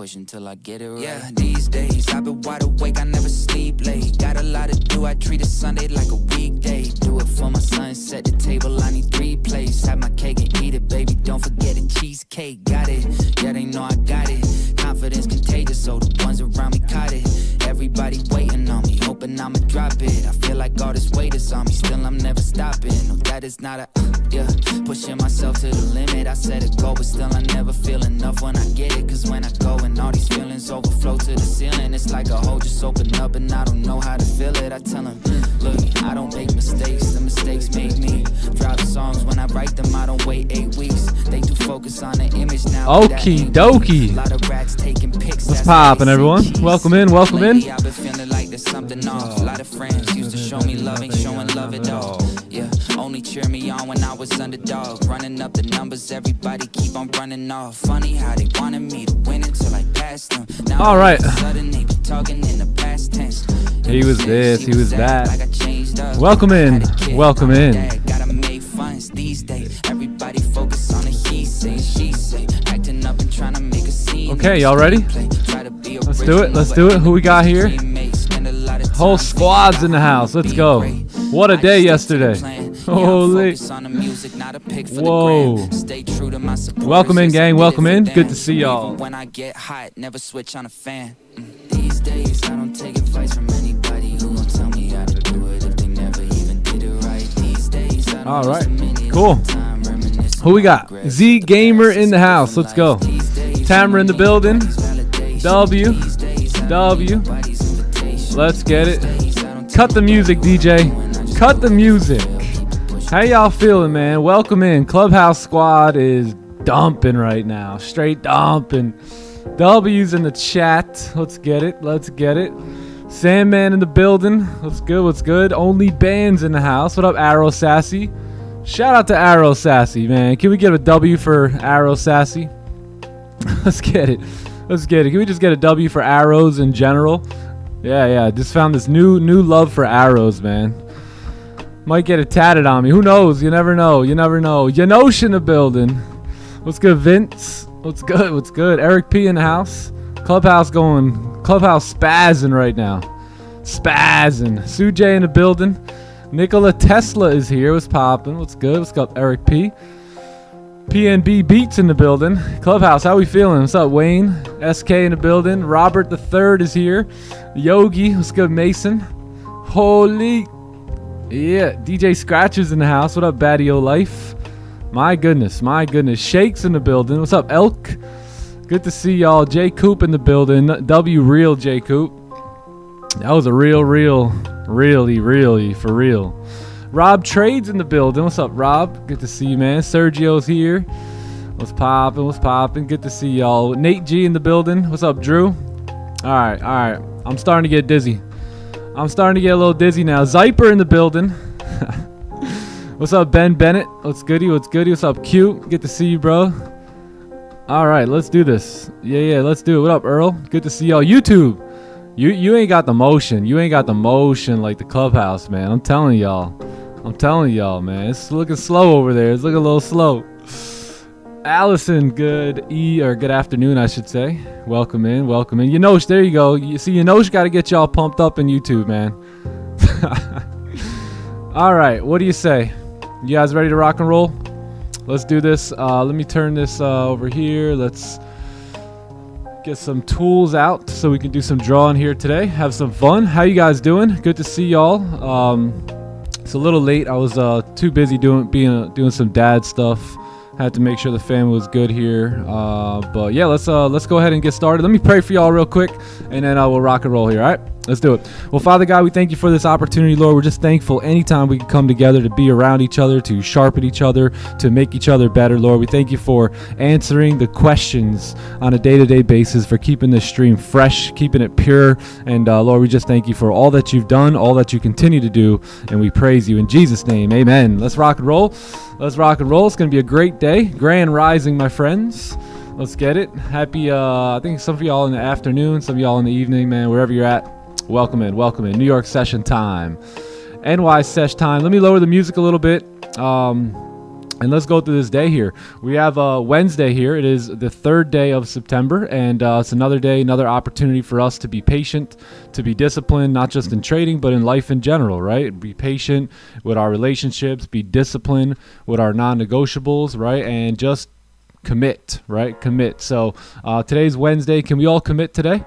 pushing till I get it right. Yeah, these days I've been wide awake, I never sleep late. Got a lot to do, I treat a Sunday like a weekday. Do it for my son, set the table, I need 3 plates. Have my cake and eat it, baby, don't forget the cheesecake. Got it, yeah, they know I got it. Confidence contagious, so the ones around me caught it. Everybody waiting on me, hoping I'ma drop it. I feel like all this weight is on me, still I'm never stopping. No, that is not a, yeah, pushing myself to the limit. I set a goal, but still I never feel enough when I get it. Cause when I go and all these feelings overflow to the ceiling, it's like a hole just open up and I don't know how to feel it. I tell them, look, I don't make mistakes, the mistakes make me. Drop songs when I write them, I don't wait 8 weeks. They do focus on the image now. Okie dokie. What's poppin', everyone? Welcome in, welcome in. I've been feeling like there's something off. A lot of friends used to show me love, ain't showing love at all. Yeah, only cheer me on when I was underdog. Running up the numbers, everybody keep on running off. Funny how they wanted me to win until I passed them. Now all right. Sudden they be talking in the past tense. He was this, he was that. Welcome in, welcome in. Gotta make funds these days. Everybody focus on the he say, she say. Acting up and trying to make a scene. Okay, y'all ready? Let's do it, let's do it. Who we got here? Whole squad's in the house, let's go. What a day yesterday. Holy. Whoa. Welcome in, gang, welcome in. Good to see y'all. When I get hot, never switch on a fan. These days, I don't take advice from anybody who gon' tell me how to do it if they never even did it right. These days, I don't. All right, cool. Who we got? Z Gamer in the house. Let's go. Tamara in the building. W. Let's get it. Cut the music, DJ. Cut the music. How y'all feeling, man? Welcome in. Clubhouse squad is dumping right now. Straight dumping. W's in the chat. Let's get it. Let's get it. Sandman in the building. What's good? What's good? Only Bands in the house. What up, Arrow Sassy? Shout out to Arrow Sassy, man. Can we get a W for Arrow Sassy? Let's get it. Let's get it. Can we just get a W for arrows in general? Yeah. Just found this new love for arrows, man. Might get it tatted on me. Who knows? You never know. You never know. Yanosh in the building. What's good, Vince? What's good? What's good? Eric P in the house. Clubhouse spazzing right now. Spazzing. Sujay in the building. Nikola Tesla is here. What's poppin'? What's good? What's up, Eric P? PNB Beats in the building. Clubhouse, how we feeling? What's up, Wayne? SK in the building. Robert the Third is here. Yogi, what's good, Mason? Holy. Yeah, DJ Scratches in the house. What up, Badio Life? My goodness. Shakes in the building. What's up, Elk? Good to see y'all. J Coop in the building. W Real J Coop. That was a really for real. Rob Trades in the building. What's up, Rob? Good to see you, man. Sergio's here. What's poppin'? Good to see y'all. Nate G in the building. What's up, Drew? All right. I'm starting to get dizzy. I'm starting to get a little dizzy now. Zyper in the building. What's up, Ben Bennett? What's goody? What's up, Q? Good to see you, bro. All right, let's do this. Yeah, let's do it. What up, Earl? Good to see y'all. YouTube. You ain't got the motion. You ain't got the motion like the Clubhouse, man. I'm telling y'all, man. It's looking slow over there. It's looking a little slow. Allison, good afternoon, I should say. Welcome in. Yanosh, there you go. You see, Yanosh got to get y'all pumped up in YouTube, man. All right, what do you say? You guys ready to rock and roll? Let's do this. Let me turn this over here. Let's get some tools out so we can do some drawing here today. Have some fun. How you guys doing? Good to see y'all. It's a little late. I was too busy doing some dad stuff. Had to make sure the family was good here. But yeah, let's go ahead and get started. Let me pray for y'all real quick, and then we'll rock and roll here. All right, let's do it. Well, Father God, we thank you for this opportunity, Lord. We're just thankful anytime we can come together to be around each other, to sharpen each other, to make each other better, Lord. We thank you for answering the questions on a day-to-day basis, for keeping this stream fresh, keeping it pure. And Lord, we just thank you for all that you've done, all that you continue to do, and we praise you in Jesus' name. Amen. Let's rock and roll. It's going to be a great day. Grand rising, my friends. Let's get it. Happy, I think some of y'all in the afternoon, some of y'all in the evening, man, wherever you're at. Welcome in. New York session time. NY sesh time. Let me lower the music a little bit. And let's go through this day here. We have Wednesday here. It is the 3rd day of September, and it's another day, another opportunity for us to be patient, to be disciplined, not just in trading, but in life in general, right? Be patient with our relationships, be disciplined with our non-negotiables, right? And just commit, right? Commit. So today's Wednesday. Can we all commit today?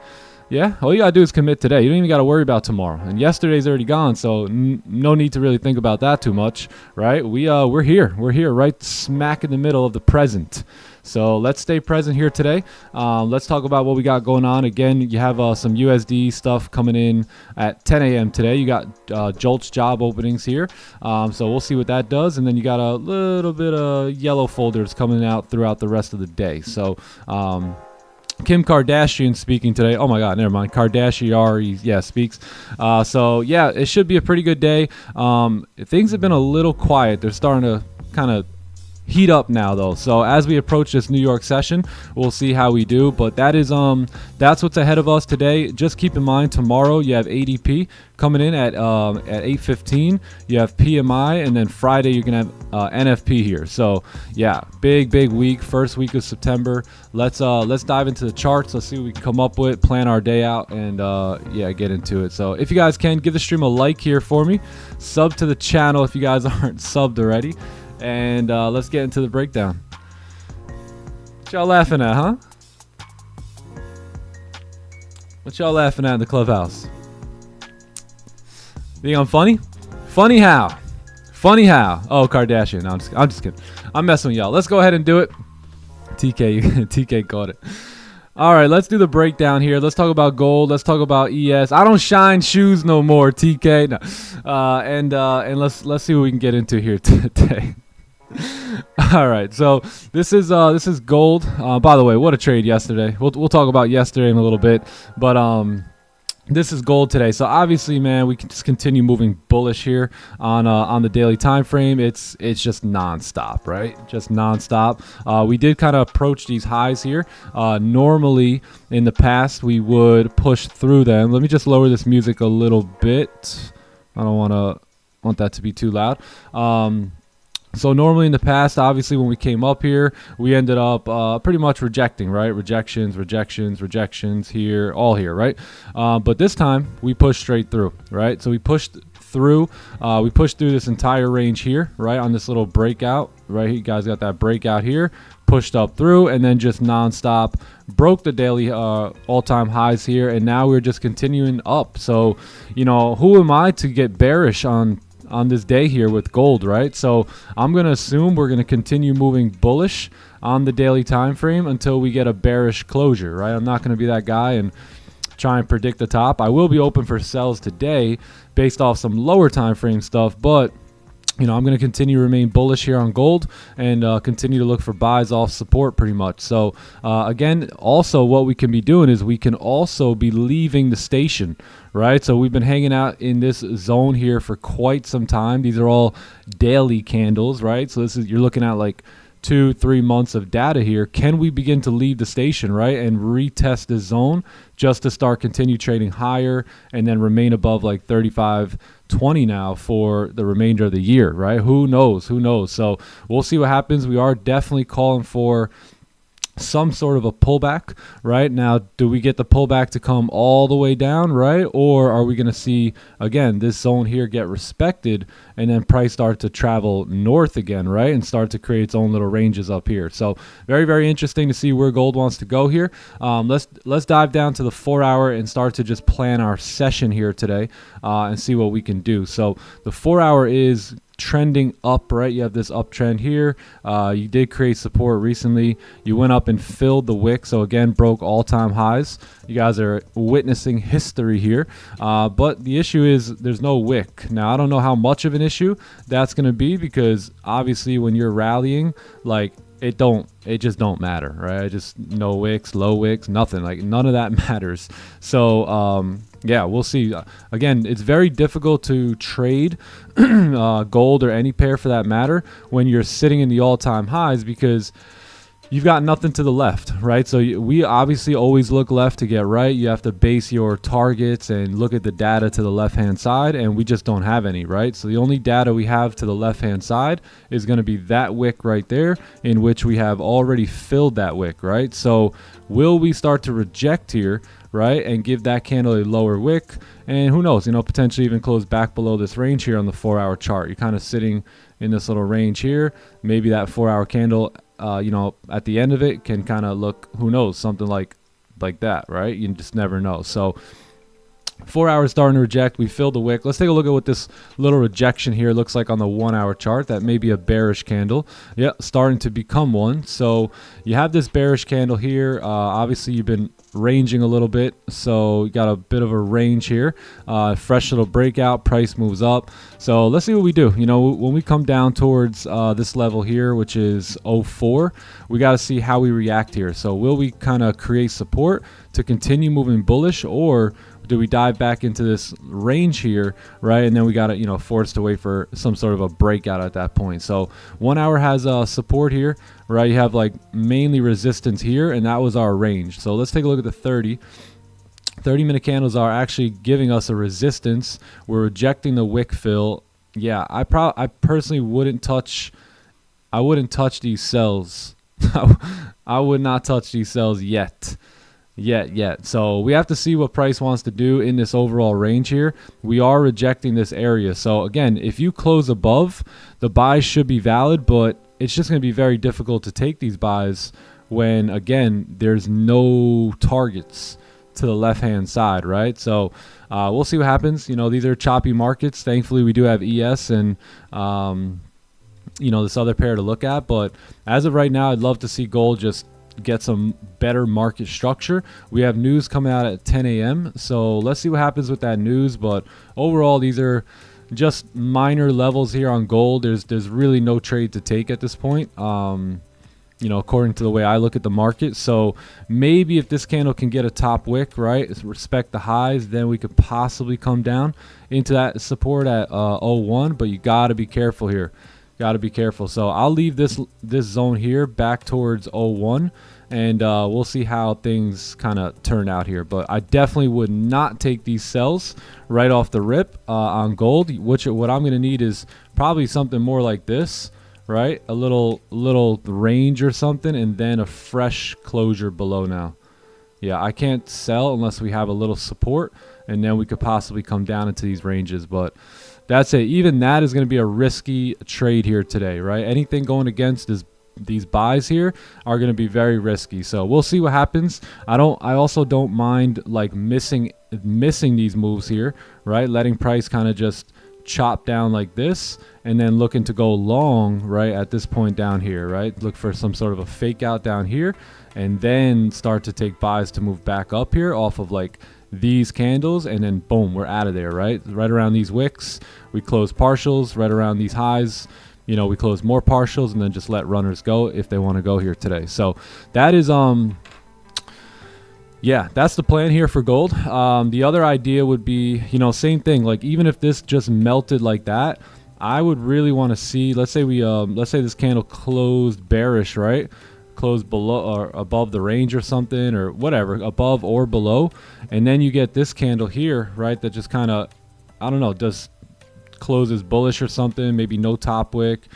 Yeah, all you gotta do is commit today. You don't even gotta worry about tomorrow. And yesterday's already gone, so no need to really think about that too much, right? We're here. We're here, right smack in the middle of the present. So let's stay present here today. Let's talk about what we got going on. Again, you have some USD stuff coming in at 10 a.m. today. You got Jolt's job openings here. So we'll see what that does. And then you got a little bit of yellow folders coming out throughout the rest of the day. So Kim Kardashian speaking today. Oh my God, never mind. Kardashian, speaks. So yeah, it should be a pretty good day. Things have been a little quiet. They're starting to kind of heat up now though. So as we approach this New York session, we'll see how we do. But that is that's what's ahead of us today. Just keep in mind tomorrow you have ADP coming in at 8:15. You have PMI, and then Friday you're gonna have NFP here. So yeah, big week, first week of September. Let's dive into the charts. Let's see what we can come up with, plan our day out, and get into it. So if you guys can, give the stream a like here for me, sub to the channel if you guys aren't subbed already. And let's get into the breakdown. What y'all laughing at, huh? What y'all laughing at in the clubhouse? Think I'm funny? Funny how? Funny how? Oh, Kardashian. No, I'm just kidding. I'm messing with y'all. Let's go ahead and do it. TK caught it. All right, let's do the breakdown here. Let's talk about gold. Let's talk about ES. I don't shine shoes no more, TK. No. And let's see what we can get into here today. All right, so this is gold. By the way, what a trade yesterday. We'll talk about yesterday in a little bit, but this is gold today. So obviously, man, we can just continue moving bullish here on the daily time frame. It's just nonstop, right? Just nonstop. We did kind of approach these highs here. Normally in the past we would push through them. Let me just lower this music a little bit. I don't want that to be too loud. So normally in the past, obviously when we came up here, we ended up pretty much rejecting, right? Rejections here, all here, right? But this time we pushed straight through, right? So we pushed through this entire range here, right? On this little breakout, right? You guys got that breakout here, pushed up through, and then just nonstop broke the daily all-time highs here, and now we're just continuing up. So, who am I to get bearish on this day here with gold, right? So I'm going to assume we're going to continue moving bullish on the daily time frame until we get a bearish closure, right? I'm not going to be that guy and try and predict the top. I will be open for sells today based off some lower time frame stuff, but I'm going to continue to remain bullish here on gold and continue to look for buys off support pretty much. So again, also what we can be doing is we can also be leaving the station, right? So we've been hanging out in this zone here for quite some time. These are all daily candles, right? So you're looking at like 2-3 months of data here. Can we begin to leave the station, right, and retest the zone just to start continue trading higher and then remain above like 35.20 now for the remainder of the year, right? Who knows? So we'll see what happens. We are definitely calling for some sort of a pullback right now. Do we get the pullback to come all the way down, right? Or are we going to see again this zone here get respected and then price start to travel north again, right, and start to create its own little ranges up here? So very, very interesting to see where gold wants to go here. Let's dive down to the 4-hour and start to just plan our session here today and see what we can do. So the 4-hour is trending up, right? You have this uptrend here. You did create support recently. You went up and filled the wick, so again broke all-time highs. You guys are witnessing history here, but the issue is there's no wick. Now I don't know how much of an issue that's going to be, because obviously when you're rallying, like it just don't matter, right? Just no wicks, low wicks, nothing, like none of that matters. So yeah, we'll see. Again, it's very difficult to trade gold or any pair for that matter when you're sitting in the all-time highs, because you've got nothing to the left, right? So we obviously always look left to get right. You have to base your targets and look at the data to the left-hand side, and we just don't have any, right? So the only data we have to the left-hand side is going to be that wick right there, in which we have already filled that wick, right? So will we start to reject here, right, and give that candle a lower wick? And who knows, potentially even close back below this range here on the 4-hour chart. You're kind of sitting in this little range here. Maybe that 4-hour candle, at the end of it can kind of look, who knows, something like that, right? You just never know. So 4 hours starting to reject. We filled the wick. Let's take a look at what this little rejection here looks like on the 1-hour chart. That may be a bearish candle. Yeah, starting to become one. So you have this bearish candle here. Obviously, you've been ranging a little bit, so you got a bit of a range here. Fresh little breakout. Price moves up. So let's see what we do. When we come down towards this level here, which is 04, we got to see how we react here. So will we kind of create support to continue moving bullish, or do we dive back into this range here, right? And then we got to, forced to wait for some sort of a breakout at that point. So 1 hour has support here, right? You have like mainly resistance here, and that was our range. So let's take a look at the 30-minute candles are actually giving us a resistance. We're rejecting the wick fill. Yeah, I personally wouldn't touch. I wouldn't touch these cells. I would not touch these cells yet. So we have to see what price wants to do in this overall range here. We are rejecting this area. So again, if you close above, the buys should be valid, but it's just going to be very difficult to take these buys when, again, there's no targets to the left-hand side, right? So we'll see what happens. These are choppy markets. Thankfully, we do have ES and this other pair to look at. But as of right now, I'd love to see gold just get some better market structure. We have news coming out at 10 a.m. So let's see what happens with that news. But overall, these are just minor levels here on gold. There's really no trade to take at this point. According to the way I look at the market. So maybe if this candle can get a top wick, right, respect the highs, then we could possibly come down into that support at 01. But you got to be careful here. Got to be careful. So I'll leave this zone here back towards 01, and we'll see how things kind of turn out here. But I definitely would not take these sells right off the rip on gold. What I'm going to need is probably something more like this, right? A little range or something, and then a fresh closure below now. Yeah, I can't sell unless we have a little support, and then we could possibly come down into these ranges. But that's it. Even that is going to be a risky trade here today, right? Anything going against these buys here are going to be very risky. So we'll see what happens. I also don't mind like missing these moves here, right? Letting price kind of just chop down like this, and then looking to go long, right, at this point down here, right? Look for some sort of a fake out down here, and then start to take buys to move back up here off of like these candles, and then boom, we're out of there, right around these wicks. We close partials right around these highs. We close more partials, and then just let runners go if they want to go here today. So that is yeah, that's the plan here for gold. The other idea would be, same thing, like even if this just melted like that, I would really want to see, let's say this candle closed bearish, right? Close below or above the range or something, or whatever, above or below, and then you get this candle here, right, that just kind of, I don't know, does closes bullish or something, maybe no top wick,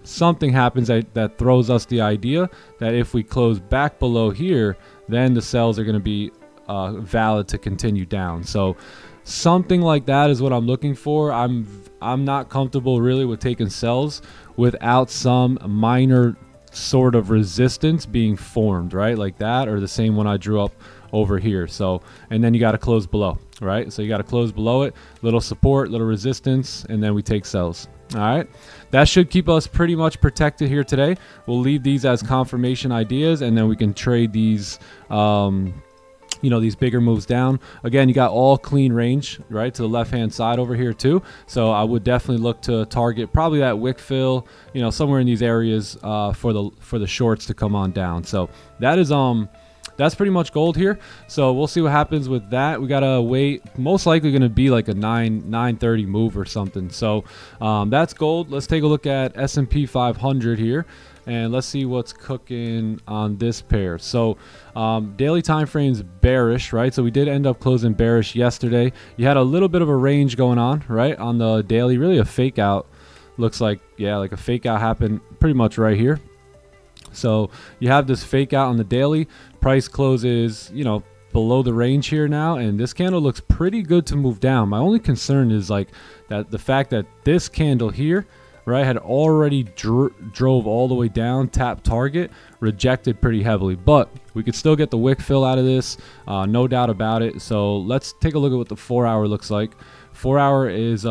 something happens that throws us the idea that if we close back below here, then the sells are going to be valid to continue down. So something like that is what I'm looking for. I'm not comfortable really with taking sells without some minor sort of resistance being formed, right, like that, or the same one I drew up over here. So, and then you got to close below, right? So you got to close below it, little support, little resistance, and then we take sells. All right, that should keep us pretty much protected here today. We'll leave these as confirmation ideas, and then we can trade these these bigger moves down. Again, you got all clean range, right, to the left-hand side over here too. So I would definitely look to target probably that wick fill, somewhere in these areas for the shorts to come on down. So that is that's pretty much gold here. So we'll see what happens with that. We gotta wait. Most likely going to be like a 930 move or something. So that's gold. Let's take a look at S&P 500 here, and let's see what's cooking on this pair. So daily time frames bearish, right? So we did end up closing bearish yesterday. You had a little bit of a range going on, right, on the daily. Really a fake out. Looks like, yeah, like a fake out happened pretty much right here. So you have this fake out on the daily. Price closes, you know, below the range here now, and this candle looks pretty good to move down. My only concern is like that the fact that this candle here, right, had already drove all the way down, tapped target, rejected pretty heavily, but we could still get the wick fill out of this, no doubt about it. So let's take a look at what the 4-hour looks like. 4-hour is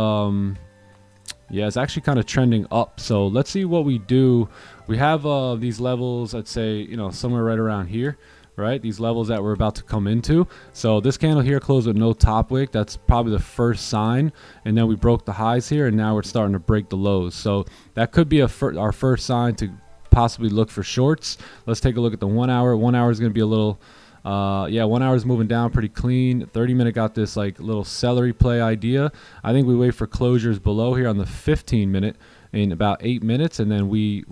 yeah, it's actually kind of trending up. So let's see what we do. We have these levels, I'd say, you know, somewhere right around here, right? These levels that we're about to come into. So this candle here closed with no top wick. That's probably the first sign. And then we broke the highs here, and now we're starting to break the lows. So that could be our first sign to possibly look for shorts. Let's take a look at the 1 hour. 1 hour is going to be a little, yeah, 1 hour is moving down pretty clean. 30-minute got this like little celery play idea. I think we wait for closures below here on the 15-minute in about 8 minutes, and then we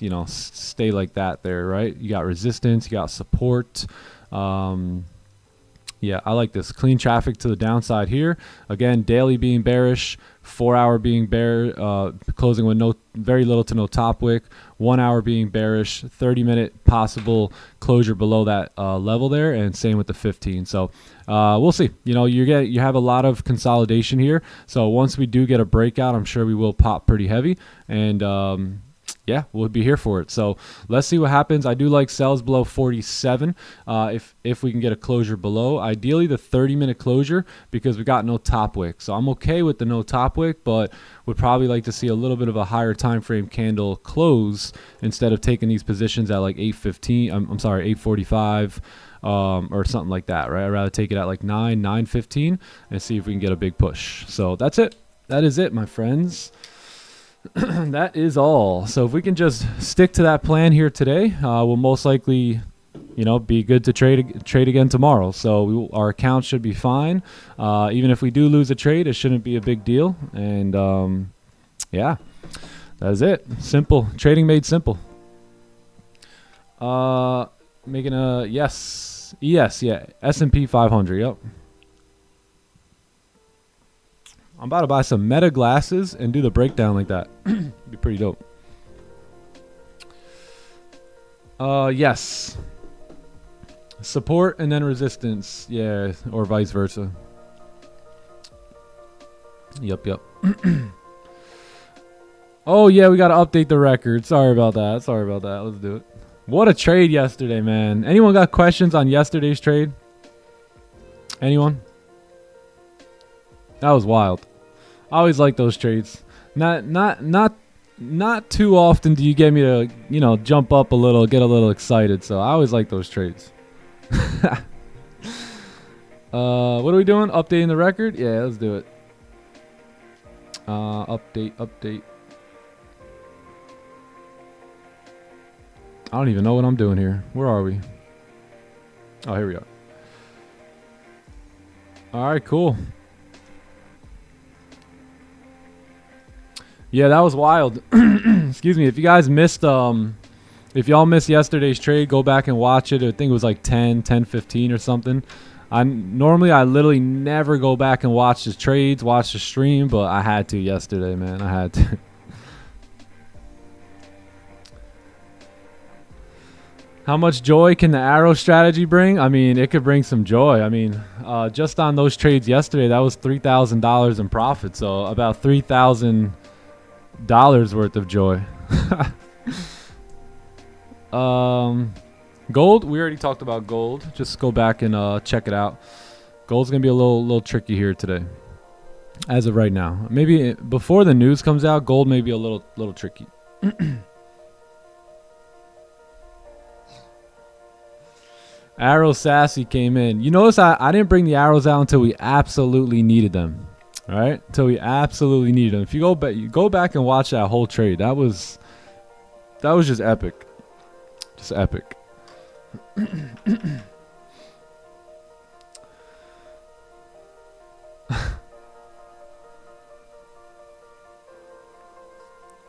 you know, stay like that there, right? You got resistance, you got support. Yeah, I like this. Clean traffic to the downside here. Again, daily being bearish, 4-hour being bear, closing with very little to no top wick. 1 hour being bearish, 30-minute possible closure below that level there, and same with the 15. So we'll see. You know, you have a lot of consolidation here. So once we do get a breakout, I'm sure we will pop pretty heavy, and yeah, we'll be here for it. So let's see what happens. I do like sells below 47 if we can get a closure below. Ideally the 30-minute closure, because we got no top wick. So I'm okay with the no top wick, but would probably like to see a little bit of a higher time frame candle close instead of taking these positions at like 8:15. I'm sorry, 8:45 or something like that, right? I'd rather take it at like 9:15 and see if we can get a big push. So that's it. That is it, my friends. That is all. So if we can just stick to that plan here today, we'll most likely, you know, be good to trade again tomorrow. So our account should be fine. Even if we do lose a trade, it shouldn't be a big deal. And yeah, that is it. Simple trading made simple. Making a yes, yeah, S&P 500. Yep. I'm about to buy some Meta glasses and do the breakdown like that. Be pretty dope. Yes. Support and then resistance. Yeah, or vice versa. Yep. Oh, yeah, we got to update the record. Sorry about that. Let's do it. What a trade yesterday, man. Anyone got questions on yesterday's trade? Anyone? That was wild. I always like those trades. Not too often do you get me to, you know, jump up a little, get a little excited. So I always like those trades. What are we doing? Updating the record? Yeah, let's do it. Update. I don't even know what I'm doing here. Where are we? Oh, here we are. All right, cool. Yeah, that was wild. Excuse me. If you guys missed, if y'all missed yesterday's trade, go back and watch it. I think it was like 10:15 or something. I literally never go back and watch the trades, watch the stream, but I had to yesterday, man. I had to. How much joy can the arrow strategy bring? I mean, it could bring some joy. I mean, just on those trades yesterday, that was $3,000 in profit. So about $3,000 worth of joy. Gold, we already talked about gold. Just go back and check it out. Gold's gonna be a little tricky here today, as of right now. Maybe before the news comes out, gold may be a little tricky. Arrow Sassy came in. You notice I didn't bring the arrows out until we absolutely needed them. All right, until we absolutely needed them. If you go back and watch that whole trade, that was just epic, just epic.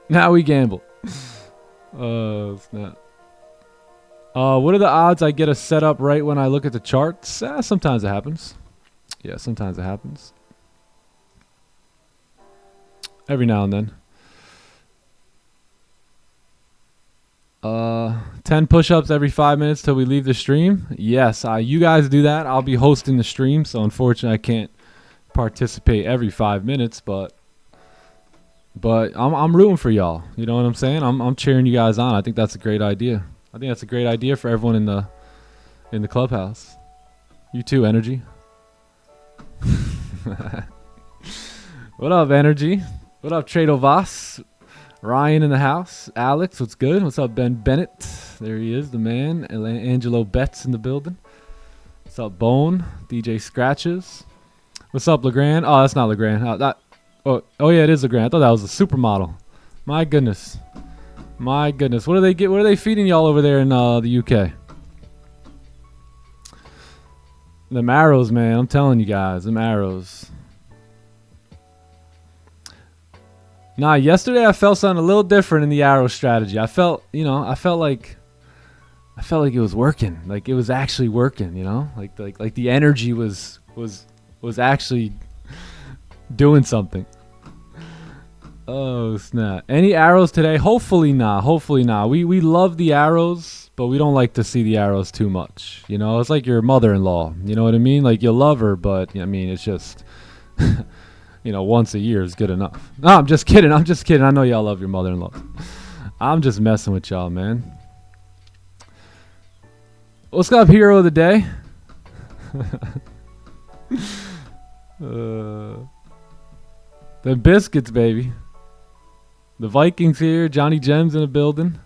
Now we gamble. Oh, snap. What are the odds I get a setup right when I look at the charts? Sometimes it happens. Yeah, sometimes it happens. Every now and then. 10 push-ups every 5 minutes till we leave the stream. Yes, you guys do that. I'll be hosting the stream, so unfortunately I can't participate every 5 minutes, but I'm rooting for y'all. You know what I'm saying? I'm cheering you guys on. I think that's a great idea. I think that's a great idea for everyone in the clubhouse. You too, Energy. What up, Energy? What up, Trado Voss? Ryan in the house. Alex, what's good? What's up, Ben Bennett? There he is, the man. Angelo Betts in the building. What's up, Bone? DJ Scratches. What's up, LeGrand? Oh, that's not LeGrand. Oh yeah, it is LeGrand. I thought that was a supermodel. My goodness. My goodness. What are they feeding y'all over there in the UK? Them arrows, man. I'm telling you guys, them arrows. Nah, yesterday I felt something a little different in the arrow strategy. I felt like it was working. Like it was actually working, you know? Like the energy was actually doing something. Oh, snap. Any arrows today? Hopefully not. Hopefully not. We love the arrows, but we don't like to see the arrows too much. You know, it's like your mother-in-law. You know what I mean? Like you love her, but I mean, it's just once a year is good enough. No, I'm just kidding. I know y'all love your mother-in-law. I'm just messing with y'all, man. What's up, hero of the day? The biscuits, baby. The Vikings here. Johnny Gems in the building.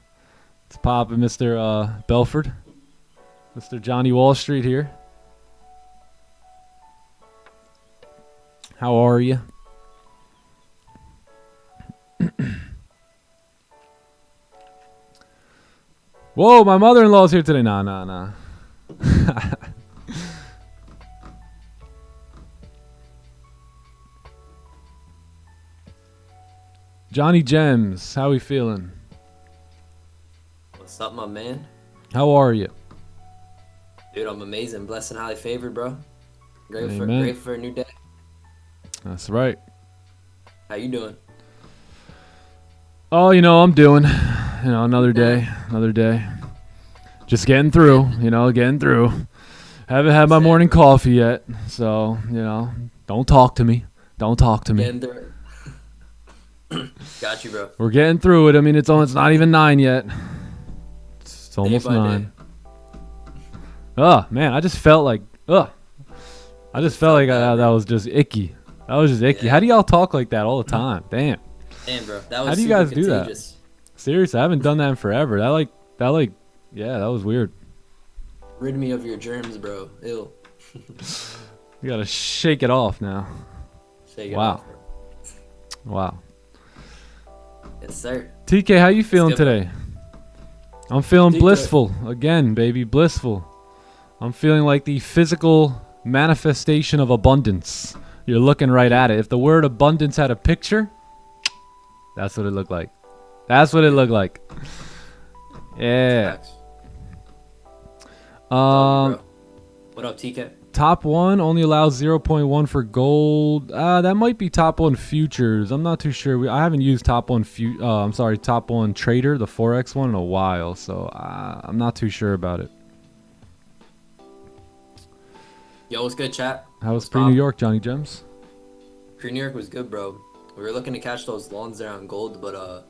It's popping, Mr. Belford. Mr. Johnny Wall Street here. How are you? Whoa, my mother-in-law's here today. Nah. Johnny Gems, how we feeling? What's up, my man? How are you? Dude, I'm amazing. Blessed and highly favored, bro. Great for a new day. That's right. How you doing? Oh, I'm doing, another day. Just getting through, getting through. Haven't had my morning coffee yet, so, don't talk to me. Getting through it. Got you, bro. We're getting through it. I mean, it's not even 9 yet. It's almost 9. Oh, man, I just felt like, that was just icky. That was just icky. Yeah. How do y'all talk like that all the time? Damn, bro. That was how do you guys do that? Seriously, I haven't done that in forever. That was weird. Rid me of your germs, bro. Ew. You gotta shake it off now. Shake it off, bro. Wow. Yes, sir. TK, how you feeling today? I'm feeling blissful. Again, baby, blissful. I'm feeling like the physical manifestation of abundance. You're looking right at it. If the word abundance had a picture, that's what it looked like. Yeah. What up, TK? Top 1 only allows 0.1 for gold. That might be top 1 futures. I'm not too sure. I haven't used top 1 top 1 trader, the forex one, in a while, so I'm not too sure about it. Yo, what's good, chat? How was pre-New York, Johnny Gems? Pre-New York was good, bro. We were looking to catch those longs there on gold, but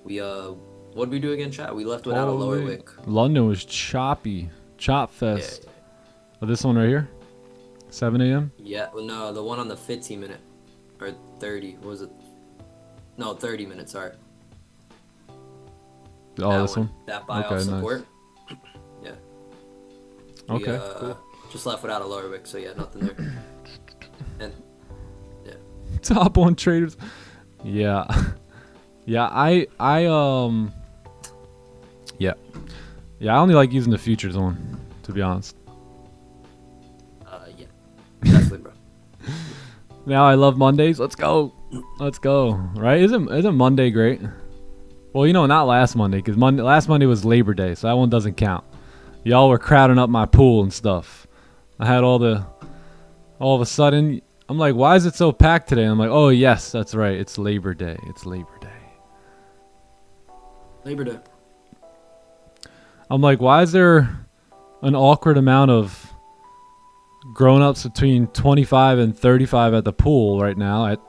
what did we do again, chat? We left without a lower wick. London was choppy. Chop fest. Yeah. Oh, this one right here? 7 a.m.? Yeah, well, no, the one on the 15 minute. Or 30. What was it? No, 30 minutes, sorry. Oh, this one? That buy off support. Nice. Yeah. Okay, cool. Just left without a lower wick, so yeah, nothing there. And, yeah. Top 1 traders. Yeah. Yeah, yeah. Yeah, I only like using the futures one, to be honest. Yeah, definitely, bro. Now I love Mondays. Let's go. Let's go. Right? Isn't Monday great? Well, you know, not last Monday, because last Monday was Labor Day, so that one doesn't count. Y'all were crowding up my pool and stuff. I had all of a sudden, I'm like, why is it so packed today? I'm like, oh, yes, that's right. It's Labor Day. It's Labor Day. Labor Day. I'm like, why is there an awkward amount of grown-ups between 25 and 35 at the pool right now at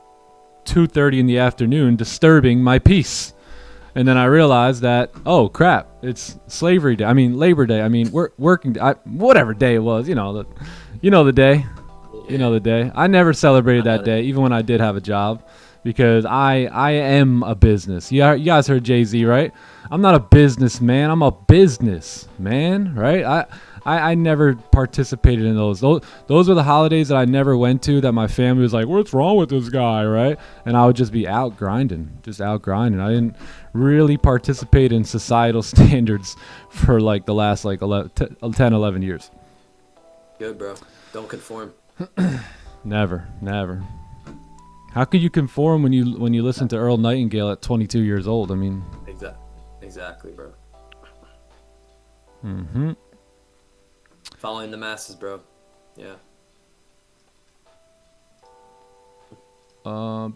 2:30 in the afternoon disturbing my peace? And then I realized that, oh crap, it's slavery day. I mean Labor Day. I mean working day. Whatever day it was, you know the day. You know the day. I never celebrated that day, even when I did have a job, because I am a business. You guys heard Jay-Z, right? I'm not a businessman. I'm a businessman, right? I never participated in those. Those were the holidays that I never went to, that my family was like, what's wrong with this guy, right? And I would just be out grinding. I didn't really participate in societal standards for like the last 10, 11 years. Good, bro. Don't conform. Never. How could you conform when you listen to Earl Nightingale at 22 years old? I mean, Exactly, bro. Mm-hmm. Following the masses, bro. Yeah. The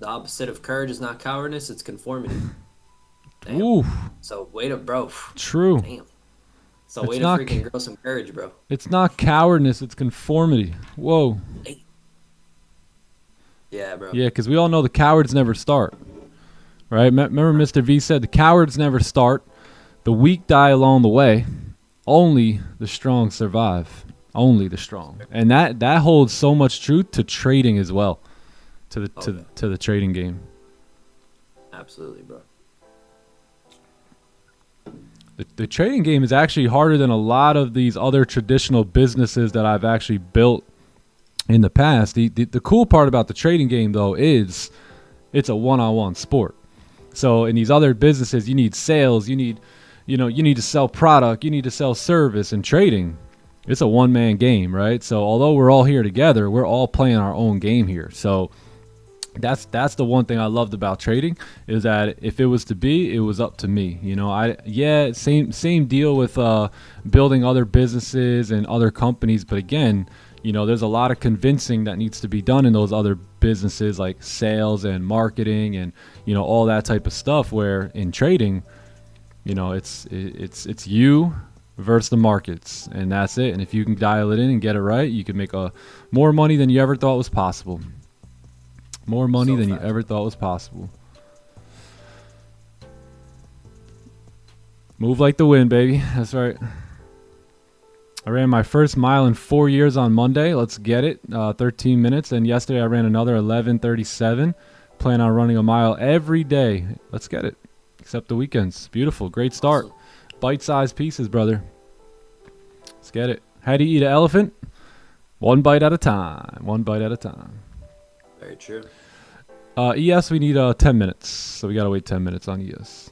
opposite of courage is not cowardice, it's conformity. Damn. Oof. So way to, bro. True. Damn. So way to freaking grow some courage, bro. It's not cowardness, it's conformity. Whoa. Yeah, bro. Yeah, because we all know the cowards never start. Right? Remember Mr. V said the cowards never start. The weak die along the way. Only the strong survive. Only the strong. And that holds so much truth to trading as well. To the trading game. Absolutely, bro. The trading game is actually harder than a lot of these other traditional businesses that I've actually built in the past. The cool part about the trading game, though, is it's a one-on-one sport. So in these other businesses, you need sales, you need to sell product, you need to sell service. And trading, it's a one-man game, right? So although we're all here together, we're all playing our own game here. So that's the one thing I loved about trading, is that if it was to be, it was up to me. Same deal with building other businesses and other companies. But again, there's a lot of convincing that needs to be done in those other businesses, like sales and marketing and all that type of stuff. Where in trading, it's you versus the markets, and that's it. And if you can dial it in and get it right, you can make more money than you ever thought was possible. More money than you ever thought was possible. Move like the wind, baby. That's right. I ran my first mile in 4 years on Monday. Let's get it. 13 minutes. And yesterday I ran another 11:37. Plan on running a mile every day. Let's get it. Except the weekends. Beautiful. Great start. Awesome. Bite-sized pieces, brother. Let's get it. How do you eat an elephant? One bite at a time. One bite at a time. Very true. ES, we need 10 minutes. So we got to wait 10 minutes on ES.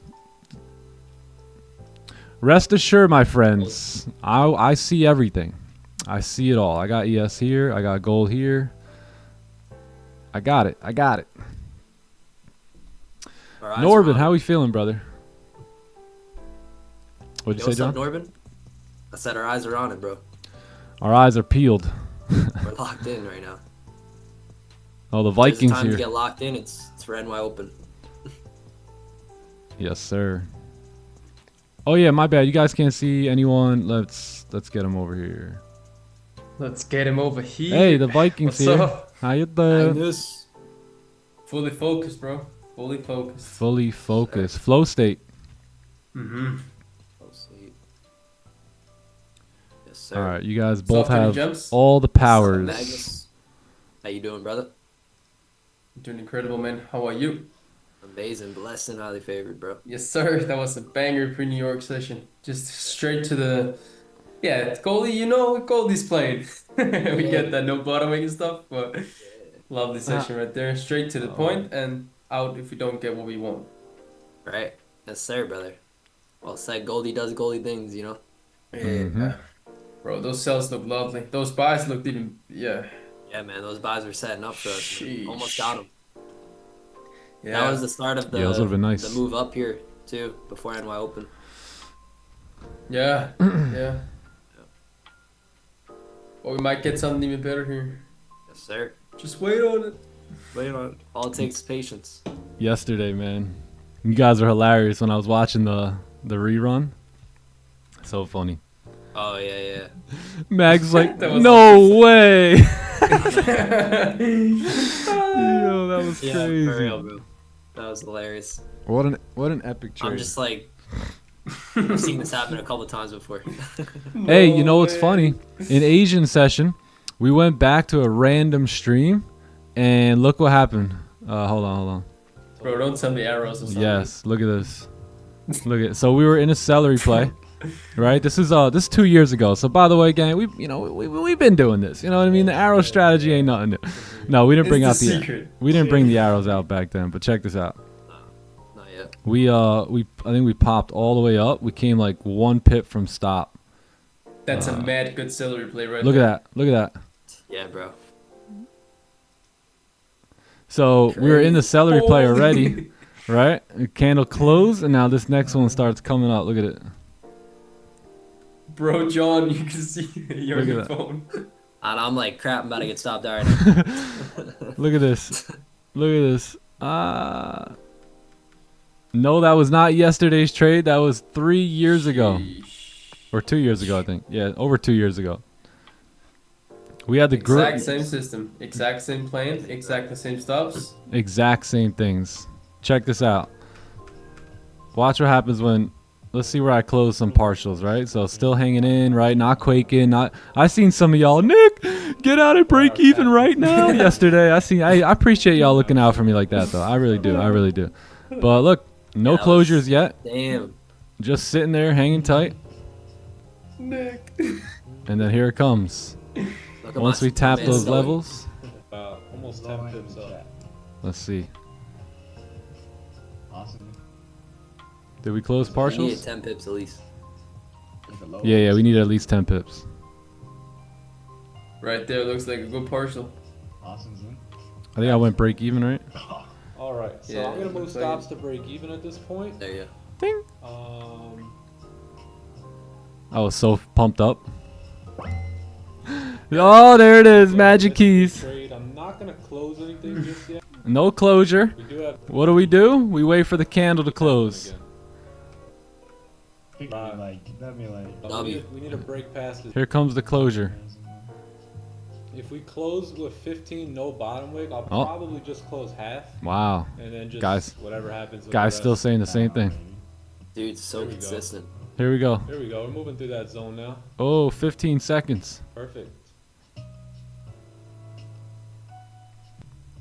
Rest assured, my friends, I see everything. I see it all. I got ES here. I got gold here. I got it. Norbin, how we feeling, brother? What'd you say, John? What's up, Norbin? I said our eyes are on it, bro. Our eyes are peeled. We're locked in right now. Oh, the Vikings time here. To get locked in. It's for NY Open. Yes, sir. Oh yeah, my bad. You guys can't see anyone. Let's get him over here. Let's get him over here. Hey, the Vikings What's here. Up? How you doing? Nice. Fully focused, bro. Fully focused. Fully focused. Flow state. Mm-hmm. Flow state. Yes, sir. All right, you guys both have jumps? all the powers. Magnus. How you doing, brother? Doing incredible, man. How are you? Amazing, blessed, and highly favored, bro. Yes, sir. That was a banger pre-New York session. Just straight to the... Yeah, Goldie, what Goldie's playing. We get that no bottoming and stuff, but lovely session right there. Straight to the point, and out if we don't get what we want. Right? Yes, sir, brother. Well said. Goldie does Goldie things, you know? Yeah. Bro, those cells look lovely. Those buys looked even, yeah. Yeah, man. Those buys were setting up for us, man. Almost got them. Yeah. That was the start of Yeah, those would've been nice. the move up here, too, before NY Open. Yeah. Yeah. Well, we might get something even better here. Yes, sir. Just wait on it. Wait on it. All it takes is patience. Yesterday, man. You guys are hilarious when I was watching the rerun. So funny. Oh, yeah. Mag's like, That was no way. Yo, that was Yeah, crazy. for real, bro. That was hilarious. What an epic trade. I'm just like, I've seen this happen a couple times before. Hey, you know what's funny? In Asian session, we went back to a random stream, and look what happened. Hold on. Bro, don't send me arrows or something. Yes, look at this. Look at. So we were in a celery play, right? This is 2 years ago. So by the way, gang, we've been doing this. You know what I mean? The arrow strategy ain't nothing new. No, we didn't bring out the secret. we didn't bring the arrows out back then. But check this out. Not yet. I think we popped all the way up. We came like 1 pip from stop. That's a mad good celery play right Look there. at that. Look at that. Yeah, bro. So we were in the celery play Holy. already, right? The candle closed, and now this next one starts coming up. Look at it. Bro, John, you can see you're on Look your at that. phone. And I'm like, crap, I'm about to get stopped out right now. Look at this. Look at this. No, that was not yesterday's trade. That was 3 years ago. Or 2 years ago, I think. Yeah, over 2 years ago. We had the Exact same system, exact same plan, exact the same stops. exact same things. Check this out. Watch what happens when. Let's see where I close some partials, right? So still hanging in, right? Not quaking. I seen some of y'all, Nick, get out and break even right now. Yesterday, I appreciate y'all looking out for me like that, though. I really do. I really do. But look, no Yeah, that closures yet. Damn. Just sitting there, hanging tight. Nick. And then here it comes. Look at Once my we tap man those selling. levels, Almost 10 pips up. let's see. Awesome. Did we close We needed partials? 10 pips at least. Yeah, we need at least 10 pips. Right there looks like a good partial. Awesome, Zoom. I think I went break even, right? All right, so Yeah, I'm gonna move looks like stops to break even at this point. There you Ding. Um, I was so pumped up. Oh, there it is, magic keys. trade. I'm not gonna close anything just yet. No closure. We do have What do? We wait for the candle to close. again. Uh, That'd be like. W. We need to break past this. Here comes the closure. If we close with 15, no bottom wick, I'll Oh. probably just close half, Wow. and then just Guys. whatever happens. With Guys the still rest. saying the same thing. go. Dude, so There we go. consistent. Here we go. Here we go. We're moving through that zone now. Oh, 15 seconds. Perfect.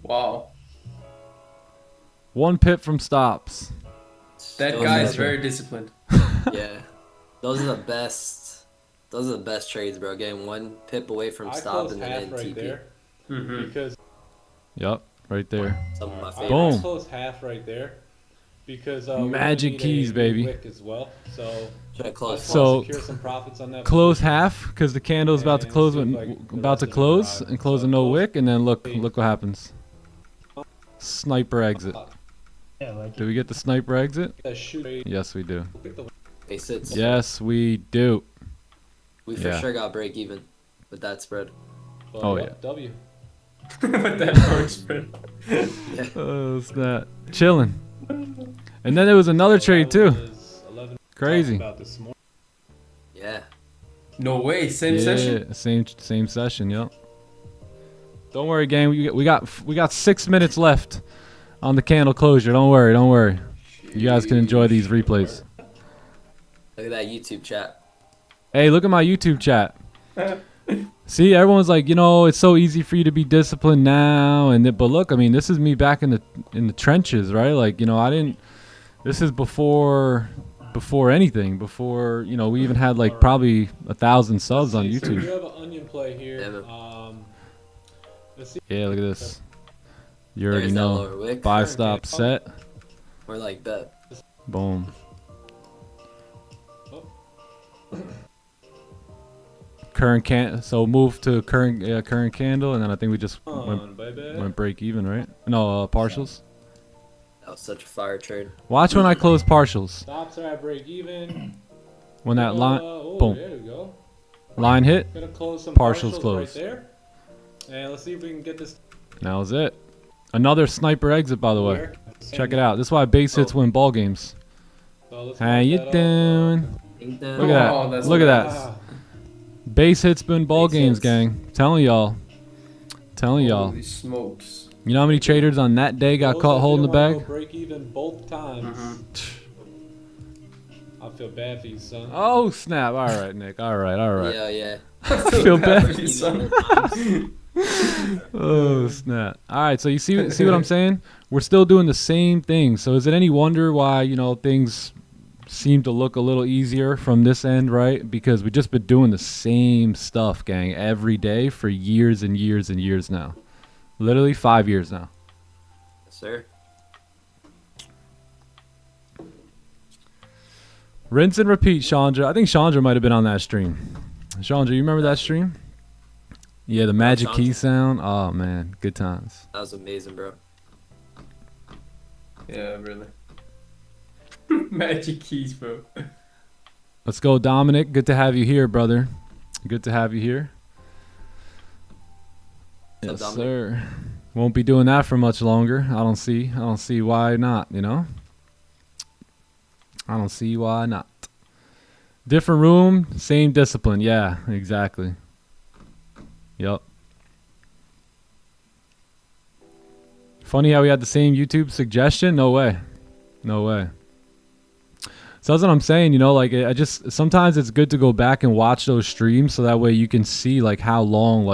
Wow. 1 pip from stops. That Those guy are- is very disciplined. Yeah. Those are the best. Those are the best trades, bro. Getting 1 pip away from I stop close and half then right TP. there Mm-hmm. because Yup, right there. Some of my I favorites. Boom. close half right there because we're gonna Magic need keys, a baby. wick as well. So Should I I close? just So- wanna secure some profits on that. Close half because the candle's about to And close see if, with, like, the about to rest of them close arrive. and close a So no close. wick, and then look what happens. Sniper exit. Do we get the sniper exit? That shoot rate, Yes, we do. pick the They sit. Yes, we do. We for Yeah. sure got break even with that spread. Oh, yep, yeah. W. With that short spread. Oh, snap. Chilling. And then there was another trade too. Was 11 Crazy. about this morning. Yeah. No way, same session. Yeah, same session. Yep. Don't worry, gang. We got 6 minutes left on the candle closure. Don't worry. You guys can enjoy these replays. Look at that YouTube chat. Hey, look at my YouTube chat. See, everyone's like, it's so easy for you to be disciplined now, but look, I mean, this is me back in the trenches, right? Like, I didn't. This is before anything. Before we even had like probably 1,000 subs on So you YouTube. have an onion play here. Yeah, man. Let's see. Yeah, look at this. You already There's that know. lower wick. Buy, stop, set. Or like bet. Boom. Current so move to current candle, and then I think we just went break even, right? No, partials. That was such a fire trade. Watch when I close partials. Stops are at break even. When that line, boom, There we go. line hit, Gonna close some partials partials closed. right there. And let's see if we can get this. that was it. Another sniper exit, by the way. work. Check it out. This is why base hits win ball games. So let's How mark you that up. doing? Ain't Look at Oh, that. that's Look at that. Ah, Base hits win ball Base games, hits. gang. Telling y'all. Telling y'all. Holy smokes. You know how many traders on that day got those caught that holding the didn't wanna bag? go break even both times. Mm-hmm. I feel bad for you, son. Oh snap! All right, Nick. All right. Yeah, yeah. I feel bad. Break even both times. Oh snap! All right, so you see what I'm saying? We're still doing the same thing. So is it any wonder why things seem to look a little easier from this end, right? Because we've just been doing the same stuff, gang, every day for years and years and years now. Literally 5 years now. Yes, sir. Rinse and repeat, Chandra. I think Chandra might have been on that stream. Chandra, you remember that stream? Yeah, the magic key Chandra. sound. Oh man, good times. That was amazing, bro. Yeah, really. Magic keys, bro. Let's go, Dominic. Good to have you here, brother. Good to have you here. What's Yes, up, Dominic? sir. Won't be doing that for much longer. I don't see why not, I don't see why not. Different room, same discipline. Yeah, exactly. Yep. Funny how we had the same YouTube suggestion? No way. No way. So that's what I'm saying, I just sometimes it's good to go back and watch those streams so that way you can see how long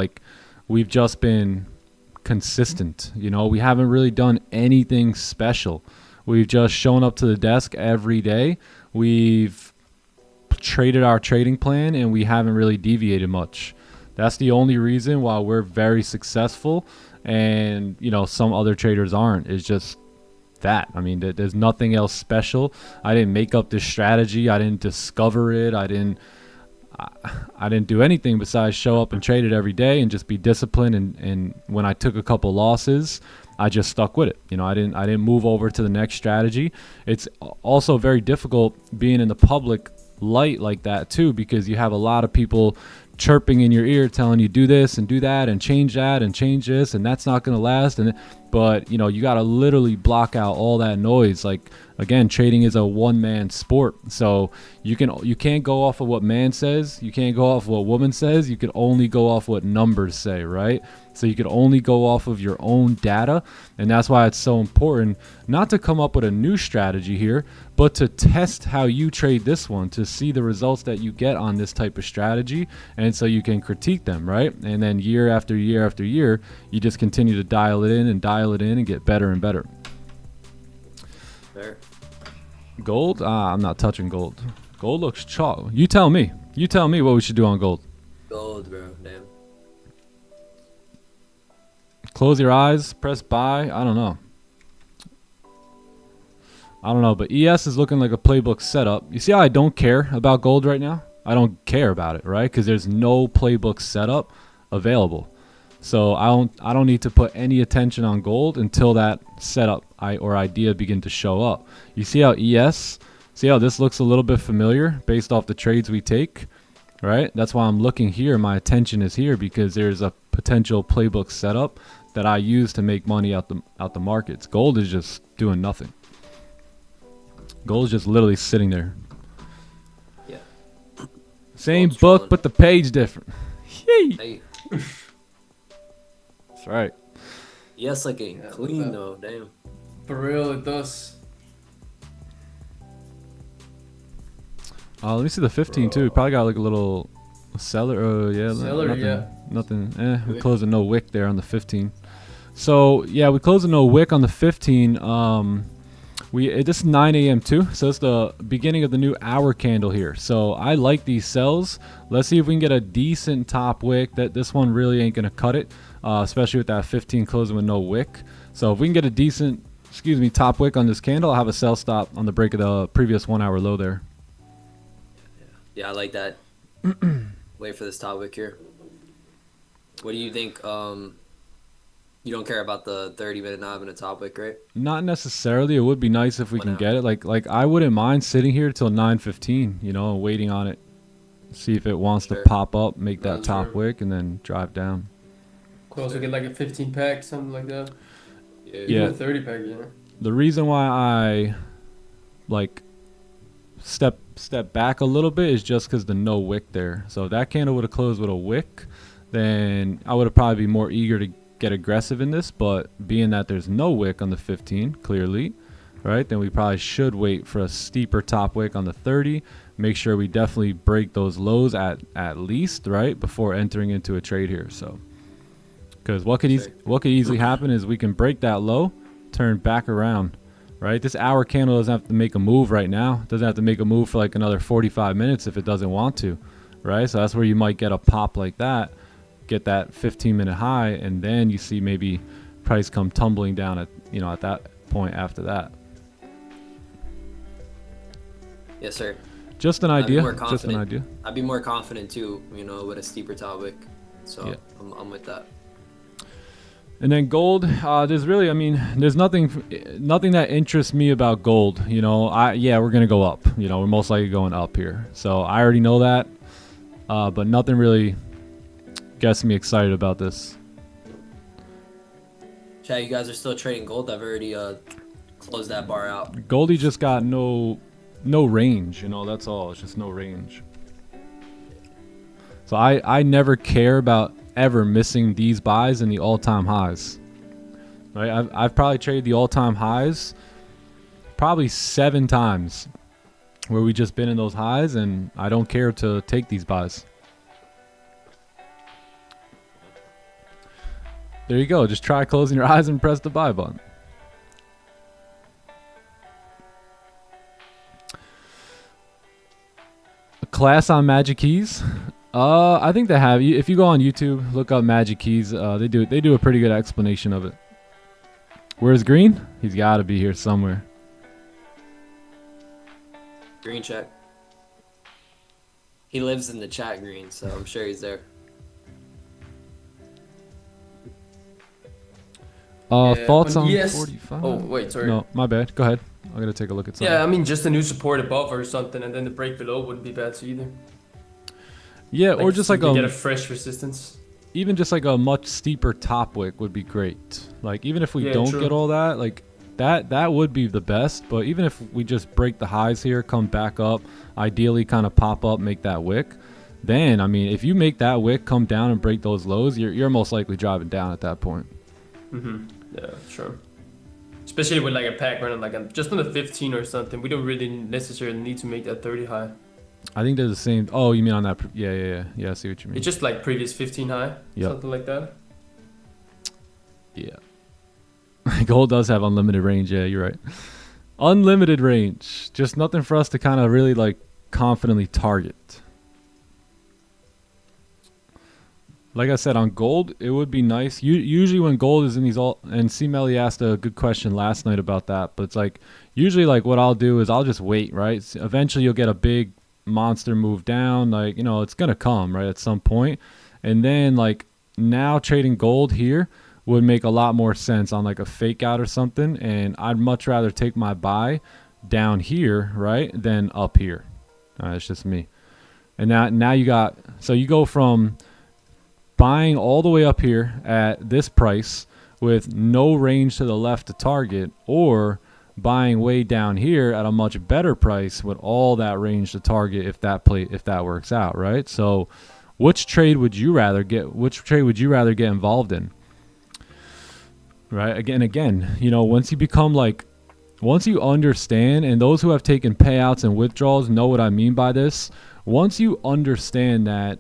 we've just been consistent. We haven't really done anything special. We've just shown up to the desk every day. We've traded our trading plan and we haven't really deviated much. That's the only reason why we're very successful and some other traders aren't. Is just that. I mean, there's nothing else special. I didn't make up this strategy. I didn't discover it. I didn't do anything besides show up and trade it every day and just be disciplined. And when I took a couple losses, I just stuck with it. I didn't move over to the next strategy. It's also very difficult being in the public light like that too, because you have a lot of people chirping in your ear telling you do this and do that and change this and that's not going to last. But you got to literally block out all that noise. Again, trading is a one-man sport, so you can't go off of what man says, you can't go off of what woman says, you can only go off what numbers say, right? So you can only go off of your own data, and that's why it's so important not to come up with a new strategy here, but to test how you trade this one to see the results that you get on this type of strategy, and so you can critique them, right? And then year after year after year, you just continue to dial it in and get better and better. Fair. Gold? I'm not touching gold. Gold looks chalk. You tell me what we should do on gold. Gold, bro. Damn. Close your eyes, press buy. I don't know, but ES is looking like a playbook setup. You see how I don't care about gold right now? I don't care about it, right? Because there's no playbook setup available. So I don't need to put any attention on gold until that setup or idea begin to show up. You see how see how this looks a little bit familiar based off the trades we take, right? That's why I'm looking here. My attention is here because there's a potential playbook setup that I use to make money out the markets. Gold is just doing nothing. Gold is just literally sitting there. Yeah. Same Gold's book, trolling. but the page different. Yay. Hey. That's right. Yes, getting Yeah, clean but- though. Damn. For real, it does. Let me see the 15 too. Bro. Probably got a little seller. Oh yeah, Seller, nothing, yeah. Nothing. We Wick. closed a no wick there on the 15. So yeah, we closed a no wick on the 15. This is 9 a.m. too, so it's the beginning of the new hour candle here. So I like these sells. Let's see if we can get a decent top wick. This one really ain't gonna cut it, especially with that 15 closing with no wick. So if we can get a decent, top wick on this candle, I'll have a sell stop on the break of the previous 1 hour low there. Yeah, I like that. Wait for this top wick here. What do you think? You don't care about the 30-minute knob and a top wick, right? Not necessarily. It would be nice if we can get it. Like I wouldn't mind sitting here till 9:15, you know, waiting on it. See if it wants to pop up, make that top wick, and then drive down. Could also get like a 15 pack, something like that. Yeah. A 30 pack, you know. The reason why I like step back a little bit is just because the no wick there. So if that candle would have closed with a wick, then I would have probably be more eager to get aggressive in this. But being that there's no wick on the 15, clearly, right, then we probably should wait for a steeper top wick on the 30. Make sure we definitely break those lows at least, right, before entering into a trade here. So, because what could easily happen is we can break that low, turn back around, right? This hour candle doesn't have to make a move right now. It doesn't have to make a move for like another 45 minutes if it doesn't want to, right? So that's where you might get a pop like that, get that 15-minute high, and then you see maybe price come tumbling down at, you know, at that point after that. Yes, sir. Just an idea. Just an idea. I'd be more confident too, you know, with a steeper top wick. So yeah. I'm with that. And then gold, there's really, I mean, there's nothing that interests me about gold. You know, we're gonna go up. You know, we're most likely going up here. So I already know that, but nothing really gets me excited about this. Chad, you guys are still trading gold. I've already closed that bar out. Goldie just got no range. You know, that's all. It's just no range. So I never care about ever missing these buys in the all-time highs, right? I've probably traded the all-time highs probably 7 times where we just been in those highs, and I don't care to take these buys. There you go. Just try closing your eyes and press the buy button. A class on magic keys. I think they have. If you go on YouTube, look up magic keys. They do a pretty good explanation of it. Where's Green? He's got to be here somewhere. Green check. He lives in the chat, Green, so I'm sure he's there. Thoughts on 45? Oh, wait, sorry. No, my bad. Go ahead. I'm gonna take a look at something. Yeah, I mean, just a new support above or something, and then the break below wouldn't be bad either. Yeah, like, or just like get a fresh resistance. Even just like a much steeper top wick would be great. Like even if we don't get all that, like that would be the best. But even if we just break the highs here, come back up, ideally kind of pop up, make that wick, then I mean, if you make that wick, come down and break those lows, you're most likely driving down at that point. Yeah, sure. Especially with like a pack running like just on the 15 or something, we don't really necessarily need to make that 30 high. I think they're the same. Oh, you mean on that? Yeah. I see what you mean. It's just like previous 15 high, something like that. Yeah. Gold does have unlimited range. Yeah, you're right. Unlimited range. Just nothing for us to kind of really like confidently target. Like I said, on gold, it would be nice. Usually when gold is in these and C. Melly asked a good question last night about that, but it's like, usually like what I'll do is I'll just wait, right? So eventually you'll get a big monster move down, like, you know, it's going to come, right, at some point. And then like now trading gold here would make a lot more sense on like a fake out or something. And I'd much rather take my buy down here, right, than up here. It's just me. And now you go from buying all the way up here at this price with no range to the left to target, or buying way down here at a much better price with all that range to target if that works out, right? So which trade would you rather get involved in? Right? Again, you know, once you understand, and those who have taken payouts and withdrawals know what I mean by this. Once you understand that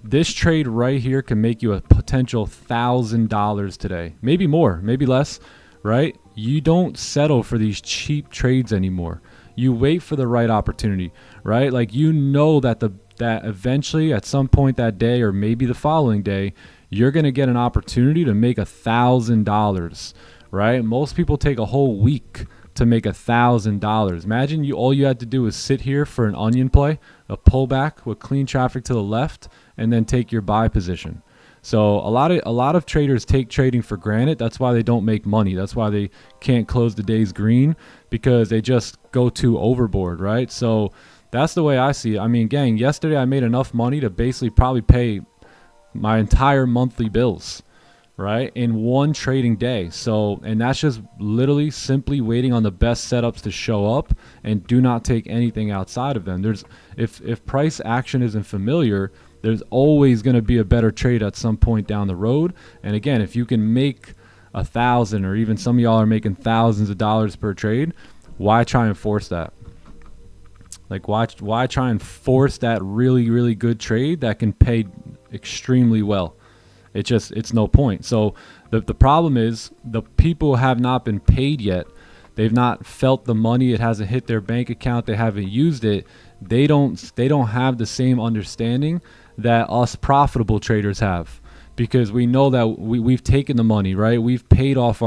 this trade right here can make you a potential $1,000 today, maybe more, maybe less, right? You don't settle for these cheap trades anymore. You wait for the right opportunity, right? Like, you know that that eventually at some point that day, or maybe the following day, you're going to get an opportunity to make $1,000, right? Most people take a whole week to make $1,000. Imagine all you had to do was sit here for an onion play, a pullback with clean traffic to the left, and then take your buy position. So a lot of traders take trading for granted. That's why they don't make money. That's why they can't close the days green, because they just go too overboard, right? So that's the way I see it. I mean, gang, yesterday I made enough money to basically probably pay my entire monthly bills, right, in one trading day. So, and that's just literally simply waiting on the best setups to show up, and do not take anything outside of them. If price action isn't familiar, there's always going to be a better trade at some point down the road. And again, if you can make 1,000, or even some of y'all are making thousands of dollars per trade, why try and force that? Like, why try and force that really, really good trade that can pay extremely well? It's no point. So the problem is, the people have not been paid yet. They've not felt the money. It hasn't hit their bank account. They haven't used it. They don't have the same understanding that us profitable traders have, because we know that we've taken the money, right? We've paid off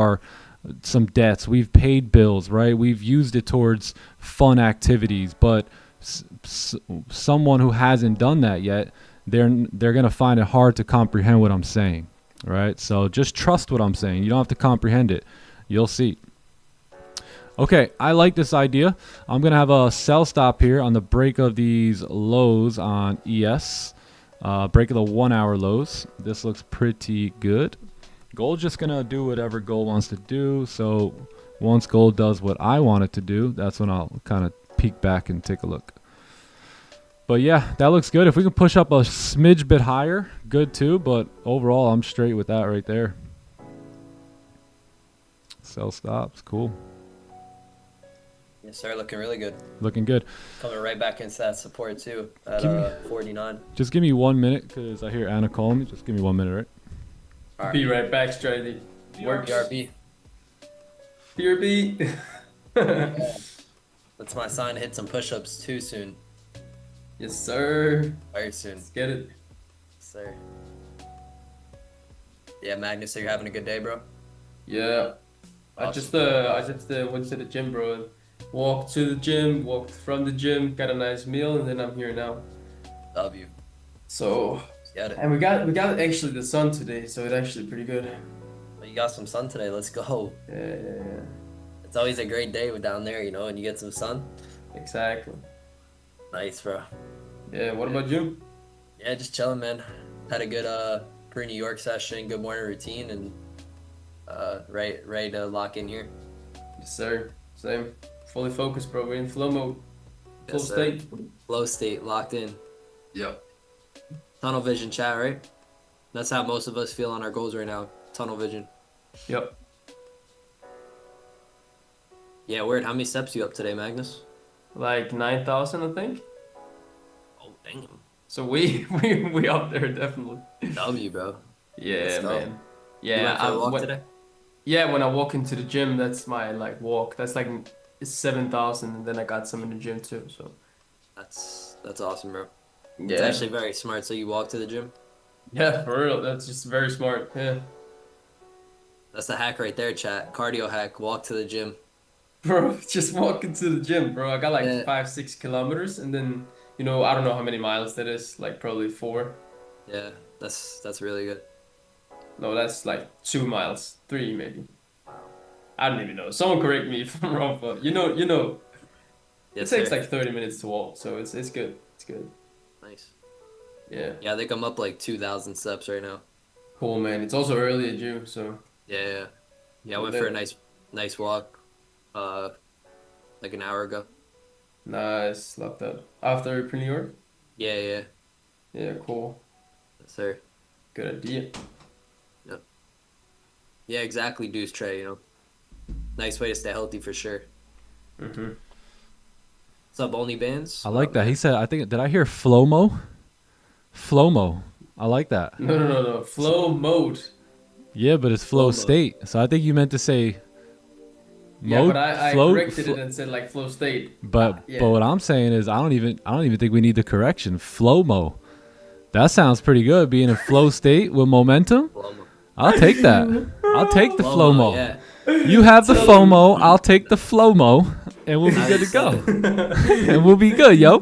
some debts. We've paid bills, right? We've used it towards fun activities. But someone who hasn't done that yet, they're going to find it hard to comprehend what I'm saying, right? So just trust what I'm saying. You don't have to comprehend it. You'll see. Okay, I like this idea. I'm going to have a sell stop here on the break of these lows on ES. Break of the 1 hour lows. This looks pretty good. Gold's just going to do whatever gold wants to do. So once gold does what I want it to do, that's when I'll kind of peek back and take a look. But yeah, that looks good. If we can push up a smidge bit higher, good too. But overall, I'm straight with that right there. Sell stops, cool. Yes, sir. Looking really good. Looking good. Coming right back into that support too at 49. Just give me 1 minute, because I hear Anna calling me. Just give me 1 minute, right? All right. Be right back, strategy. Work. BRB. BRB. That's my sign to hit some push-ups too soon. Yes, sir. Very soon. Let's get it. Yes, sir. Yeah, Magnus, so you're having a good day, bro? Yeah. Awesome. I just went to the gym, bro. And walked to the gym, walked from the gym, got a nice meal, and then I'm here now. Love you. So, Get it. and we got actually the sun today, so it's actually pretty good. Well, you got some sun today. Let's go. Yeah. It's always a great day down there, you know, and you get some sun. Exactly. Nice, bro. Yeah, what about you? Yeah, just chilling, man. Had a good pre-New York session, good morning routine, and ready to lock in here. Yes, sir. Same. Fully focused, bro. We're in flow mode. Flow Yes, sir. state. Flow state, locked in. Yep. Tunnel vision chat, right? That's how most of us feel on our goals right now. Tunnel vision. Yep. Yeah, weird. How many steps you up today, Magnus? Like 9,000, I think. Oh, damn. So we up there definitely. W, bro. Yeah, Let's go. man. You Yeah, went for a walk today? Yeah, when I walk into the gym, that's my like walk. That's like 7,000, and then I got some in the gym too. So That's awesome, bro. yeah, It's actually very smart. So you walk to the gym? yeah, for real. That's just very smart. Yeah, That's the hack right there, chat. Cardio hack. Walk to the gym. bro, just walking to the gym, bro. I got like Yeah. 5-6 kilometers, and then I don't know how many miles that is. Like probably 4. Yeah, that's really good. No, that's like 2 miles, 3 maybe. I don't even know. Someone correct me if I'm wrong, but you know. Yes, It takes sir. like 30 minutes to walk, so it's good. It's good. Nice. Yeah. Yeah, I think I'm up like 2,000 steps right now. Cool, man. It's also early at you, so Yeah. I went for a nice walk, like an hour ago. nice. Love that. After pre-New York? Yeah. Yeah, cool. Yes, sir. Good idea. Yeah, exactly, Deuce Trey, you know. Nice way to stay healthy for sure. Mm-hmm. What's up, Only Bands? I like that. He said, did I hear Flomo? Flomo. I like that. No. Flow mode. Yeah, but it's flow Flow mode. state. So I think you meant to say Yeah, mode, but I flow, corrected it and said like flow state. But Yeah. but what I'm saying is I don't even think we need the correction. Flow-mo. That sounds pretty good. Being in flow state with momentum. Flomo. I'll take that. I'll take the FOMO. Yeah. You have the FOMO. I'll take the FLOMO, and we'll be good to go. And we'll be good, yo.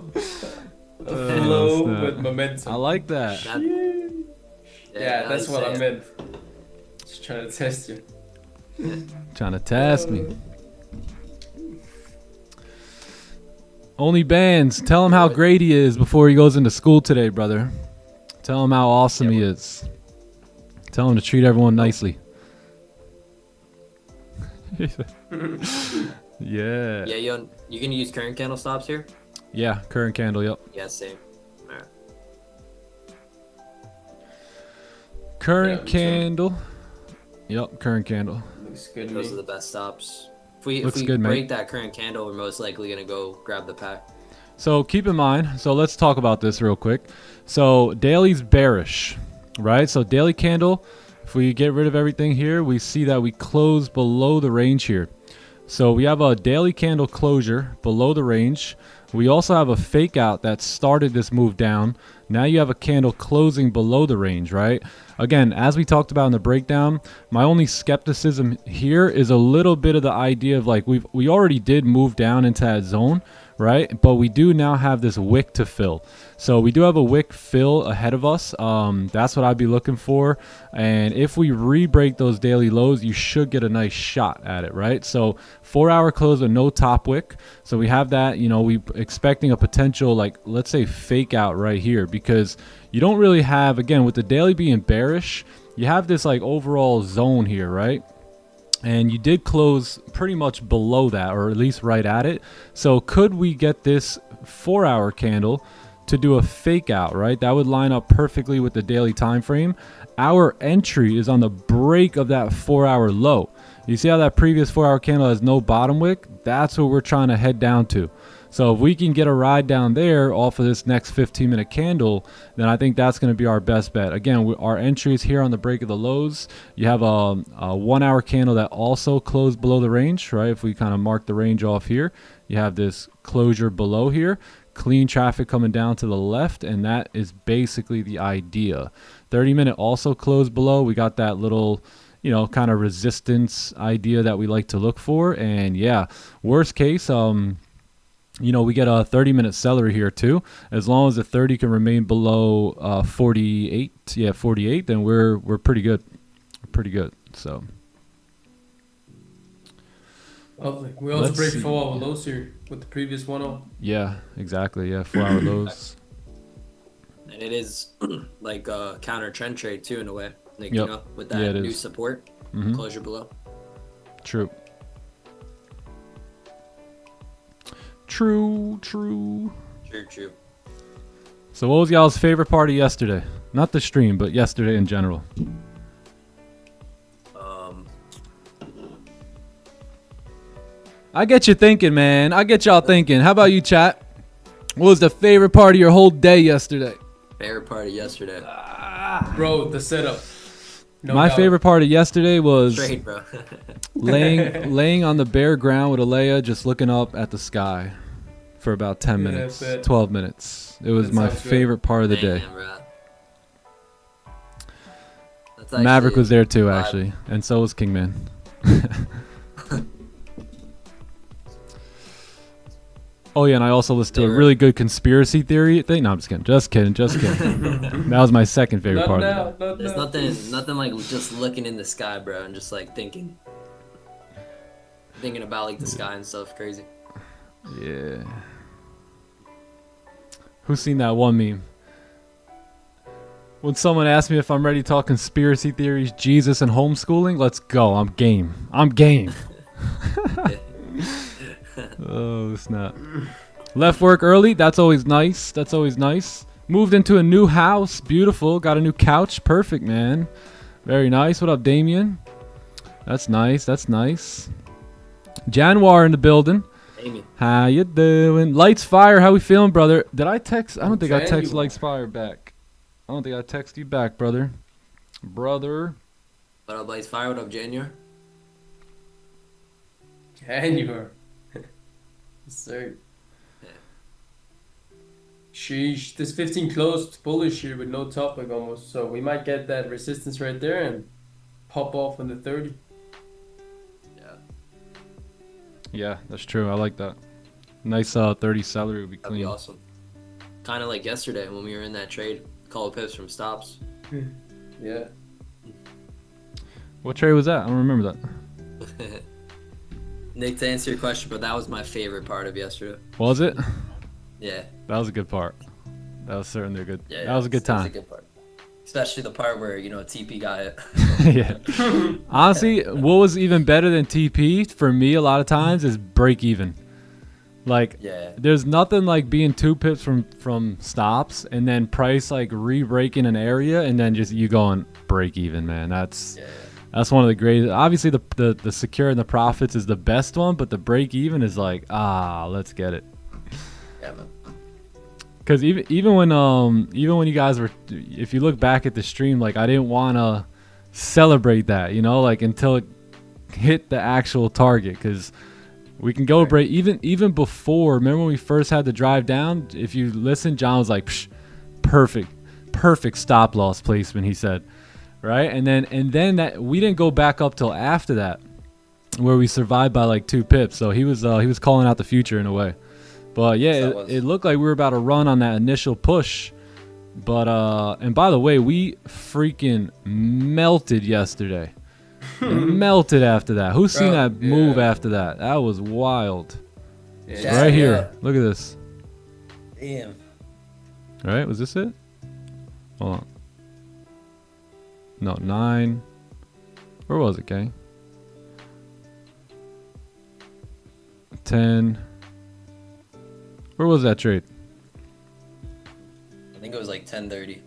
Flow snap. with momentum. I like that. Yeah, that's what I meant. Just trying to test you. Trying to test me. Only Bands, tell him how great he is before he goes into school today, brother. Tell him how awesome he is. Tell him to treat everyone nicely. Yeah. Yeah, you can use current candle stops here? Yeah, current candle, yep. Yeah, same. Alright. Current candle. Yep, current candle. Looks good to Those are me. the best stops. If we good, break mate. that current candle, we're most likely gonna go grab the pack. So keep in mind, so let's talk about this real quick. So daily's bearish, right? So daily candle, if we get rid of everything here, we see that we close below the range here. So we have a daily candle closure below the range. We also have a fake out that started this move down. Now you have a candle closing below the range, right? Again, as we talked about in the breakdown, my only skepticism here is a little bit of the idea of like we already did move down into that zone, right? But we do now have this wick to fill. So we do have a wick fill ahead of us. That's what I'd be looking for. And if we re-break those daily lows, you should get a nice shot at it, right? So 4-hour close with no top wick. So we have that, you know, we expecting a potential, like, let's say fake out right here, because you don't really have, again, with the daily being bearish, you have this like overall zone here, right? And you did close pretty much below that, or at least right at it. So could we get this 4-hour candle to do a fake out, right? That would line up perfectly with the daily time frame. Our entry is on the break of that 4-hour low. You see how that previous 4-hour candle has no bottom wick? That's what we're trying to head down to. So if we can get a ride down there off of this next 15-minute candle, then I think that's going to be our best bet. Again, our entry is here on the break of the lows. You have a 1-hour candle that also closed below the range, right? If we kind of mark the range off here, you have this closure below here. Clean traffic coming down to the left, and that is basically the idea. 30-minute also closed below. We got that little, you know, kind of resistance idea that we like to look for. And yeah, worst case, you know, we get a 30-minute celery here too. As long as the 30 can remain below 48, yeah, 48, then we're pretty good. Pretty good. So. Oh, we also break 4-hour lows here with the previous 1-hour. Yeah, exactly. Yeah, 4-hour lows. And it is like a counter trend trade too, in a way. Like, Yep. you know, with that new is. support, Mhm. closure below. True. True. True. So what was y'all's favorite part of yesterday? Not the stream, but yesterday in general. I get you thinking, man. I get y'all thinking. How about you, chat? What was the favorite part of your whole day yesterday? Favorite part of yesterday. Bro, the setup. No My doubt. favorite part of yesterday was Trade, bro. laying on the bare ground with Alea, just looking up at the sky for about 10 Yeah, minutes, bet. 12 minutes. It was That my sounds good. favorite part of the day. Damn, bro. That's Maverick actually was there too, vibe. actually, and so was Kingman. Oh yeah, and I also listened to a really good conspiracy theory thing. No, I'm just kidding. Just kidding. That was my second favorite Not part now, of the day. not There's now. nothing like just looking in the sky, bro, and just like thinking about like the sky and stuff. Crazy. Yeah. Who's seen that one meme? When someone asks me if I'm ready to talk conspiracy theories, Jesus, and homeschooling, let's go. I'm game. Oh, snap. Left work early. That's always nice. Moved into a new house. Beautiful. Got a new couch. Perfect, man. Very nice. What up, Damien? That's nice. Januar in the building. Amy. How you doing? Lights Fire. How we feeling, brother? Did I text? I don't think I text Januar. Lights Fire back. I don't think I text you back, brother. What up, Blaze Fire? What up, Junior? January. Yes, sir. Sheesh, this 15 closed bullish here with no top wick almost, so we might get that resistance right there and pop off on the 30. Yeah, that's true. I like that. Nice 30 salary would be That'd be clean. awesome. Kind of like yesterday when we were in that trade. Call pips from stops. Yeah. What trade was that? I don't remember that. Nick, to answer your question, but that was my favorite part of yesterday. Was it? Yeah. That was a good part. That was certainly a good. Yeah, that was a good that was time. a good part. Especially the part where, TP got it. Yeah. Honestly, what was even better than TP for me a lot of times is break even. Like, Yeah. there's nothing like being 2 pips from stops and then price like re-breaking an area and then just you going break even, man. That's one of the greatest. Obviously, the secure and the profits is the best one, but the break even is like, let's get it. Yeah, man. Because even when you guys were, if you look back at the stream, like I didn't want to celebrate that, like until it hit the actual target. Because we can go break even before. Remember when we first had to drive down? If you listen, John was like, Psh, perfect stop loss placement. He said, right, and then that we didn't go back up till after that, where we survived by like 2 pips. So he was calling out the future in a way. But yeah, it looked like we were about to run on that initial push. But and by the way, we freaking melted yesterday. Melted after that. Who's seen that move after that? That was wild. Yeah, right here. Look at this. Damn. All right, was this it? Hold on. No, 9. Where was it, gang? 10. Where was that trade? I think it was like 10:30.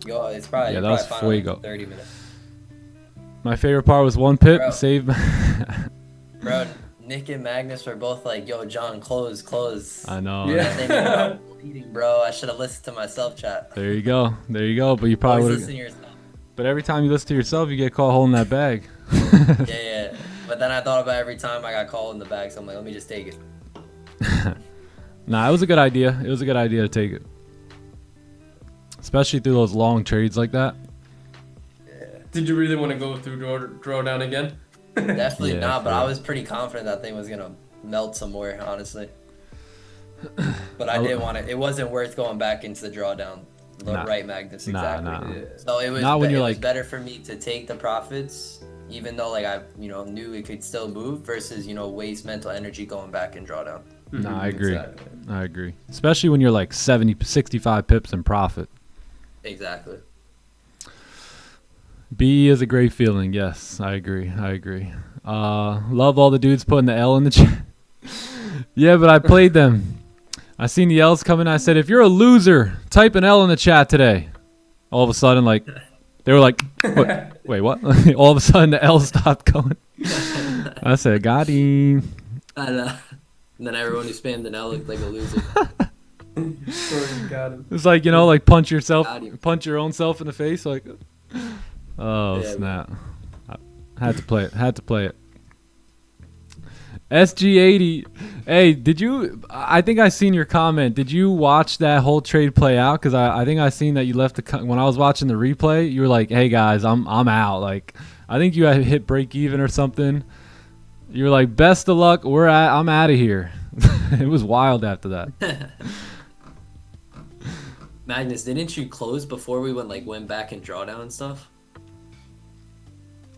Yo, it's probably Yeah, that was finally fuego. 30 minutes. My favorite part was 1 pip. Bro. Save. Bro, Nick and Magnus were both like, "Yo, John, close." I know. Yeah. They made me stop bleeding, bro. I should have listened to myself, chat. There you go. But you probably Always would listen to have. yourself. But every time you listen to yourself, you get caught holding that bag. Yeah. But then I thought about every time I got called in the bag, so I'm like, let me just take it. Nah, it was a good idea. It was a good idea to take it. Especially through those long trades like that. Did you really want to go through drawdown again? Definitely Yeah, not, but for I real. was pretty confident that thing was going to melt some more, honestly. But I didn't want it. It wasn't worth going back into the drawdown. Right, Magnus, exactly. Nah. Yeah. So it was, Not when it you're was like- better for me to take the profits, even though like I knew it could still move, versus waste mental energy going back and drawdown. Nah, I agree. Exactly. I agree. Especially when you're like 70, 65 pips in profit. Exactly. B is a great feeling. Yes, I agree. Love all the dudes putting the L in the chat. Yeah, but I played them. I seen the L's coming. I said, if you're a loser, type an L in the chat today. All of a sudden, like, they were like, wait, what? All of a sudden, the L stopped going. I said, got him. And then everyone who spammed an L looked like a loser. Got him. It's like, like punch Got him. your own self in the face. Like, oh, Yeah, snap. I had to play it. SG80. Hey, I think I seen your comment. Did you watch that whole trade play out? Because I think I seen that you left when I was watching the replay, you were like, hey guys, I'm out. Like, I think you had hit break even or something. You were like, best of luck. I'm out of here. It was wild after that. Magnus, didn't you close before we went back and drawdown and stuff?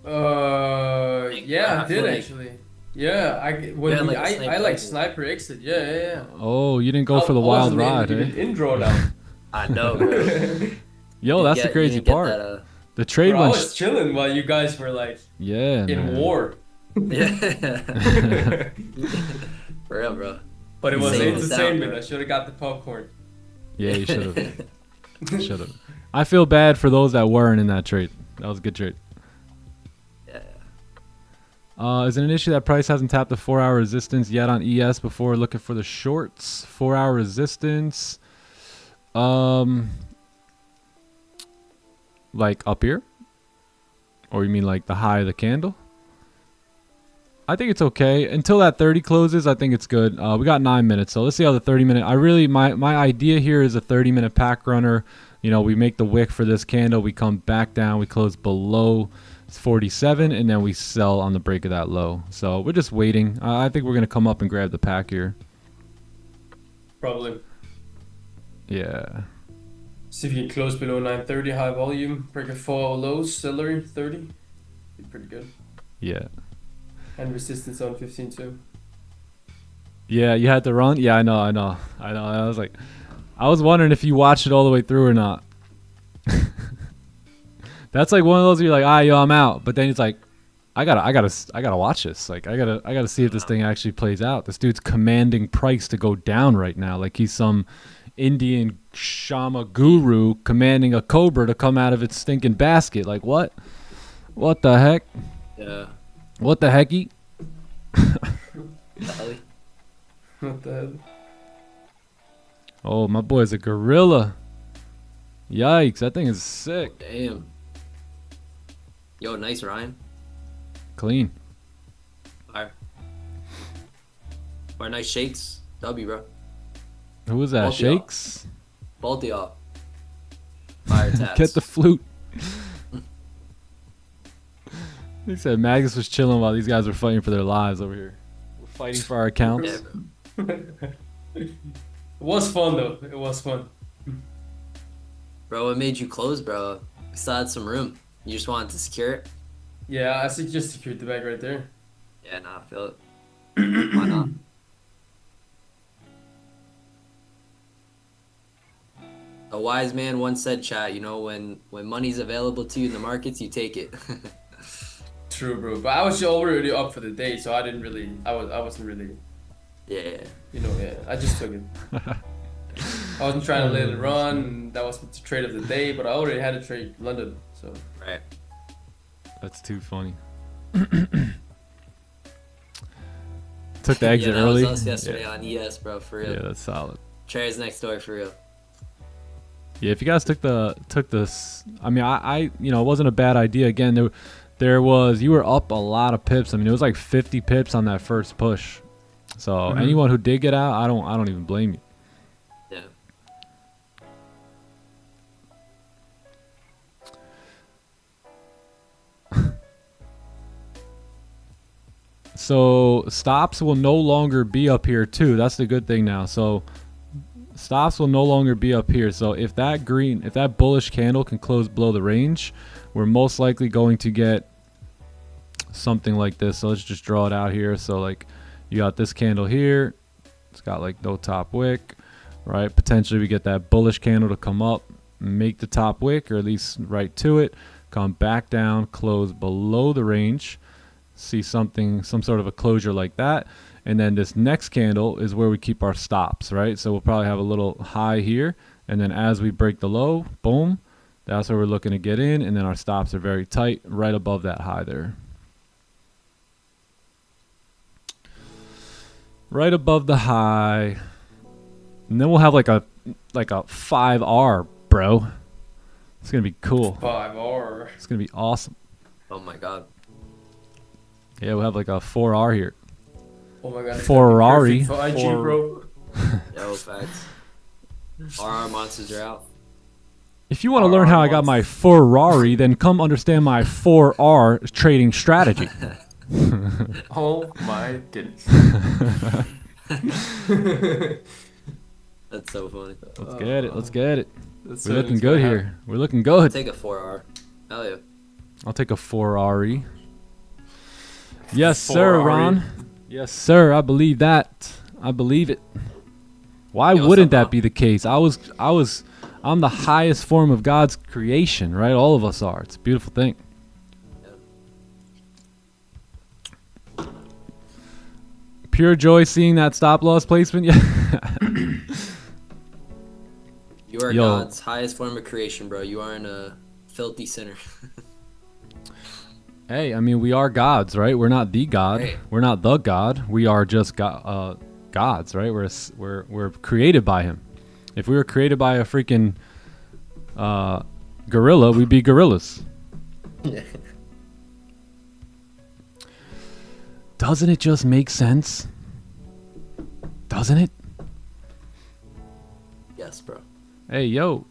Yeah, I I did feel like- actually. Yeah, I sniper exit. Yeah. Oh, you didn't go for the I wild wasn't ride, even eh? in drawdown. I know, bro. Yo, that's the crazy part. The trade Bro, I went. was chilling while you guys were like Yeah, in man. war. Yeah. For real, bro. But it was Same as entertainment. sound, I should have got the popcorn. Yeah, you should have. I feel bad for those that weren't in that trade. That was a good trade. Is it an issue that price hasn't tapped the 4-hour resistance yet on ES before looking for the shorts? 4-hour resistance. Like up here? Or you mean like the high of the candle? I think it's okay. Until that 30 closes, I think it's good. We got 9 minutes, so let's see how the 30-minute... my idea here is a 30-minute pack runner. you know, we make the wick for this candle, we come back down, we close below 47, and then we sell on the break of that low. So we're just waiting. I think we're going to come up and grab the pack here. Probably. Yeah. See if you can close below 930, high volume, break a 4 lows, celery 30. Be pretty good. Yeah. And resistance on 15 too. Yeah, you had to run? Yeah, I know. I was like, I was wondering if you watched it all the way through or not. That's like one of those where you're like, yo, I'm out. But then it's like, I gotta watch this. Like, I gotta see if this thing actually plays out. This dude's commanding price to go down right now. Like he's some Indian Shama guru commanding a cobra to come out of its stinking basket. Like what? What the heck? Yeah. What the hecky? What the hell? Oh, my boy's a gorilla. Yikes, that thing is sick. Damn. Yo, nice, Ryan. Clean. Fire. Or nice shakes. W, bro. Who was that? Both of y'all. Shakes? Both of y'all. Fire tats. Get the flute. He said Magus was chilling while these guys were fighting for their lives over here. We're fighting for our accounts. Yeah, bro. It was fun though. It was fun. Bro, what made you close, bro? We still had some room. You just wanted to secure it? Yeah, I just secured the bag right there. Yeah, nah, I feel it. Why not? A wise man once said, chat, you know, when money's available to you in the markets, you take it. True, bro. But I was already up for the day, so I didn't really. I wasn't really. Yeah. You know, yeah. I just took it. I wasn't trying to let it run. That was the trade of the day, but I already had a trade London, so. Right. That's too funny. Took the exit that early. was us yesterday on ES, bro, for real. Yeah, that's solid. Chairs next door, for real. Yeah, if you guys took this, I mean, I you know, it wasn't a bad idea. Again, there was, you were up a lot of pips. I mean, it was like 50 pips on that first push. So anyone who did get out, I don't even blame you. Yeah. So stops will no longer be up here too. That's the good thing now. So stops will no longer be up here. So if that bullish candle can close below the range, we're most likely going to get something like this. So let's just draw it out here. So like you got this candle here. It's got like no top wick, right? Potentially we get that bullish candle to come up, make the top wick, or at least right to it, come back down, close below the range, see some sort of a closure like that. And then this next candle is where we keep our stops, right? So we'll probably have a little high here. And then as we break the low, boom, that's where we're looking to get in. And then our stops are very tight right above that high there. Right above the high. And then we'll have like a 5R, bro. It's going to be cool. 5R. It's going to be awesome. Oh my god. Yeah, we'll have like a 4R here. Oh my god. Ferrari. For IG, bro. Yo, facts. RR monsters are out. If you want to learn how I got my Ferrari, then come understand my 4R trading strategy. Oh my goodness. That's so funny. Let's get it. Let's get it. That's We're looking good here. We're looking good. Take a 4R. Hell yeah. I'll take a Ferrari. Yes, sir, Ferrari. Ron. Yes, sir. I believe that. I believe it. Why Yo, wouldn't somehow. that be the case? I'm the highest form of God's creation, right? All of us are. It's a beautiful thing. Pure joy seeing that stop loss placement. Yeah. You are Yo. God's highest form of creation, bro. You aren't a filthy sinner. Hey, I mean, we are gods, right? We're not the God. Right. We're not the God. We are just gods, right? We're created by Him. If we were created by a freaking gorilla, we'd be gorillas. Yeah. Doesn't it just make sense? Doesn't it? Yes, bro. Hey, yo.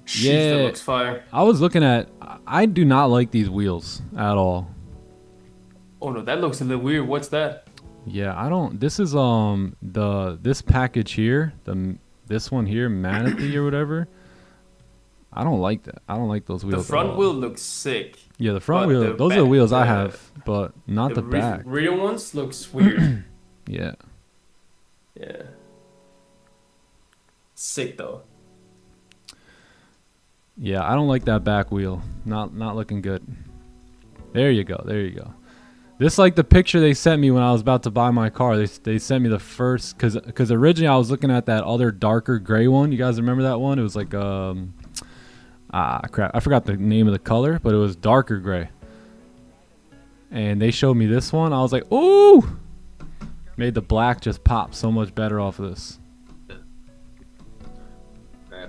Sheesh, that looks fire. I was looking at. I do not like these wheels at all. Oh no, that looks a little weird. What's that? Yeah, I don't. This is this package here, this one here, Manatee or whatever. I don't like that. I don't like those wheels. The front wheel looks sick. Yeah, the front wheel. Those are the wheels I have, but not the back. Real ones looks weird. Yeah. Yeah. Sick though. Yeah, I don't like that back wheel. Not looking good. There you go. There you go. This like the picture they sent me when I was about to buy my car. They sent me the first because originally I was looking at that other darker gray one. You guys remember that one? It was like crap. I forgot the name of the color, but it was darker gray. And they showed me this one. I was like, ooh! Made the black just pop so much better off of this. Right.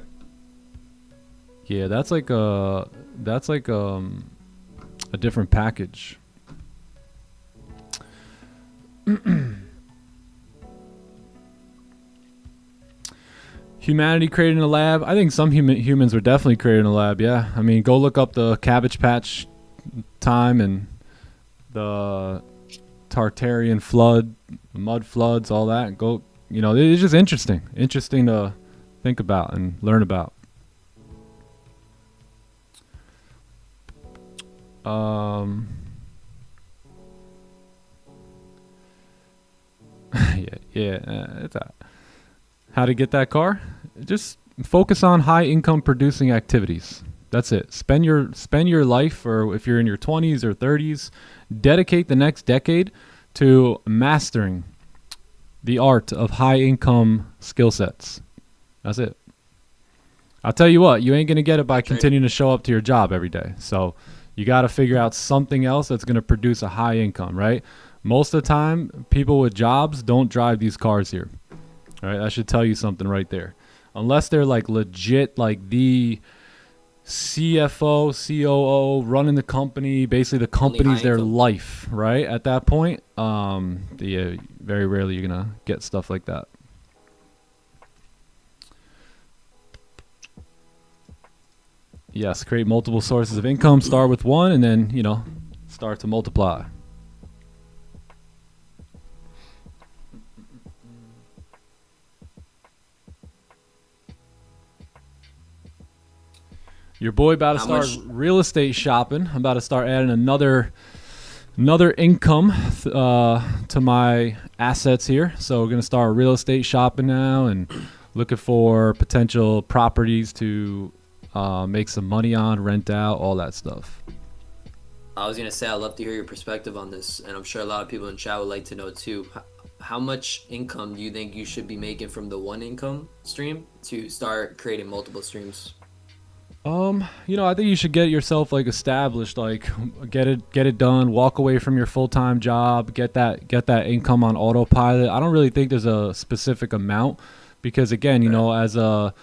Yeah, that's like a different package. Humanity created in a lab. I think some humans were definitely created in a lab. Yeah, I mean, go look up the Cabbage Patch time and the Tartarian flood, the mud floods, all that. Go, it's just interesting to think about and learn about. It's how to get that car. Just focus on high income producing activities. That's it. Spend your life, or if you're in your 20s or 30s, dedicate the next decade to mastering the art of high income skill sets. That's it. I'll tell you what, you ain't going to get it by continuing to show up to your job every day. So you got to figure out something else that's going to produce a high income, right? Most of the time, people with jobs don't drive these cars here. All right, that should tell you something right there. Unless they're like legit, like the CFO, COO, running the company, basically the company's their life, right? At that point, very rarely you're gonna get stuff like that. Yes, create multiple sources of income. Start with one, and then start to multiply. Your boy about to start real estate shopping. I'm about to start adding another income to my assets here. So we're going to start real estate shopping now and looking for potential properties to make some money on, rent out, all that stuff. I was going to say, I'd love to hear your perspective on this, and I'm sure a lot of people in chat would like to know too. How much income do you think you should be making from the one income stream to start creating multiple streams? I think you should get yourself like established, like get it done, walk away from your full-time job, get that income on autopilot. I don't really think there's a specific amount because again, as a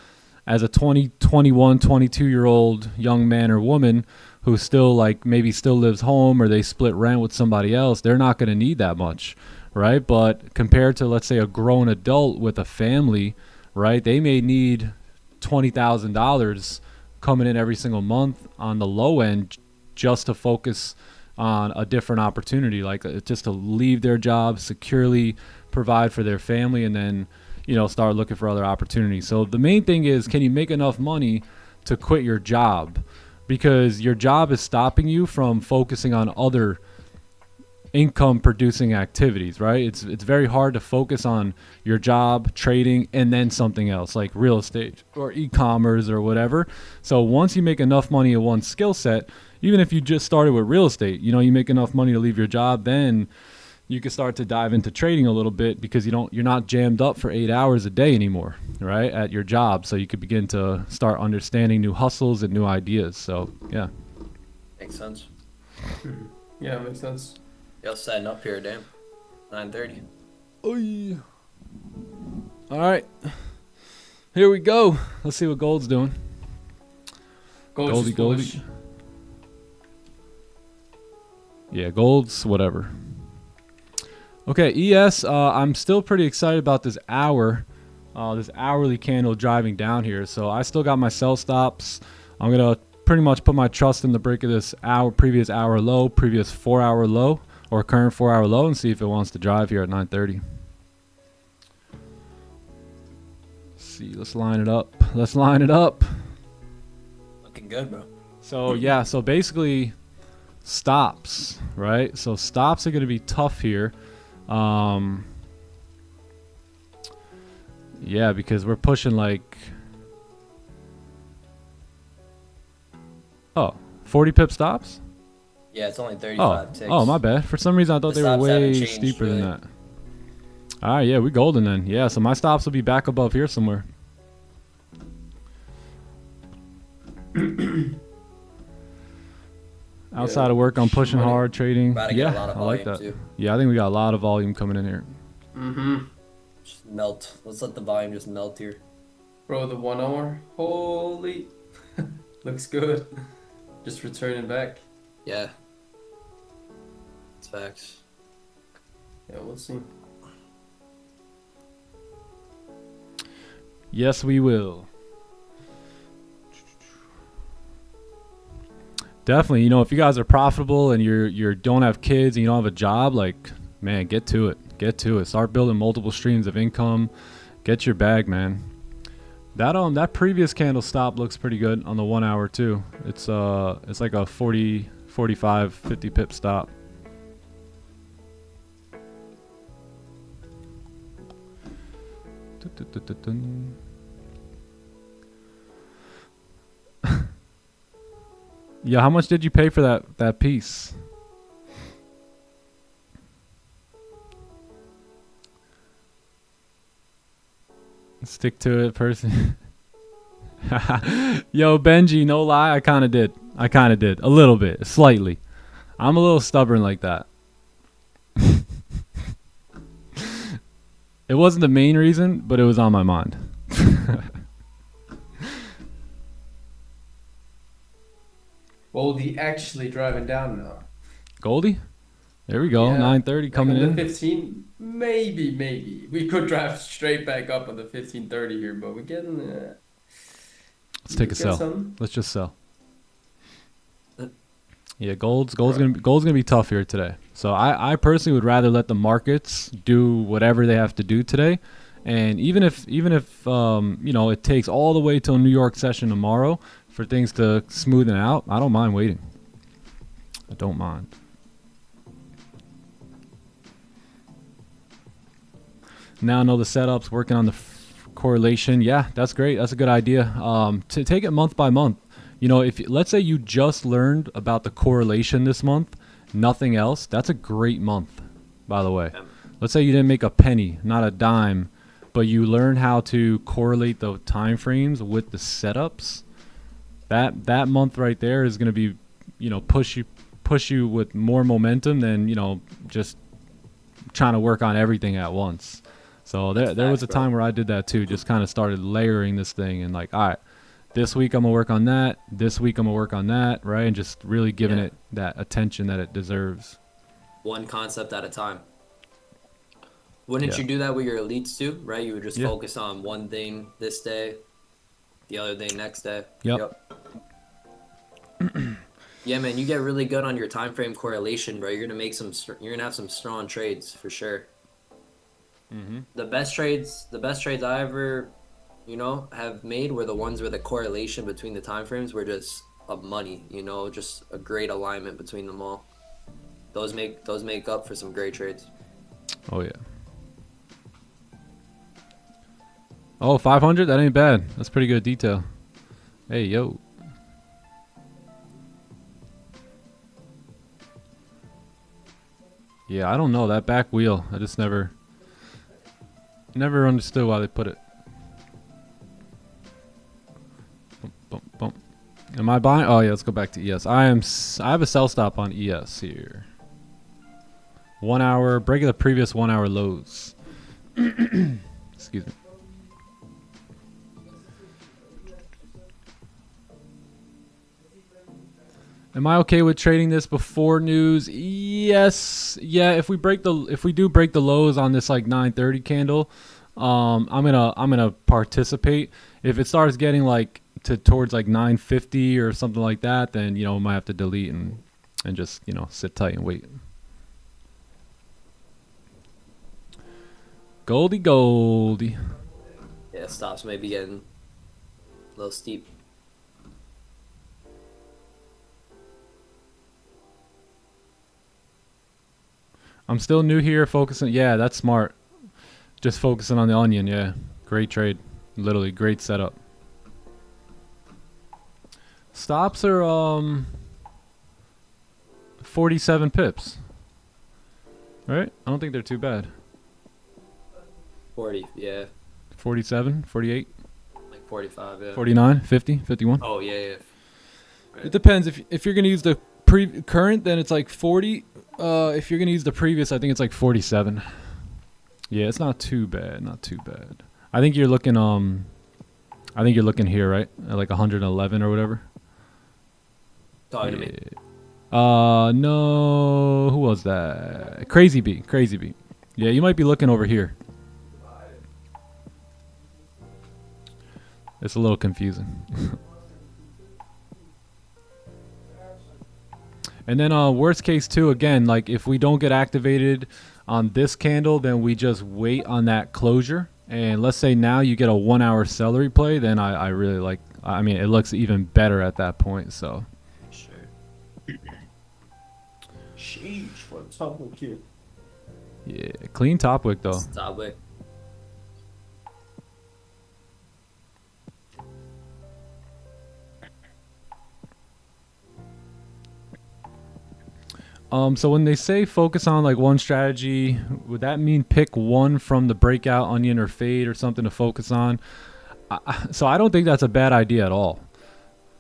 20, 21, 22-year-old young man or woman who still maybe still lives home or they split rent with somebody else, they're not going to need that much, right? But compared to, let's say, a grown adult with a family, right, they may need $20,000 coming in every single month on the low end just to focus on a different opportunity, like just to leave their job, securely provide for their family, and then start looking for other opportunities. So the main thing is, can you make enough money to quit your job? Because your job is stopping you from focusing on other income producing activities, right? It's very hard to focus on your job, trading, and then something else like real estate or e-commerce or whatever. So once you make enough money in one skill set, even if you just started with real estate, you make enough money to leave your job, then you can start to dive into trading a little bit because you're not jammed up for 8 hours a day anymore, right, at your job. So you could begin to start understanding new hustles and new ideas. So yeah. Makes sense. Yeah, makes sense. Y'all setting up here, damn. 9:30. Oy. All right. Here we go. Let's see what Gold's doing. Goldie. Yeah, Gold's whatever. Okay, ES, I'm still pretty excited about this hour this hourly candle driving down here. So I still got my sell stops. I'm gonna pretty much put my trust in the break of this previous hour low, previous 4-hour low, or current 4-hour low, and see if it wants to drive here at 9:30. See, let's line it up. Let's line it up. Looking good, bro. So yeah, so basically stops, right? So stops are going to be tough here. Yeah, because we're pushing like 40 pip stops? Yeah, it's only 35 ticks. Oh, my bad. For some reason I thought The they were stops haven't way changed, steeper really. than that. All right, yeah, we golden then. Yeah, so my stops will be back above here somewhere. Outside of work, I'm pushing money. hard trading. About to Yeah, get a lot of I like volume, that. too. Yeah, I think we got a lot of volume coming in here. Mm-hmm. Just melt. Let's let the volume just melt here. Bro, the 1 hour. Holy. Looks good. Just returning back. Yeah. It's facts. Yeah, we'll see. Yes, we will. Definitely, you know, if you guys are profitable and you don't have kids and you don't have a job, like, man, get to it. Get to it. Start building multiple streams of income. Get your bag, man. That previous candle stop looks pretty good on the 1 hour too. It's like a 40, 45, 50 pip stop. Yeah, how much did you pay for that piece? Stick to it, person. Yo, Benji, no lie, I kind of did. A little bit, slightly. I'm a little stubborn like that. It wasn't the main reason, but it was on my mind. Goldie actually driving down now. Goldie? There we go. Yeah. 9:30 coming Like on in. the 15, maybe. We could drive straight back up on the 15:30 here, but we're getting Let's take a get sell. some. Let's just sell. Yeah, gold's gonna be tough here today. So I personally would rather let the markets do whatever they have to do today, and even if you know, it takes all the way till New York session tomorrow for things to smoothen out, I don't mind waiting. I don't mind. Now I know the setups, working on the correlation. Yeah, that's great. That's a good idea. To take it month by month. You know, if let's say you just learned about the correlation this month, nothing else, that's a great month, by the way. Let's say you didn't make a penny, not a dime, but you learned how to correlate the time frames with the setups. That month right there is going to be, you know, push you with more momentum than, you know, just trying to work on everything at once. So there was a time where I did that too, just kind of started layering this thing and like, all right, this week I'm going to work on that. This week I'm going to work on that, right? And just really giving it that attention that it deserves. One concept at a time. Wouldn't you do that with your elites too, right? You would just focus on one thing this day, the other thing next day. Yep. Yeah, man, you get really good on your time frame correlation, bro. You're gonna have some strong trades for sure. Mm-hmm. The best trades I ever, you know, have made were the ones where the correlation between the time frames were just of money, you know, just a great alignment between them all. Those make up for some great trades. Oh yeah. Oh, 500? That ain't bad. That's pretty good detail. Hey, yo. Yeah, I don't know. That back wheel, I just never understood why they put it. Bump, bump. Am I buying? Oh, yeah, let's go back to ES. I have a sell stop on ES here. 1 hour, break of the previous 1 hour lows. Excuse me. Am I okay with trading this before news? Yes. Yeah, if we do break the lows on this like 9:30 candle, I'm gonna participate. If it starts getting like towards like 950 or something like that, then you know, might have to delete and just, you know, sit tight and wait. Goldie. Yeah, stops may be getting a little steep. I'm still new here, focusing. Yeah, that's smart. Just focusing on the onion. Yeah, great trade. Literally great setup. Stops are 47 pips. Right? I don't think they're too bad. 40, yeah. 47, 48, Like 45, yeah. 49, 50, 51. Oh, yeah. Right. It depends. If you're gonna use the current, then it's like 40. If you're gonna use the previous, I think it's like 47. Yeah, it's not too bad. Not too bad. I think you're looking here, right? At like 111 or whatever. Talking to me. No. Who was that? Crazy B. Yeah, you might be looking over here. It's a little confusing. And then worst case too, again, like if we don't get activated on this candle, then we just wait on that closure. And let's say now you get a 1 hour celery play, then I really like, I mean, it looks even better at that point. So Sure. Sheesh, for the top wick here. yeah, clean top wick though. Top wick. So when they say focus on like one strategy, would that mean pick one from the breakout, onion, or fade or something to focus on? So I don't think that's a bad idea at all.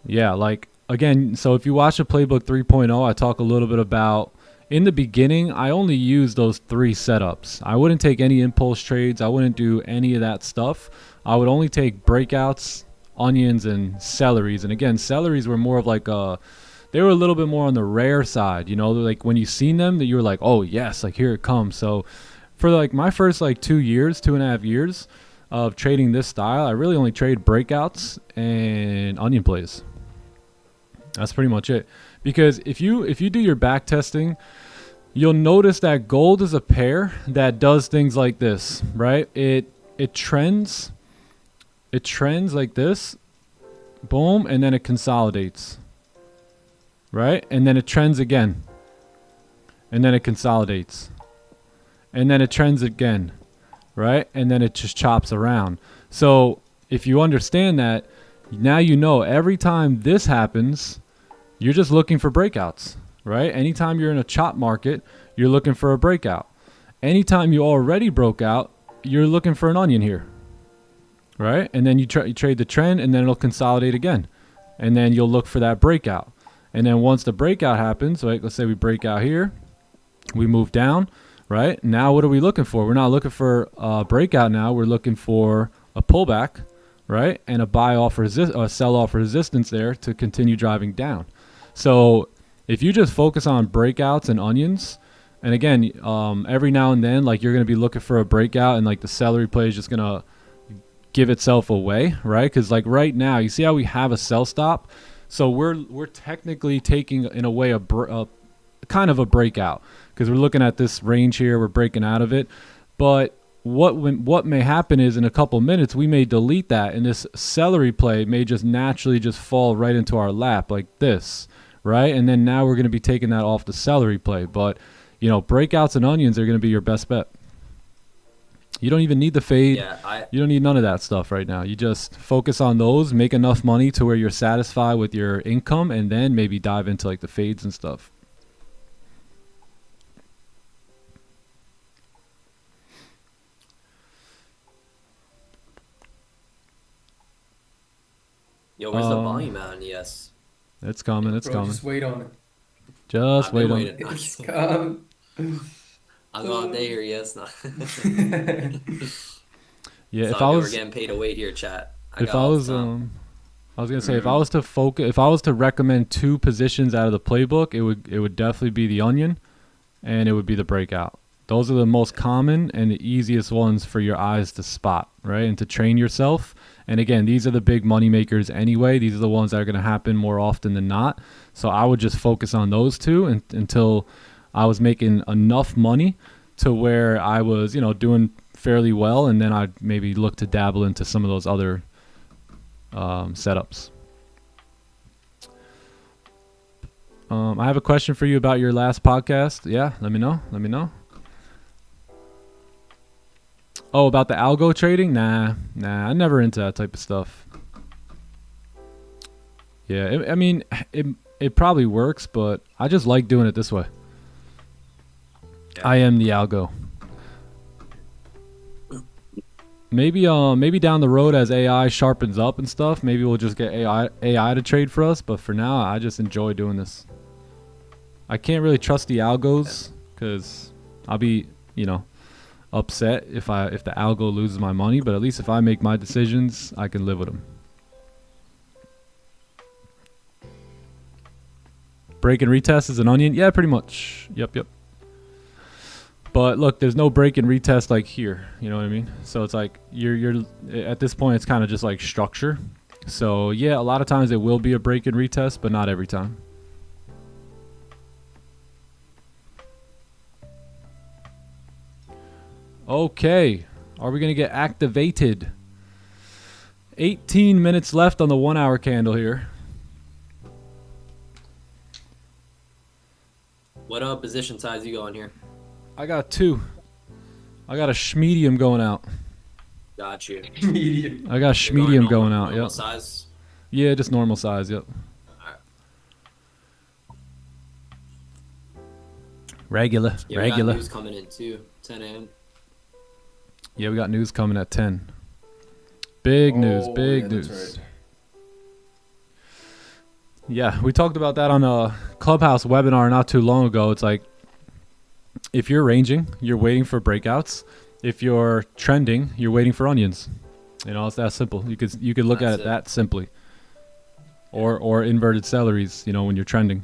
Yeah, like again, so if you watch the playbook 3.0, I talk a little bit about in the beginning, I only use those 3 setups. I wouldn't take any impulse trades. I wouldn't do any of that stuff. I would only take breakouts, onions, and celeries. And again, celeries were more of like they were a little bit more on the rare side, you know, like when you seen them that you were like, oh yes, like here it comes. So for like my first like 2.5 years of trading this style, I really only trade breakouts and onion plays. That's pretty much it. Because if you do your back testing, you'll notice that gold is a pair that does things like this, right? It trends like this, boom, and then it consolidates. Right? And then it trends again. And then it consolidates. And then it trends again. Right? And then it just chops around. So if you understand that, now you know every time this happens, you're just looking for breakouts. Right? Anytime you're in a chop market, you're looking for a breakout. Anytime you already broke out, you're looking for an onion here. Right? And then you trade the trend, and then it'll consolidate again. And then you'll look for that breakout. And then once the breakout happens, right, let's say we break out here, we move down, right? Now what are we looking for? We're not looking for a breakout now. We're looking for a pullback, right? And a sell off resistance there to continue driving down. So if you just focus on breakouts and onions, and again, every now and then, like you're going to be looking for a breakout and like the celery play is just going to give itself away, right? Because like right now, you see how we have a sell stop? So we're technically taking, in a way, a kind of a breakout because we're looking at this range here. We're breaking out of it. But what may happen is in a couple minutes, we may delete that, and this celery play may just naturally just fall right into our lap like this, right? And then now we're going to be taking that off the celery play. But, you know, breakouts and onions are going to be your best bet. You don't even need the fade. Yeah, you don't need none of that stuff right now. You just focus on those, make enough money to where you're satisfied with your income, and then maybe dive into like the fades and stuff. Yo, where's the volume at on ES? It's coming. It's Bro, coming. just wait on it. Just I've wait been on waiting. it. It's coming. I'm all day here, yes. No. Yeah, So if I we're was getting paid to wait here, chat. I was gonna say if I was to recommend 2 positions out of the playbook, it would definitely be the onion, and it would be the breakout. Those are the most common and the easiest ones for your eyes to spot, right? And to train yourself. And again, these are the big money makers anyway. These are the ones that are going to happen more often than not. So I would just focus on those two until I was making enough money to where I was, doing fairly well. And then I'd maybe look to dabble into some of those other setups. I have a question for you about your last podcast. Yeah, let me know. Oh, about the algo trading? Nah, I'm never into that type of stuff. Yeah, it probably works, but I just like doing it this way. Yeah. I am the algo. Maybe down the road as AI sharpens up and stuff, maybe we'll just get AI to trade for us. But for now, I just enjoy doing this. I can't really trust the algos because I'll be, upset if the algo loses my money. But at least if I make my decisions, I can live with them. Break and retest is an onion? Yeah, pretty much. Yep. But look, there's no break and retest like here. You know what I mean? So it's like you're at this point, it's kind of just like structure. So yeah, a lot of times it will be a break and retest, but not every time. Okay, are we gonna get activated? 18 minutes left on the 1 hour candle here. What position size you going here? I got 2. I got a schmedium going out. Got you. Medium. I got a schmedium going out. Normal Yep. size. Yeah, just normal size. Yep. Alright. Regular. Yeah, Regular. we got news coming in too. 10 a.m. Yeah, we got news coming at 10. Big news. Big news. Right. Yeah, we talked about that on a Clubhouse webinar not too long ago. It's like, if you're ranging, you're waiting for breakouts. If you're trending, you're waiting for onions. It's that simple. You could look at it that simply. Or inverted celeries, when you're trending.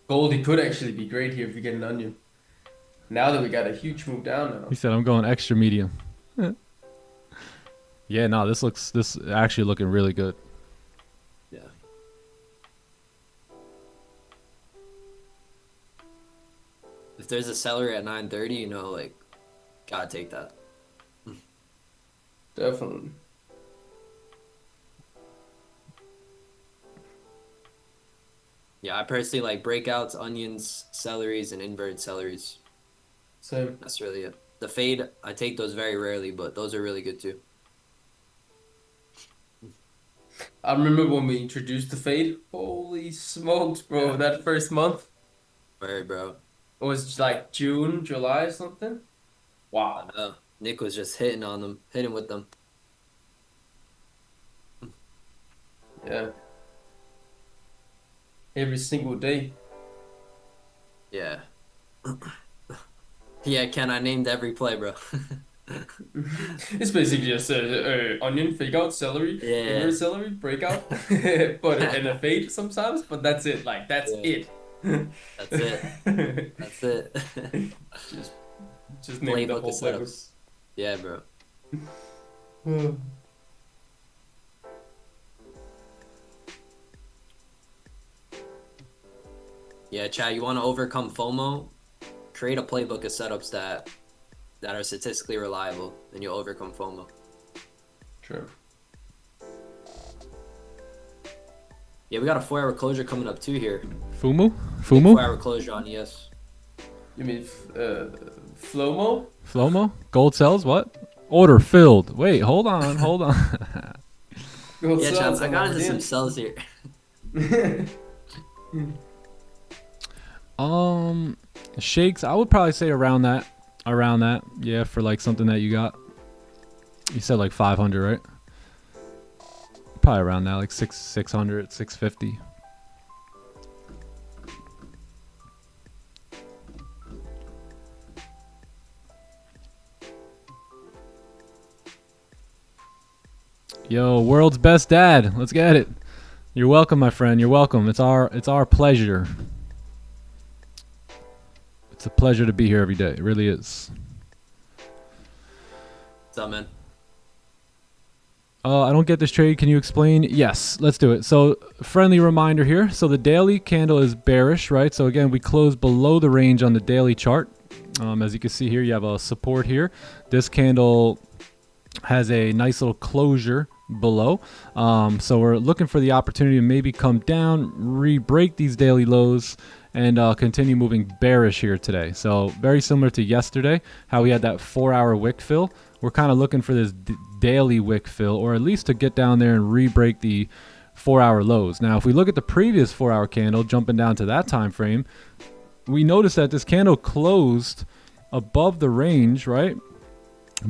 Goldie could actually be great here if we get an onion. Now that we got a huge move down now. He said, I'm going extra medium. Yeah, no, this actually looking really good. Yeah. If there's a celery at 9:30, gotta take that. Definitely. Yeah, I personally like breakouts, onions, celeries, and inverted celeries. Same. That's really it. The fade, I take those very rarely, but those are really good too. I remember when we introduced the fade. Holy smokes, bro! That first month. Very, bro. It was like June, July, or something. Wow. I know. Nick was just hitting with them. Yeah. Every single day. Yeah. Yeah, Ken, I named every play, bro. It's basically just onion, fake out, celery, inverted celery, breakout, but and a fade sometimes. But that's it. That's it. That's it. That's it. just name the whole playbook. Setups. Yeah, bro. Yeah, Chad, you want to overcome FOMO? Create a playbook of setups that are statistically reliable, and you'll overcome FOMO. Sure. Yeah, we got a 4-hour closure coming up too here. Fumu? 4-hour closure on ES. You mean Flomo? Flomo? Gold cells? What? Order filled. Wait, hold on. Yeah, Chad, I got into some cells here. Shakes, I would probably say around that. Yeah, for like something that you got. You said like 500, right? Probably around that, like 600, 650. Yo, world's best dad. Let's get it. You're welcome, my friend. You're welcome. It's our pleasure. It's a pleasure to be here every day. It really is. What's up, man? I don't get this trade. Can you explain? Yes, let's do it. So, friendly reminder here. So the daily candle is bearish, right? So again, we closed below the range on the daily chart. As you can see here, you have a support here. This candle has a nice little closure below. So we're looking for the opportunity to maybe come down, re-break these daily lows, and continue moving bearish here today. So very similar to yesterday, how we had that 4-hour wick fill. We're kind of looking for this daily wick fill, or at least to get down there and re-break the 4-hour lows. Now, if we look at the previous 4-hour candle, jumping down to that time frame, we notice that this candle closed above the range, right?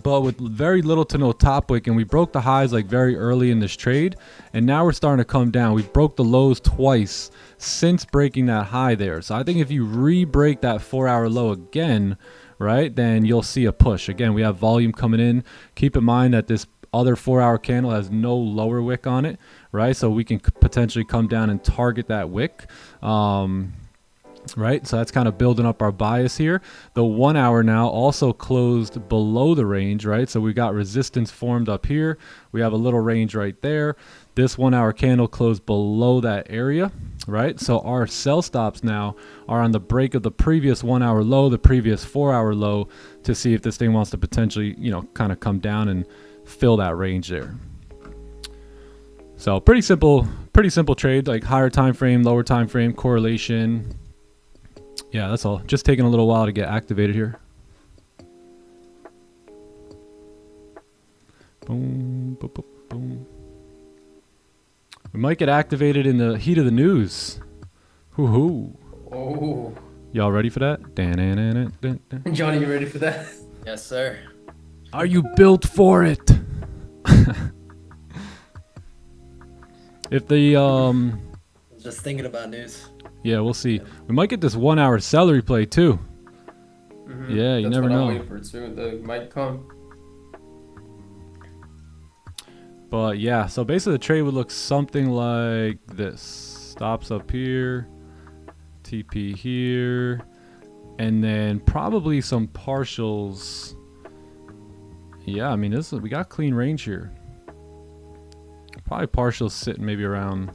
But with very little to no top wick, and we broke the highs like very early in this trade, and now we're starting to come down. We broke the lows twice since breaking that high there. So I think if you re-break that 4-hour low again, right, then you'll see a push. Again, we have volume coming in. Keep in mind that this other 4-hour candle has no lower wick on it, right? So we can potentially come down and target that wick. Right, so that's kind of building up our bias here. The 1 hour now also closed below the range, right? So we got resistance formed up here. We have a little range right there. This 1 hour candle closed below that area, right? So our sell stops now are on the break of the previous 1 hour low, the previous 4-hour low, to see if this thing wants to potentially, you know, kind of come down and fill that range there. So pretty simple trade, like higher time frame, lower time frame, correlation. Yeah, that's all. Just taking a little while to get activated here. Boom, boom, boom, boom. We might get activated in the heat of the news. Hoo-hoo. Oh. Y'all ready for that? Johnny, you ready for that? Yes, sir. Are you built for it? If the Just thinking about news. yeah, we'll see. We might get this 1 hour celery play too. Mm-hmm. Yeah, you That's never what I'm know. waiting for too. That might come. But yeah, so basically the trade would look something like this. Stops up here, TP here, and then probably some partials. Yeah, I mean, we got clean range here. Probably partials sitting maybe around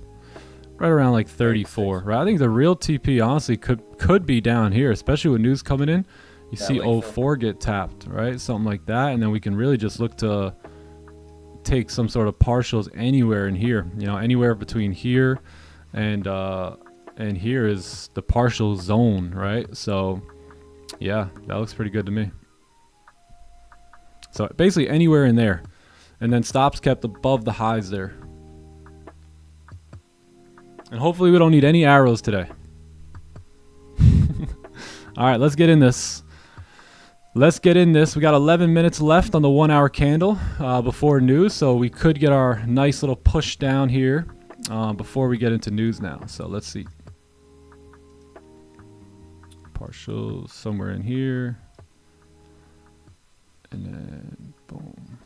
right around like 34, right? I think the real TP honestly could be down here, especially with news coming in. You see 04 get tapped, right? Something like that, and then we can really just look to take some sort of partials anywhere in here. You know, anywhere between here and here is the partial zone, right? So yeah, that looks pretty good to me. So basically anywhere in there, and then stops kept above the highs there. And hopefully we don't need any arrows today. All right, let's get in this. Let's get in this. We got 11 minutes left on the 1 hour candle before news. So we could get our nice little push down here before we get into news now. So let's see. Partial somewhere in here. And then boom.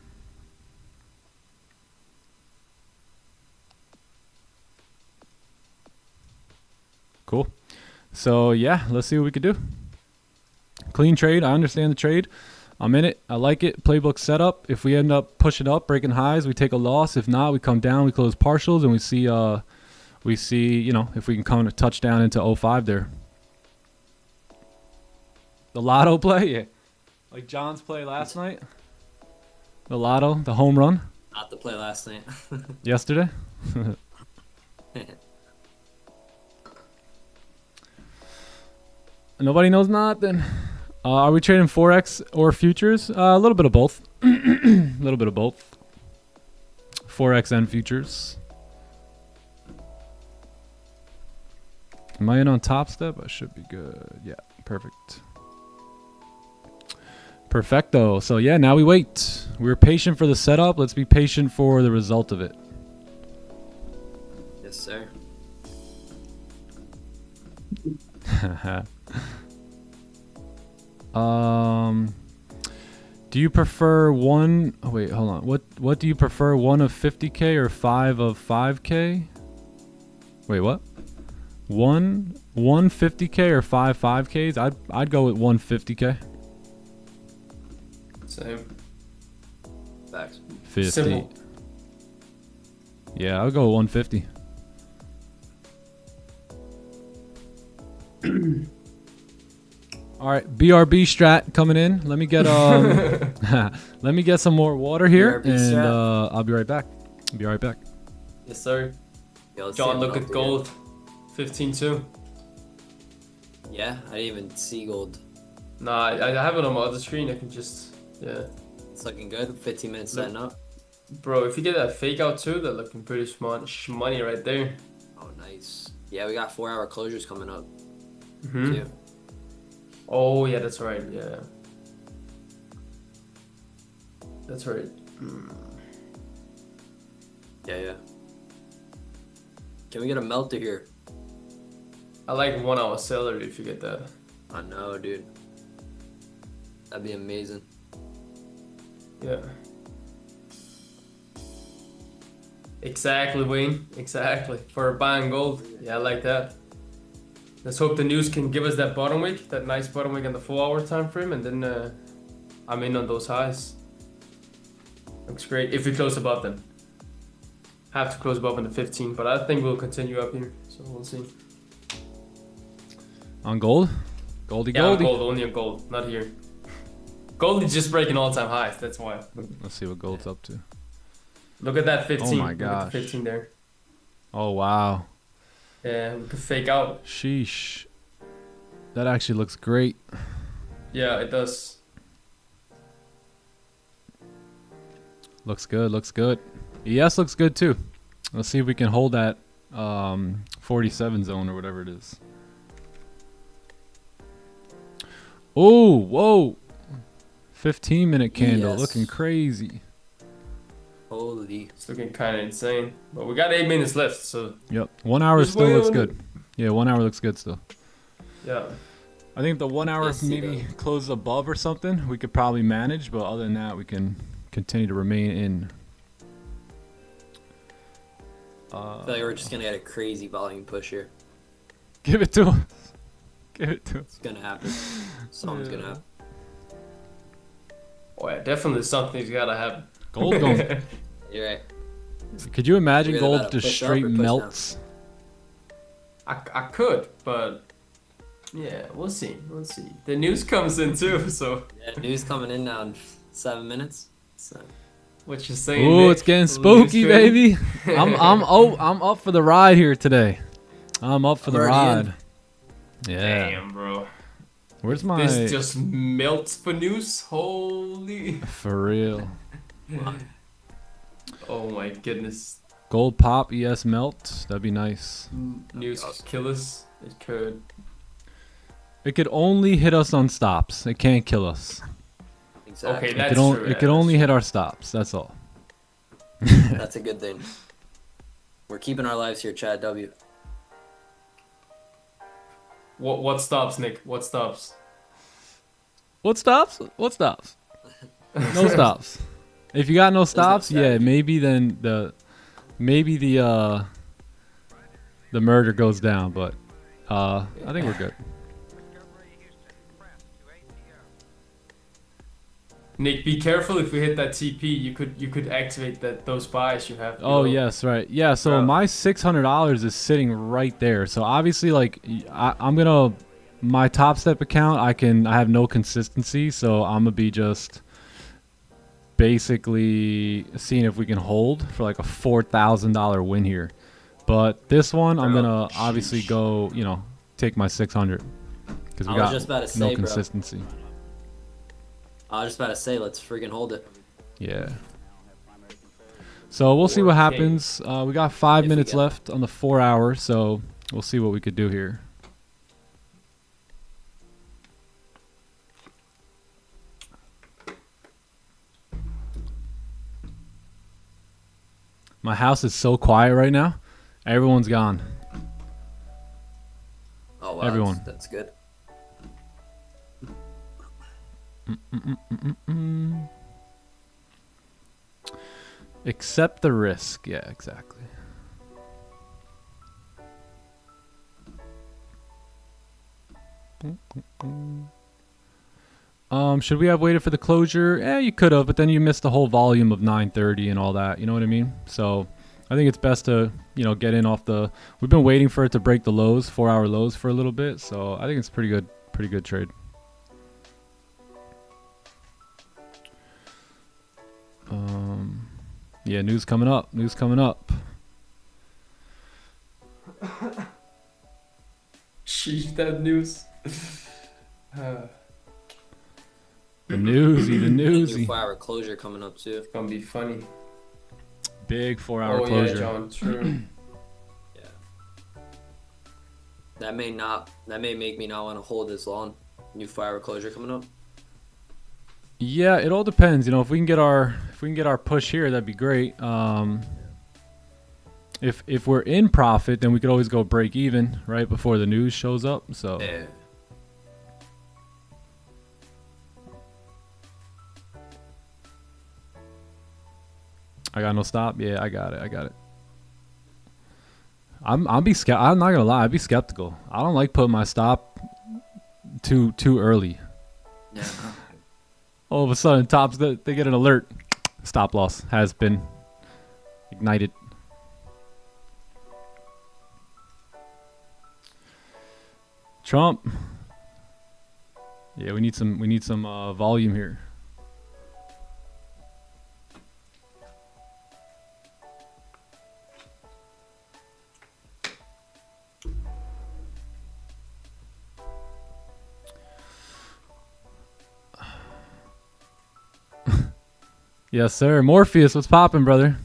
Cool. So yeah, let's see what we could do. Clean trade. I understand the trade. I'm in it. I like it. Playbook setup. If we end up pushing up, breaking highs, we take a loss. If not, we come down, we close partials, and we see, you know, if we can come to touchdown into 05 there. The lotto play, yeah. Like John's play last night. The lotto, the home run. Not the play last night. Yesterday. Nobody knows nothing. Are we trading forex or futures? A little bit of both. A little bit of both. Forex and futures. Am I in on Top Step? I should be good. Yeah, perfect. Perfecto. So yeah, now we wait. We're patient for the setup. Let's be patient for the result of it. Yes, sir. Do you prefer one? Oh wait, hold on. What do you prefer? One of 50k or 5 of 5k? Wait, what? One 50k or 5 5ks? I'd go with 150k. Same. Facts. 50. Simple. Yeah, I'll go with 150. All right, BRB strat coming in. Let me get let me get some more water here, BRB and strat. I'll be right back. Be right back. Yes, sir. Yeah, let's John, see look what at else gold. 15.2. Yeah, I didn't even see gold. Nah, I have it on my other screen. I can just, yeah. It's looking good. 15 minutes setting up. Bro, if you get that fake out too, they're looking pretty shmoney right there. Oh, nice. Yeah, we got 4-hour closures coming up Mm-hmm. too. Oh, yeah, that's right. Yeah. That's right. Yeah. Can we get a melter here? I like 1 hour salary if you get that. I know, dude. That'd be amazing. Yeah. Exactly, Wayne. Exactly. For buying gold. Yeah, I like that. Let's hope the news can give us that bottom wick, that nice bottom wick in the 4-hour time frame, and then I'm in on those highs. Looks great. If we close above them. Have to close above in the 15, but I think we'll continue up here. So we'll see. On gold? Goldie Yeah, on Goldie. gold, only on gold, not here. Gold is just breaking all-time highs, that's why. Let's see what gold's up to. Look at that 15. Oh my Look at gosh. the 15 there. Oh wow. Yeah, we could fake out. Sheesh. That actually looks great. Yeah, it does. Looks good, looks good. ES looks good too. Let's see if we can hold that 47 zone or whatever it is. Oh, whoa. 15-minute candle, Yes. looking crazy. Holy. It's looking kind of insane. But we got 8 minutes left, so Yep. 1 hour Just still wait looks on good. Yeah, 1 hour looks good still. yeah. I think the 1 hour Yes, it maybe closes above or something. We could probably manage, but other than that, we can continue to remain in. I feel like we're just gonna get a crazy volume push here. Give it to us. Give it to us. It's gonna happen. Something's gonna happen. Oh yeah, definitely something's gotta happen. Gold going. You're right. Could you imagine We're about gold to just push up straight or push down? melts? I could, but yeah, we'll see. We'll see. The news comes in too, so Yeah, news coming in now in 7 minutes. So what you saying? Ooh, Nick? it's getting News spooky, train? baby. I'm up for the ride here today. I'm up for I'm the already in. ride. Yeah. Damn, bro. Where's my This just melts for news. Holy. for real Oh my goodness. gold pop ES melt? That'd be nice. News could kill us. It could. It could only hit us on stops. It can't kill us. exactly. Okay, that's true. It could only hit our stops. That's all. That's a good thing. We're keeping our lives here, Chad W. What stops, Nick? What stops? What stops? What stops? No stops. If you got no stops, yeah, strategy. maybe then the murder goes down, but I think we're good. Nick, be careful if we hit that TP. You could activate those buys you have. Oh below. yes, right. Yeah, so Yeah. my $600 is sitting right there. So obviously, like I'm gonna my Top Step account, I have no consistency, so I'm gonna be just basically seeing if we can hold for like a $4,000 win here. But this one, I'm Bro, gonna obviously go, take my 600 because we I was got just about to no say, bro. consistency. I was just about to say, let's freaking hold it. Yeah. So we'll see what 4K. happens. We got 5 If we minutes get it. left on the 4 hour, so we'll see what we could do here. My house is so quiet right now. Everyone's gone. Oh wow, Everyone. That's good. Accept the risk. Yeah, exactly. Should we have waited for the closure? You could have, but then you missed the whole volume of 9:30 and all that. You know what I mean? So I think it's best to, get in off the. We've been waiting for it to break the lows, 4-hour lows for a little bit. So I think it's pretty good trade. Yeah, news coming up. Sheesh, that news. The newsy. New 4-hour closure coming up too. It's gonna be funny. Big 4-hour closure. Yeah, John, true. Yeah. That may make me not want to hold this long. New 4-hour closure coming up. Yeah, it all depends. If we can get our push here, that'd be great. If we're in profit, then we could always go break even right before the news shows up. So Yeah. I got no stop. Yeah, I got it. I'm not gonna lie. I'd be skeptical. I don't like putting my stop too early. Yeah. All of a sudden, tops they get an alert. Stop loss has been ignited. Trump. Yeah, we need some volume here. Yes, sir. Morpheus, what's poppin', brother?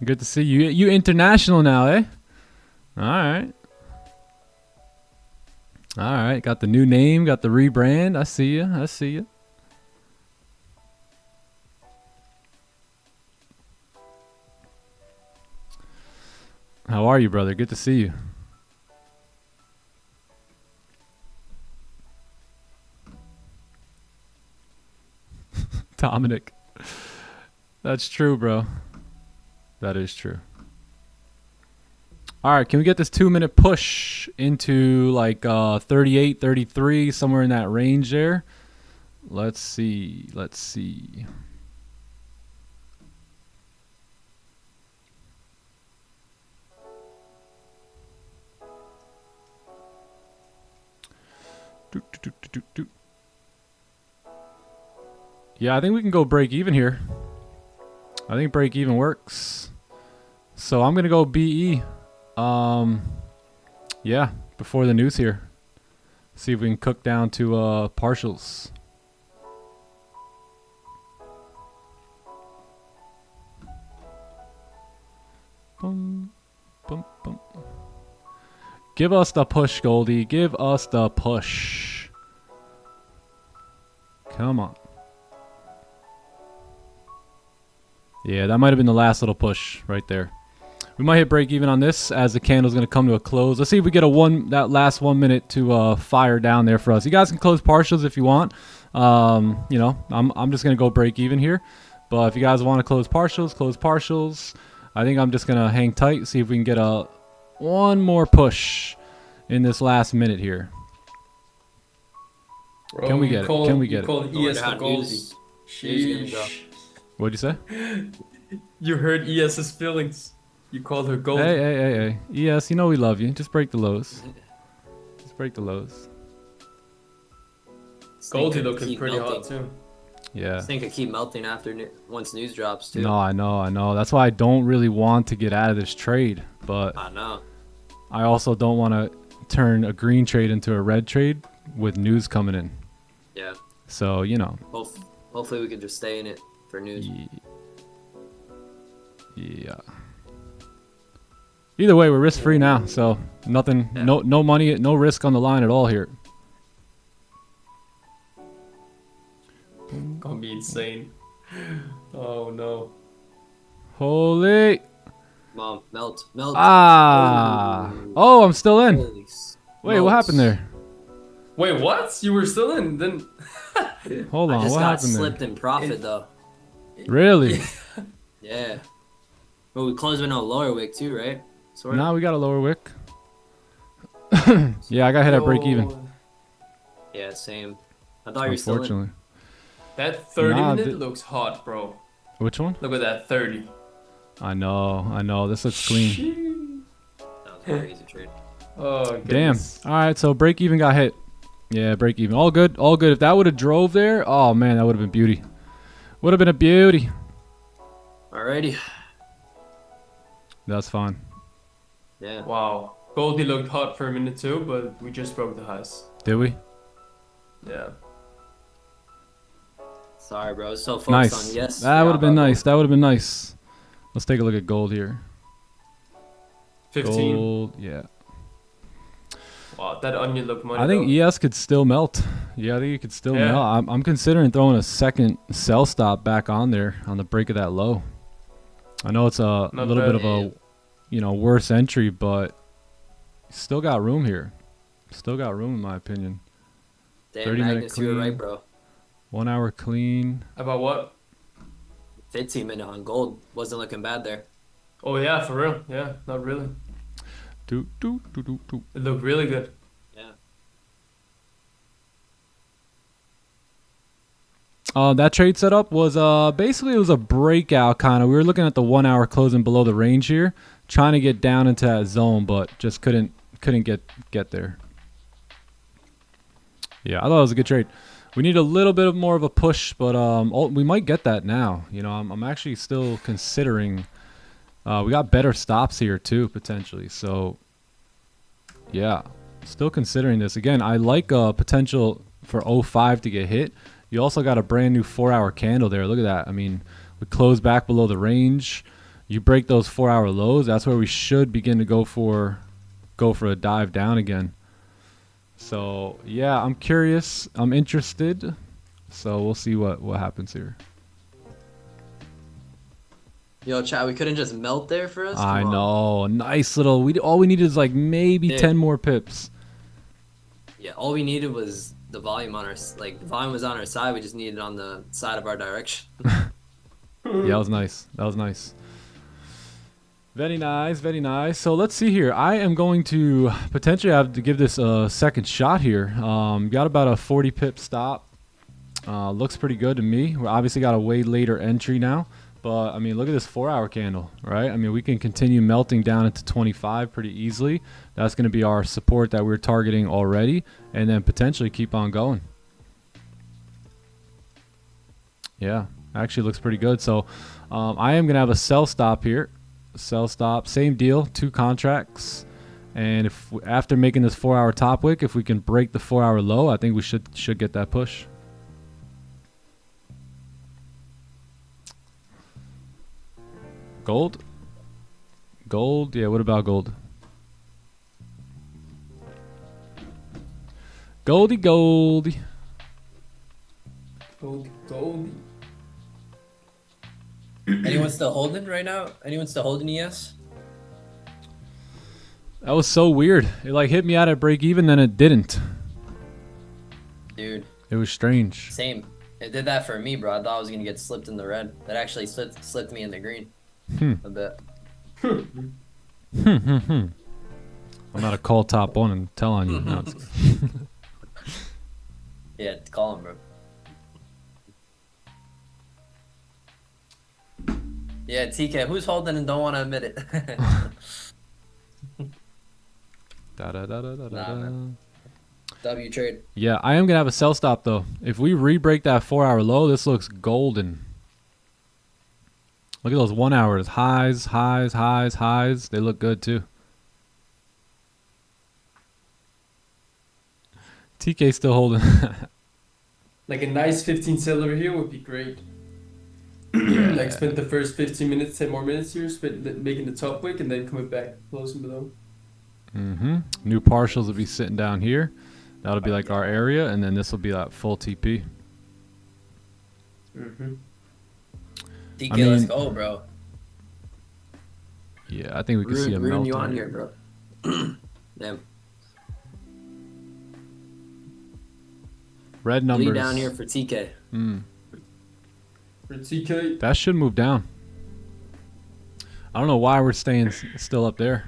Good to see you. You international now, eh? All right. Got the new name, got the rebrand. I see you. How are you, brother? Good to see you. Dominic. That's true, bro. That is true. All right, can we get this 2-minute push into like 38, 33, somewhere in that range there? Let's see. Yeah, I think we can go break even here. I think break even works. So I'm going to go BE. Yeah, before the news here. See if we can cook down to partials. Boom, boom, boom. Give us the push, Goldie. Give us the push. Come on. Yeah, that might have been the last little push right there. We might hit break even on this as the candle's going to come to a close. Let's see if we get that last 1 minute to fire down there for us. You guys can close partials if you want. I'm just going to go break even here. But if you guys want to close partials. I think I'm just going to hang tight, see if we can get one more push in this last minute here. Bro, Can we get it? Can we get it? Called ES the Goldie. Sheesh. What'd you say? You hurt ES's feelings. You called her Goldie. Hey. ES, we love you. Just break the lows. Goldie looking pretty hot too. Yeah. This thing could keep melting once news drops too. No, I know. That's why I don't really want to get out of this trade. But I know. I also don't want to turn a green trade into a red trade with news coming in. Yeah. So, Hopefully we can just stay in it for news. Yeah. Either way, we're risk free now, so nothing, no money, no risk on the line at all here. Gonna be insane. Oh no. Holy. Mom, melt. Ah. Oh, I'm still in. Wait, what happened there? Wait, what? You were still in? Then Hold on, I just what got happened slipped there? in profit though. Really? Yeah. But we closed with no lower wick too, right? Sort of. Now we got a lower wick. Yeah, I got hit at break even. Yo, Yeah, same. I thought you were still in. Unfortunately. that 30 Nah, minute looks hot, bro. Which one? Look at that 30. I know. This looks clean. That was a crazy trade. Oh, Damn. goodness. All right, so break even got hit. Yeah, break even. All good. All good. If that would have drove there, oh man, that would have been beauty. Would have been a beauty. Alrighty. That's fine. Yeah. Wow. Goldie looked hot for a minute too, but we just broke the highs. Did we? Yeah. Sorry, bro. I was so focused Nice. on yes. That would have been nice. That would have been nice. Let's take a look at gold here. 15. Gold, yeah. Wow, that onion looked money. I think though. ES could still melt. Yeah, I think it could still Yeah. melt. I'm considering throwing a second sell stop back on there on the break of that low. I know it's a Not little bit bad. of a, worse entry, but still got room here. Still got room in my opinion. Damn, 30-minute Magnus, you were clean. right, bro. 1 hour clean. About what? 15-minute on gold wasn't looking bad there. Oh yeah, for real. Yeah, not really. Do, do, do, do, do. It looked really good. Yeah. That trade setup was basically it was a breakout kind of. We were looking at the 1 hour closing below the range here, trying to get down into that zone, but just couldn't get there. Yeah, I thought it was a good trade. We need a little bit of more of a push, but we might get that now. I'm actually still considering. We got better stops here too potentially. So yeah, still considering this. Again, I like potential for 05 to get hit. You also got a brand new 4 hour candle there. Look at that. I mean, we close back below the range. You break those 4 hour lows. That's where we should begin to go for a dive down again. So yeah, I'm curious. I'm interested. So we'll see what happens here. Yo, Chad, we couldn't just melt there for us? I Come on. know. Nice little. All we needed is like maybe Yeah. 10 more pips. Yeah, all we needed was the volume on our the volume was on our side. We just needed it on the side of our direction. Yeah, that was nice. That was nice. Very nice, very nice. So let's see here. I am going to potentially have to give this a second shot here. Got about a 40 pip stop. Looks pretty good to me. We obviously got a way later entry now. But, I mean, look at this 4 hour candle, right? I mean, we can continue melting down into 25 pretty easily. That's going to be our support that we're targeting already. And then potentially keep on going. Yeah, actually looks pretty good. So I am going to have a sell stop here. Sell stop, same deal, 2 contracts. And if after making this 4 hour top wick, if we can break the 4 hour low, I think we should get that push. Gold? Gold? Yeah, what about gold? Goldie, Goldie. Goldie. Anyone still holding right now? Anyone still holding ES? That was so weird. It like hit me out at break even, then it didn't. Dude, It was strange. same. It did that for me, bro. I thought I was gonna get slipped in the red. That actually slipped me in the green. A bit. I'm not a call top one and tell on you. No, it's- Yeah, call him, bro. Yeah, TK, who's holding and don't want to admit it? da, da, da, da, da, Nah, da. man. W trade. Yeah, I am going to have a sell stop, though. If we re-break that 4 hour low, this looks golden. Look at those 1 hours. Highs, highs, highs, highs. They look good, too. TK still holding. Like a nice 15 sell over here would be great. Like spend the first 15 minutes, 10 more minutes here, making the top wick, and then coming back, closing below. New partials will be sitting down here. That'll be like our area, and then this will be that full TP. TK, I mean- let's go, bro. Yeah, I think we can see a Rune, melt. you on on here, bro. Damn. Red Three numbers. down here for TK. For TK. That should move down. I don't know why we're staying still up there.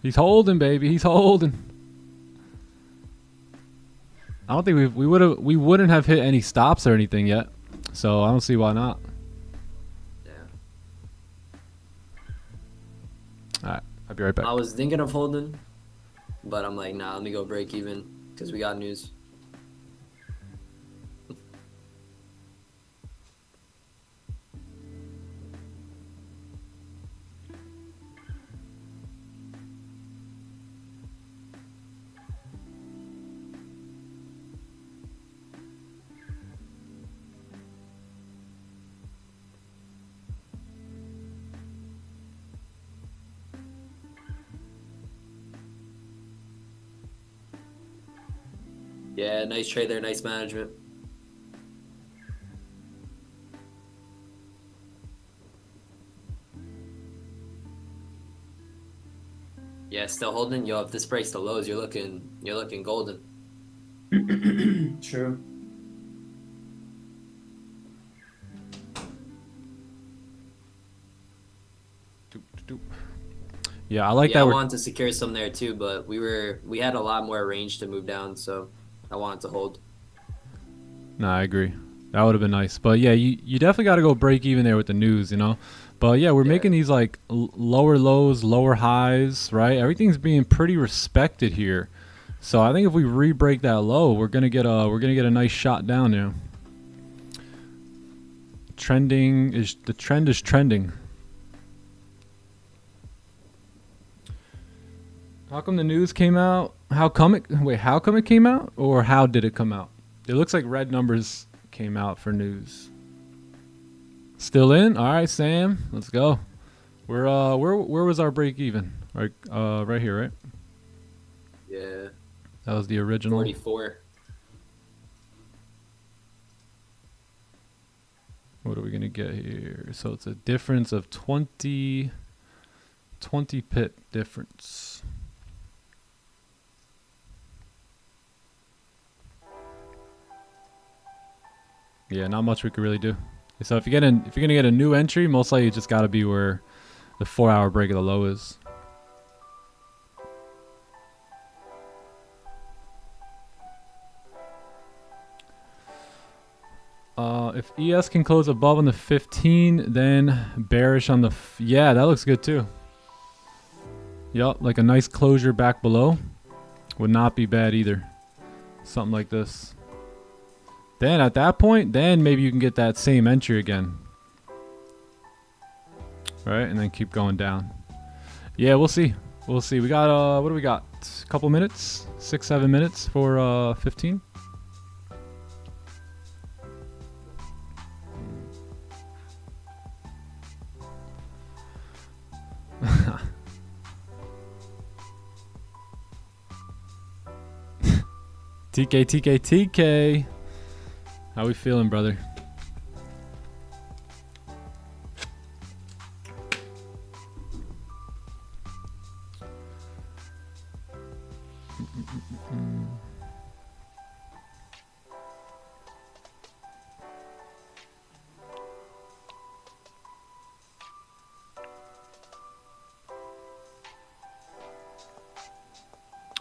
He's holding, baby. He's holding. I don't think we wouldn't have hit any stops or anything yet. So I don't see why not. Yeah. All right, I'll be right back. I was thinking of holding, but I'm like, nah, let me go break even because we got news. Yeah, nice trade there, nice management. Yeah, still holding. Yo, if this breaks the lows, you're looking golden. True. Yeah, I like Yeah, that. I wanted to secure some there too, but we had a lot more range to move down, so I wanted to hold. No, I agree. That would have been nice. But yeah, you definitely got to go break even there with the news, you know. But yeah, we're making these like lower lows, lower highs, right? Everything's being pretty respected here. So I think if we re-break that low, we're gonna get a nice shot down there. The trend is trending. How come the news came out? How come it came out, or how did it come out? It looks like red numbers came out for news. Still in? All right, Sam, let's go. Where was our break even? Right here, right? Yeah. That was the original. 44. What are we gonna get here? So it's a difference of 20 pip difference. Yeah, not much we could really do. So if you're gonna get a new entry, most likely you just gotta be where the 4-hour break of the low is. If ES can close above on the 15, then bearish on the yeah, that looks good too. Yup, like a nice closure back below would not be bad either. Something like this. Then at that point, then maybe you can get that same entry again. Right, and then keep going down. Yeah, we'll see. We'll see. We got what do we got? A couple minutes? 6-7 minutes for 15. TK. How we feeling, brother?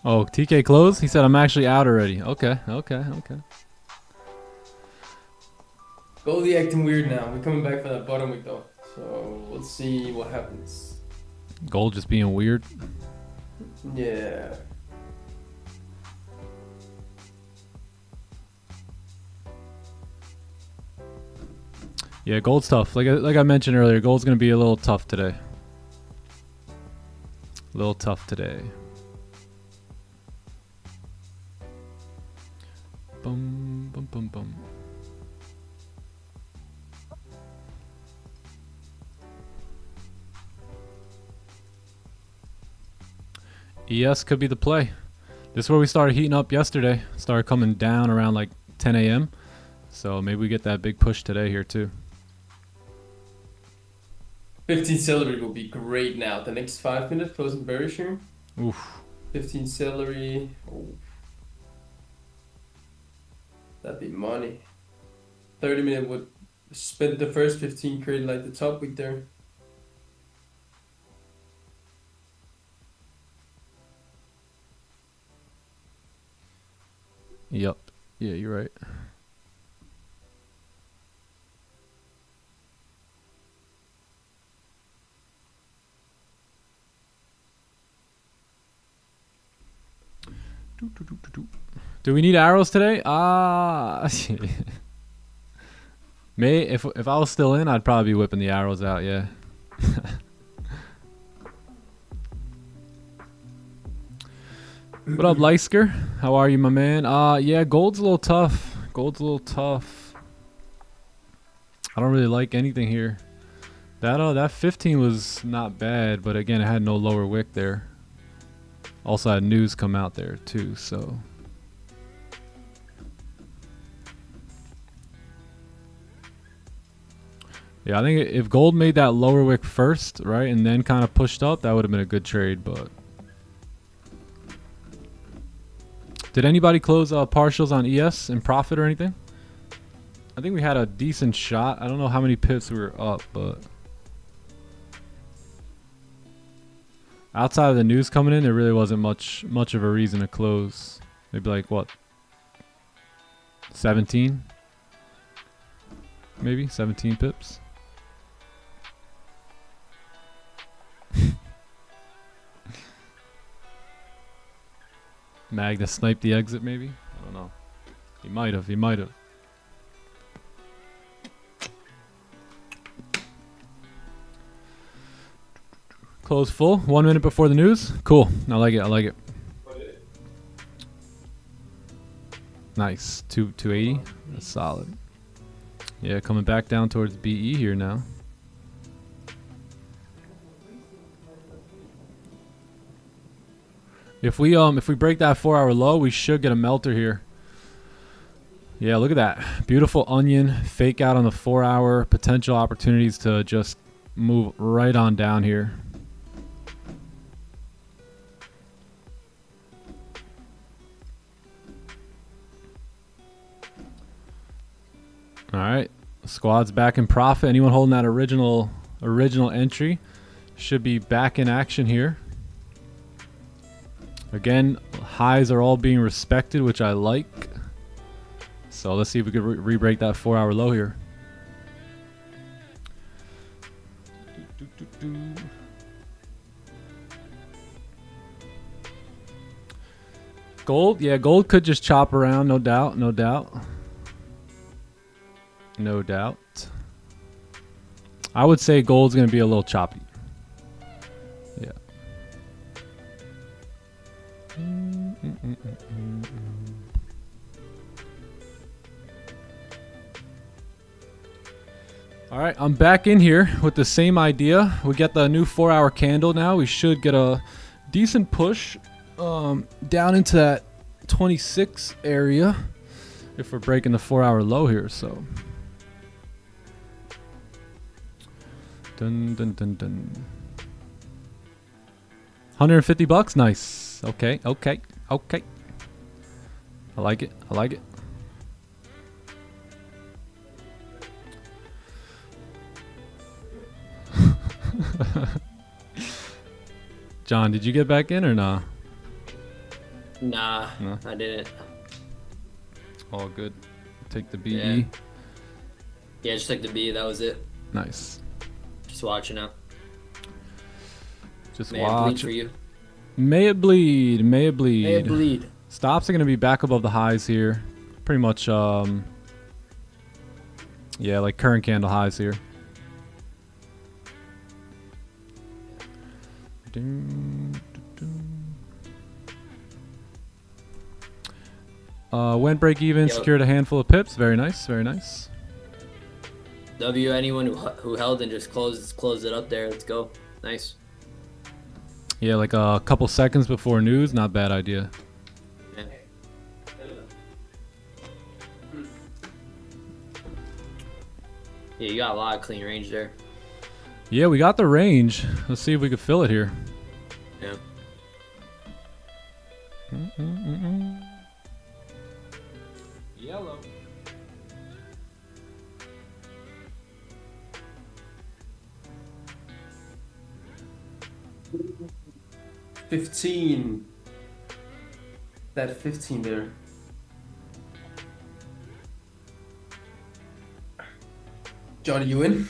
Oh, TK closed? He said I'm actually out already. Okay. Goldie acting weird now. We're coming back for that bottom week though. So let's see what happens. Gold just being weird. Yeah. Yeah, gold's tough. Like I mentioned earlier, gold's gonna be a little tough today. Boom, boom, boom, boom. ES could be the play. This is where we started heating up yesterday. Started coming down around like 10 a.m. So maybe we get that big push today here too. 15 celery will be great now. The next 5 minutes closing bearish here. Oof. 15 celery. Oh. That'd be money. 30-minute would spend the first 15, create like the top week there. Yep. Yeah, you're right. Do we need arrows today? If I was still in, I'd probably be whipping the arrows out, yeah. What up, Leisker? How are you, my man? Yeah, gold's a little tough. Gold's a little tough. I don't really like anything here. That 15 was not bad, but again, it had no lower wick there. Also had news come out there too, so. Yeah, I think if gold made that lower wick first, right, and then kind of pushed up, that would have been a good trade, but. Did anybody close partials on ES in profit or anything? I think we had a decent shot. I don't know how many pips we were up, but. Outside of the news coming in, there really wasn't much of a reason to close. Maybe like what? 17? Maybe 17 pips. Magna sniped the exit, maybe? I don't know. He might have. Close full. 1 minute before the news. Cool. I like it. Nice. 280. That's solid. Yeah, coming back down towards BE here now. If we break that 4-hour low, we should get a melter here. Yeah, look at that. Beautiful onion fake out on the 4-hour. Potential opportunities to just move right on down here. All right, squad's back in profit. Anyone holding that original entry should be back in action here. Again, highs are all being respected, which I like. So let's see if we can re-break that 4-hour low here. Gold, yeah, gold could just chop around, no doubt. No doubt. I would say gold's going to be a little choppy. Yeah. All right, I'm back in here with the same idea. We get the new 4-hour candle now. We should get a decent push down into that 26 area if we're breaking the 4-hour low here. So. Dun dun dun dun. $150, nice. Okay. I like it. John, did you get back in or nah? Nah, no? I didn't. All good. Take the BE. Yeah, just take the B. That was it. Nice. Just watching now. Just May watch. It bleed for you. May it bleed. May it bleed. Stops are going to be back above the highs here. Pretty much, yeah, like current candle highs here. Went break even, secured a handful of pips. Very nice. W, anyone who held and just closed it up there. Let's go. Nice. Yeah, like a couple seconds before news. Not bad idea. Yeah. Yeah, you got a lot of clean range there. Yeah, we got the range. Let's see if we can fill it here. Yeah. Yellow. up. $15. That 15 there. Johnny, you in?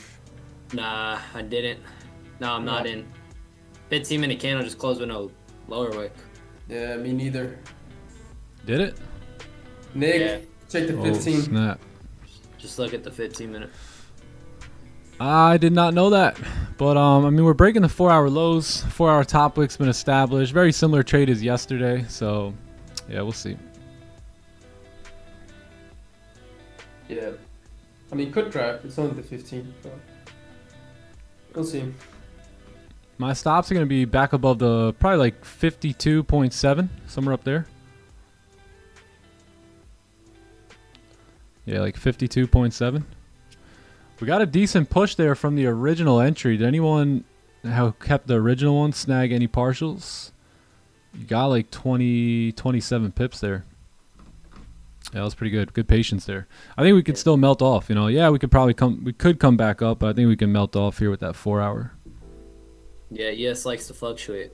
Nah, I didn't. No, I'm not in. 15-minute candle just closed with no lower wick. Yeah, me neither. Did it? Nick, Yeah. check the Oh, 15. snap. Just look at the 15-minute. I did not know that. But, I mean, we're breaking the 4-hour lows. 4-hour top wick's been established. Very similar trade as yesterday. So, yeah, we'll see. Yeah. I mean, could drive. It's only the 15. So. We'll see. My stops are going to be back above the probably like 52.7, somewhere up there. Yeah, like 52.7. We got a decent push there from the original entry. Did anyone who kept the original one snag any partials? You got like 27 pips there. Yeah, that was pretty good. Good patience there. I think we could still melt off, you know. Yeah, we could come back up, but I think we can melt off here with that 4-hour. Yeah, ES likes to fluctuate.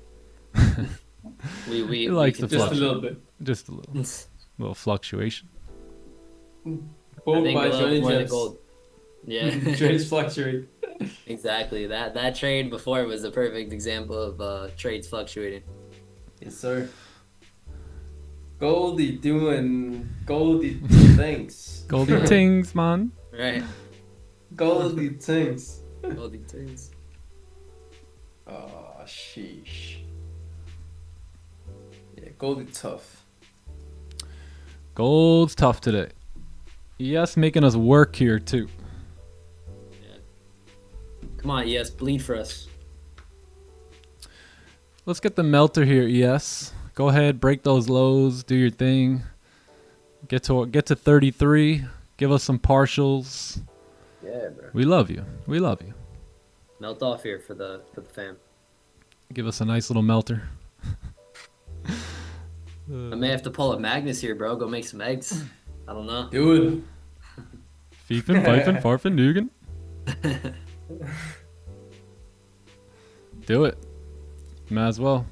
we likes to Just fluctuate. a little bit. Just a little fluctuation. Both by Johnny more than Jets. gold. Yeah. Trades fluctuate. Exactly. That trade before was a perfect example of trades fluctuating. Yes, sir. Goldie doing Goldie things. Goldie tings, man. Right. Goldie things. Goldie things. Oh, sheesh. Yeah, Goldie tough. Gold's tough today. Yes, making us work here too. Yeah. Come on, ES, bleed for us. Let's get the melter here, ES. Go ahead, break those lows, do your thing. Get to 33. Give us some partials. Yeah, bro. We love you. We love you. Melt off here for the fam. Give us a nice little melter. I may have to pull up Magnus here, bro. Go make some eggs. I don't know. Do it. Fiefin, Pfeifin, Farfin, Dugan. Do it. Might as well.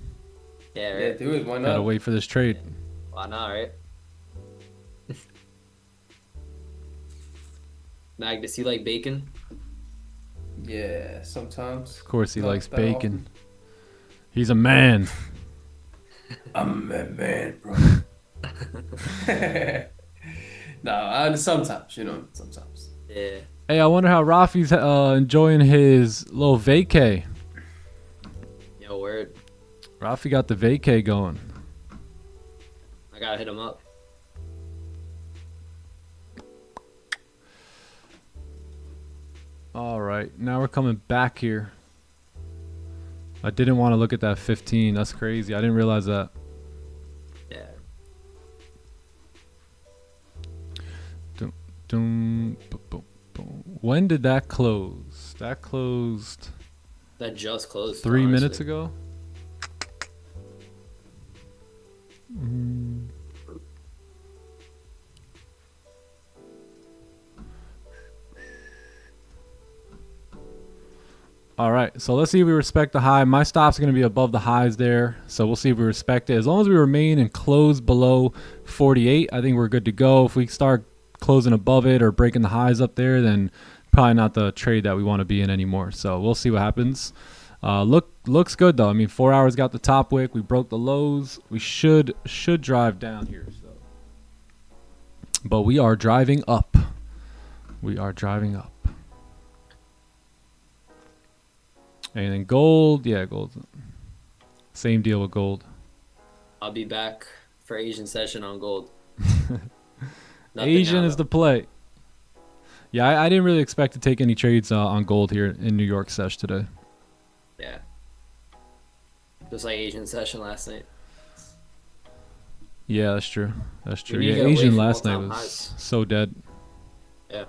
Yeah, Yeah, right. do it. Why Gotta not? wait for this trade. Why not, right? Magnus, you like bacon? Yeah, sometimes. Of course, he Not likes that bacon. He's a man. I'm a man, bro. No, sometimes, you know, sometimes. Yeah. Hey, I wonder how Rafi's enjoying his little vacay. Yo, word. Rafi got the vacay going. I gotta hit him up. All right, now we're coming back here. I didn't want to look at that 15. That's crazy. I didn't realize that. Yeah. When did that close? That closed That just closed. 3 honestly. minutes ago. All right, so let's see if we respect the high. My stop's going to be above the highs there, so we'll see if we respect it. As long as we remain and close below 48, I think we're good to go. If we start closing above it or breaking the highs up there, then probably not the trade that we want to be in anymore. So we'll see what happens. Looks good though. I mean, 4 hours got the top wick. We broke the lows. We should drive down here. So, but we are driving up. We are driving up. And then gold, yeah, gold. Same deal with gold. I'll be back for Asian session on gold. Asian is the play. Yeah, I didn't really expect to take any trades on gold here in New York sesh today. Yeah. Just like Asian session last night. Yeah, that's true. That's true. need to Yeah, get away Asian from last night all-time was highs. so dead. Yeah.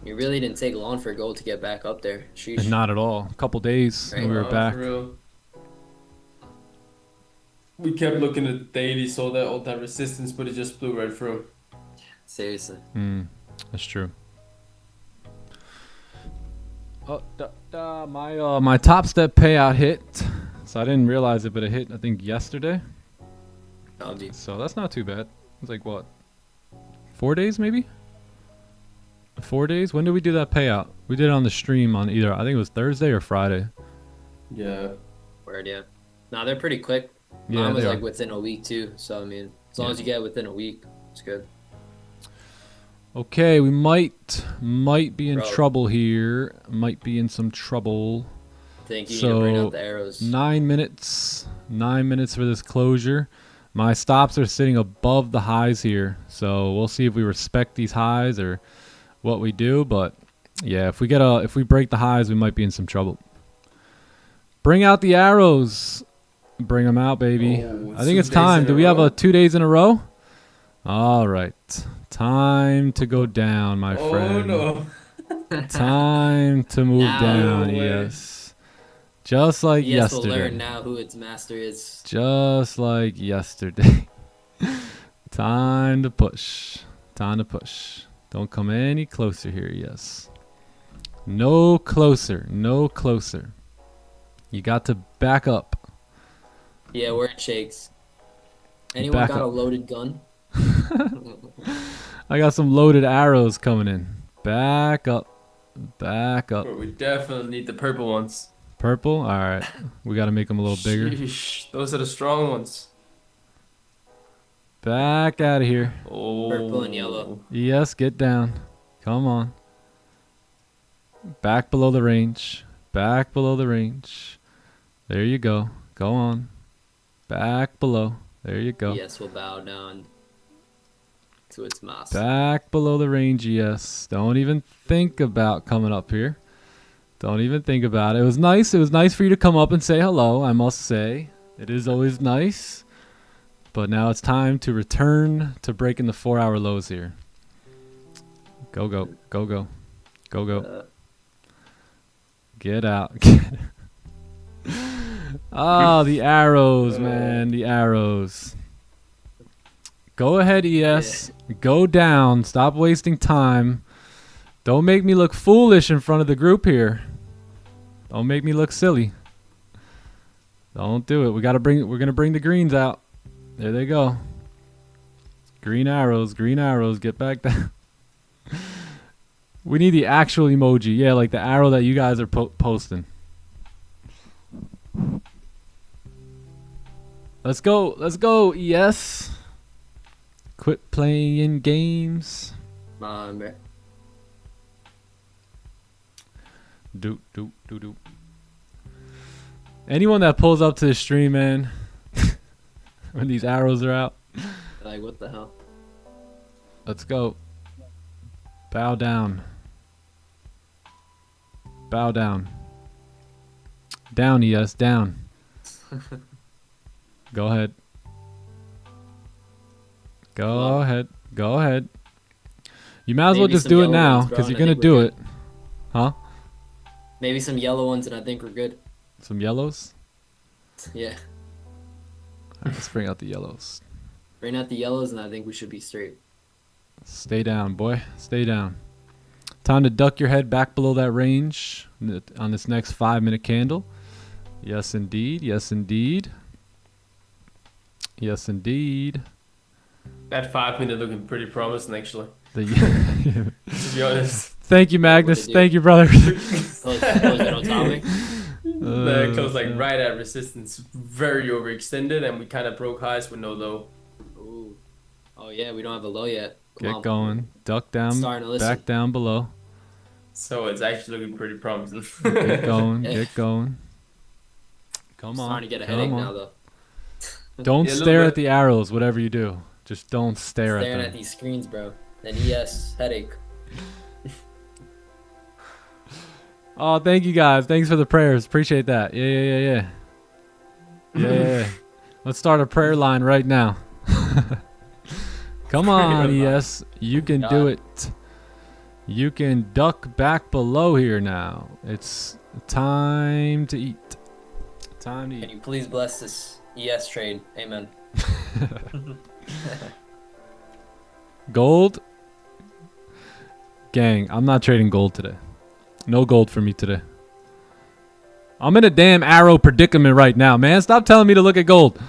You really didn't take long for gold to get back up there. Sheesh. Not at all. A couple days Right. and we were Oh, back. for real. We kept looking at the daily, saw that all that resistance, but it just blew right through. Seriously. That's true. Oh, my Top Step payout hit. So I didn't realize it, but it hit, I think, yesterday. So that's not too bad. It's like, what? 4 days, maybe? 4 days? When did we do that payout? We did it on the stream on either, I think it was Thursday or Friday. Yeah. Word, yeah. Nah, they're pretty quick. Yeah, Mine was they like are. within a week too. So I mean, as long as you get within a week, it's good. Okay, we might be in Bro. trouble here. Might be in some trouble. Think you need to bring So out the arrows. 9 minutes. 9 minutes for this closure. My stops are sitting above the highs here. So we'll see if we respect these highs or what we do. But yeah, if we break the highs, we might be in some trouble. Bring out the arrows. Bring them out, baby. Oh, I think it's 2 days time. in Do a we have row? 2 days in a row? All right. Time to go down, my friend. Oh no. Time to move Now. down, No way. yes. Just like Yes, will yesterday. learn now who its master is. Just like yesterday. Time to push. Time to push. Don't come any closer here, yes. No closer. No closer. You got to back up. Yeah, where it shakes. Anyone Back got a up. loaded gun? I got some loaded arrows coming in. Back up. Back up. But we definitely need the purple ones. Purple? Alright. We got to make them a little bigger. Sheesh, those are the strong ones. Back out of here. Oh. Purple and yellow. Yes, get down. Come on. Back below the range. Back below the range. There you go. Go on. Back below. There you go. Yes, will bow down to its master. Back below the range, yes. Don't even think about coming up here. Don't even think about it. It was nice. It was nice for you to come up and say hello, I must say. It is always nice. But now it's time to return to breaking the 4-hour lows here. Go, go. Go, go. Go, go. Get out. Ah, the arrows, man. The arrows. Go ahead, ES. Go down. Stop wasting time. Don't make me look foolish in front of the group here. Don't make me look silly. Don't do it. We're gonna bring the greens out. There they go. Green arrows, get back down. We need the actual emoji. Yeah, like the arrow that you guys are posting. Let's go, ES. Quit playing games. Come on, bro. Do. Anyone that pulls up to the stream, man, when these arrows are out, Like, what the hell? let's go. Bow down. Bow down. Down, ES, down. Go ahead. Go ahead. Go ahead. You might as well Maybe just some do it yellow now, ones, bro, because you're and I going to think do we're it. Huh? Maybe some yellow ones, and I think we're good. Some yellows? Yeah. Alright, let's bring out the yellows. Bring out the yellows, and I think we should be straight. Stay down, boy. Stay down. Time to duck your head back below that range on this next 5-minute candle. Yes, indeed. Yes, indeed. Yes, indeed. That 5 minute looking pretty promising, actually. The To be honest. Thank you, Magnus. do. Thank you, brother. Close it on topic. That close like right at resistance, very overextended, and we kind of broke highs with no low. Ooh. Oh, yeah, we don't have a low yet. Come Get on. going. Duck down. Starting to listen. Back down below. So it's actually looking pretty promising. Get going. Yeah. Get going. Come on. Starting to get a come headache on. now, though. Don't Yeah, a little stare bit. at the arrows, whatever you do. Just don't stare Staring at at them. these screens, bro. An ES headache. Oh, thank you guys. Thanks for the prayers. Appreciate that. Yeah. Yeah. Let's start a prayer line right now. Come on, ES. You can do God. it. You can duck back below here now. It's time to eat. Time to Can eat. you please bless this ES trade? Amen. Gold? Gang, I'm not trading gold today. No gold for me today. I'm in a damn arrow predicament right now, man. Stop telling me to look at gold.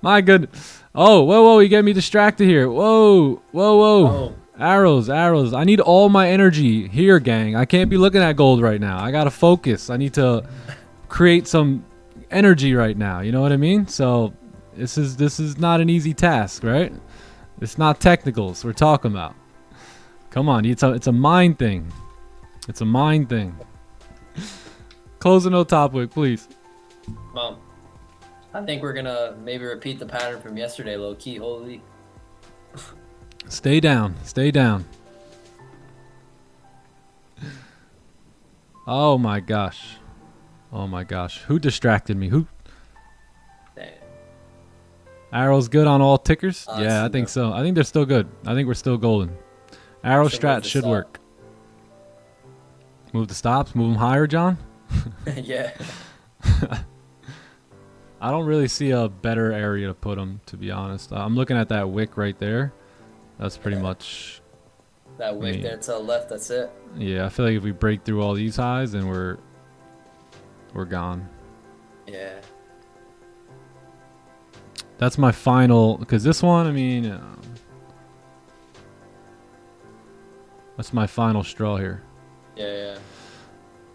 My goodness. Oh, whoa, you get me distracted here. Whoa. Oh. Arrows. I need all my energy here, gang. I can't be looking at gold right now. I gotta focus. I need to create some energy right now. You know what I mean? So this is not an easy task, right? It's not technicals we're talking about. Come on, it's a mind thing. It's a mind thing. Close the no top wick, please. Mom, I think we're gonna maybe repeat the pattern from yesterday, low key. Holy. Stay down. Oh my gosh. Who distracted me? Who? Damn. Arrows good on all tickers? I Yeah, I see think that. so. I think they're still good. I think we're still golden. Arrow Should strat move the should stop. work. Move the stops. Move them higher, John. Yeah. I don't really see a better area to put them, to be honest. I'm looking at that wick right there. That's pretty much. That wick Me. there to the left, that's it. Yeah, I feel like if we break through all these highs, then we're gone. Yeah. That's my final, because this one, I mean, that's my final straw here. Yeah.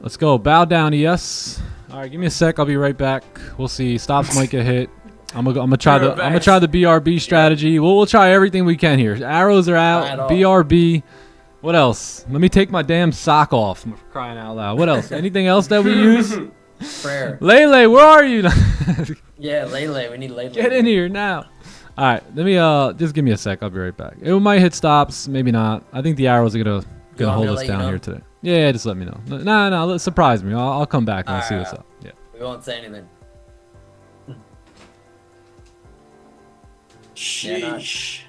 Let's go. Bow down, yes. All right, give me a sec. I'll be right back. We'll see. Stops might get hit. I'm gonna try the BRB strategy. We'll try everything we can here. Arrows are Try out. it all. BRB. What else? Let me take my damn sock off. I'm crying out loud. What else? Anything else that we use? Prayer. Lele, where are you? Yeah, Lele. We need Lele. Get in here now. All right, let me just give me a sec. I'll be right back. It might hit stops, maybe not. I think the arrows are gonna want hold me to us let you down know? here today. Yeah, just let me know. No, surprise me. I'll come back and I'll see what's Alright. up. Yeah. We won't say anything. Sheesh.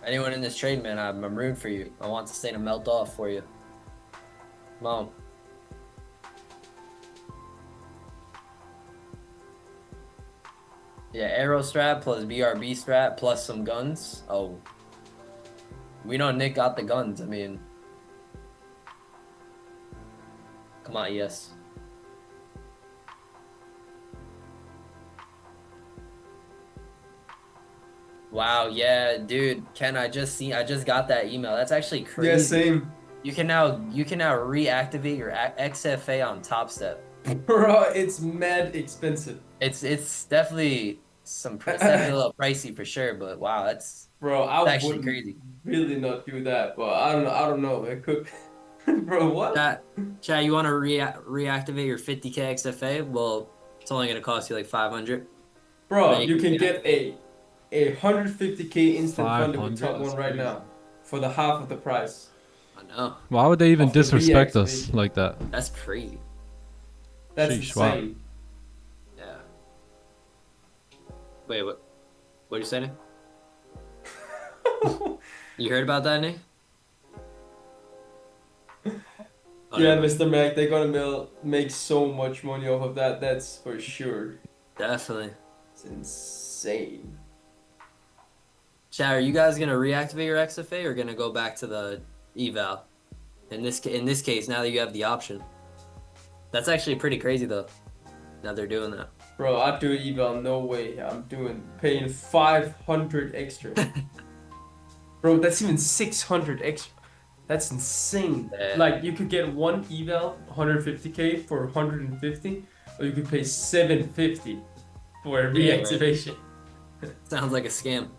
Anyone in this trade, man, I'm rooting for you. I want this thing to melt off for you. Mom. Yeah, arrow strat plus BRB strat plus some guns. Oh. We know Nick got the guns. I mean. Come on, yes. Wow, yeah, dude, Ken, I just got that email. That's actually crazy. Yeah, same. You can now reactivate your XFA on Top Step. Bro, it's mad expensive. It's definitely it's definitely a little pricey for sure, but wow, that's Bro, I actually would crazy. really not do that, but I don't know. It could. Bro, what? Chat, you want to reactivate your 50k XFA? Well, it's only gonna cost you like 500. Bro, Then you can get a 150k instant funded with 500? top one right now for the half of the price. I know, Why would they even Off the disrespect us reactivation. like that? that's crazy. That's Sheesh, wow. insane. Yeah. Wait, what? What are you saying? You heard about that, Nick? Oh, Yeah, no. Mr. Mac, they're gonna make so much money off of that. That's for sure. Definitely. It's insane. Chad, are you guys gonna reactivate your XFA or gonna go back to the eval? In this case, now that you have the option, that's actually pretty crazy though. Now they're doing that. Bro, I'd do eval, no way. I'm paying 500 extra. Bro, that's even 600 extra. That's insane. Yeah. Like, you could get one eval, 150k for 150, or you could pay 750 for a Yeah, right. reactivation. Sounds like a scam.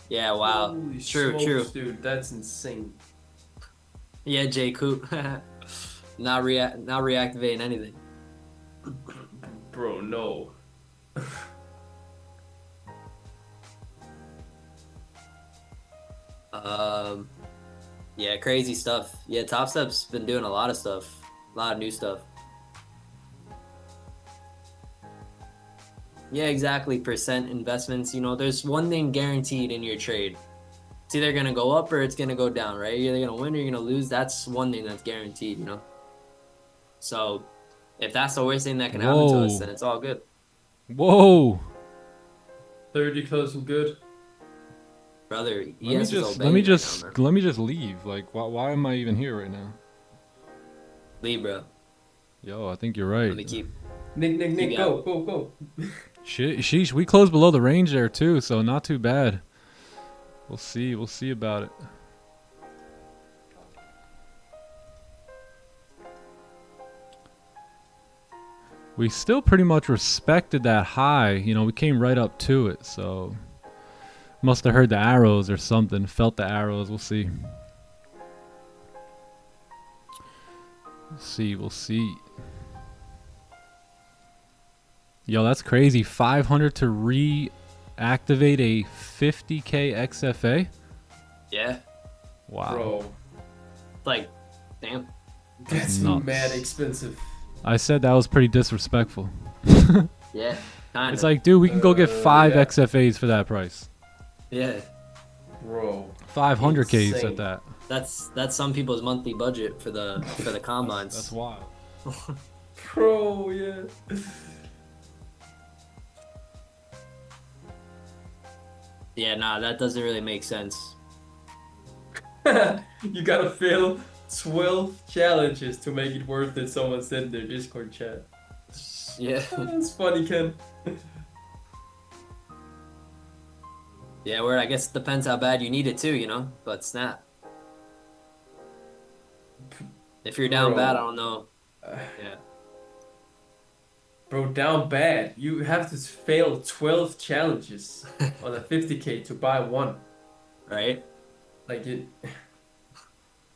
Yeah, wow. Holy True. smokes, dude, that's insane. Yeah, J Coop. not reactivating anything. Bro, no. Yeah, crazy stuff. Yeah, Top Step's been doing a lot of stuff. A lot of new stuff. Yeah, exactly. Percent investments. You know, there's one thing guaranteed in your trade. It's either going to go up or it's going to go down, right? You're either going to win or you're going to lose. That's one thing that's guaranteed, you know? So If that's the worst thing that can happen to us, Whoa. then it's all good. Whoa. 30 closing good. Brother, Let me just leave. Like, why am I even here right now? Leave, bro. Yo, I think you're right. Let me keep. Nick, Yeah. go. Sheesh, we closed below the range there too, so not too bad. We'll see about it. We still pretty much respected that high. You know, we came right up to it, so must have heard the arrows or something. Felt the arrows. We'll see. We'll see. Yo, that's crazy. 500 to reactivate a 50k XFA? Yeah. Wow. Bro, Like, damn. that's nuts. mad expensive. I said that was pretty disrespectful. Yeah. Kinda. It's like, dude, we can go get 5 yeah. XFAs for that price. Yeah. Bro. 500Ks Insane. at that. That's some people's monthly budget for the combines. That's wild. Bro, yeah. Yeah, nah, that doesn't really make sense. You gotta fail 12 challenges to make it worth it, someone said in their Discord chat. Yeah. That's funny, Ken. Yeah, where I guess it depends how bad you need it too, you know? But snap. If you're down Bro. bad, I don't know. Yeah. Bro, down bad. You have to fail 12 challenges on a 50k to buy one. Right? Like it.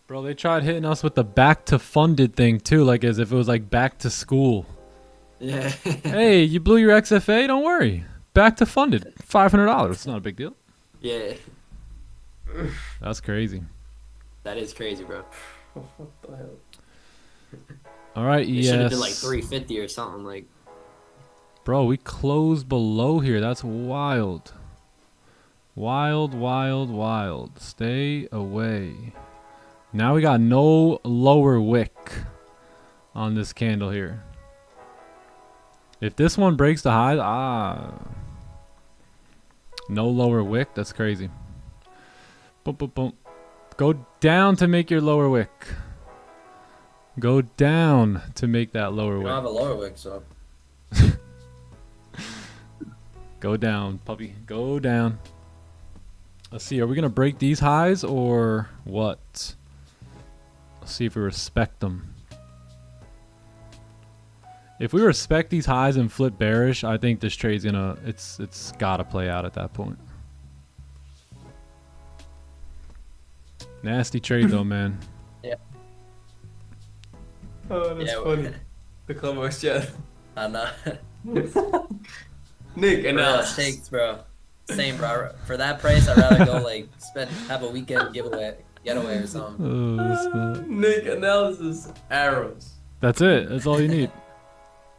Bro, they tried hitting us with the back to funded thing too, like as if it was like back to school. Yeah. Hey, you blew your XFA? Don't worry. Back to funded. $500. It's not a big deal. Yeah. That's crazy. That is crazy, bro. What the hell? All right, It yes. should have been like 350 or something. Like, Bro, we closed below here. That's wild. Wild. Stay away. Now we got no lower wick on this candle here. If this one breaks the high, no lower wick. That's crazy. Boom, boom, boom. Go down to make your lower wick. Go down to make that lower we wick. don't have a lower wick, so. Go down, puppy. Go down. Let's see. Are we going to break these highs or what? Let's see if we respect them. If we respect these highs and flip bearish, I think this trade's going to... It's got to play out at that point. Nasty trade, though, man. Yeah. Oh, that's Yeah, funny. The Clubhouse chat. I know. Nick, and Takes, bro. Same, bro. For that price, I'd rather go like have a weekend getaway or something. Nick analysis arrows. That's it. That's all you need.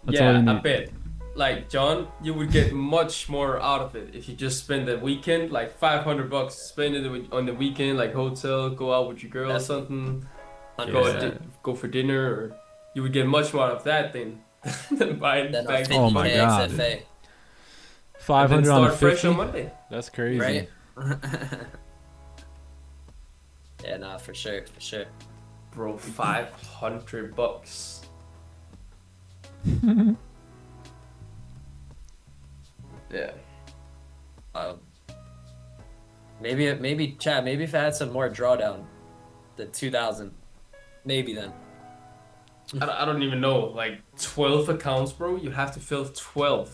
That's all Yeah, you I need. bet. Like John, you would get much more out of it if you just spend the weekend, like $500. Spend it on the weekend, like hotel, go out with your girl or That's something, 100%. go for dinner, or you would get much more out of that than buying Then a back. 50K Oh my God. XFA, 500 on a start fresh 50? on Monday. That's crazy. right? Yeah, nah, for sure. Bro, $500. Yeah. Maybe Chad. Maybe if I had some more drawdown, the 2,000, maybe then. I don't even know. Like 12 accounts, bro. You have to fill 12.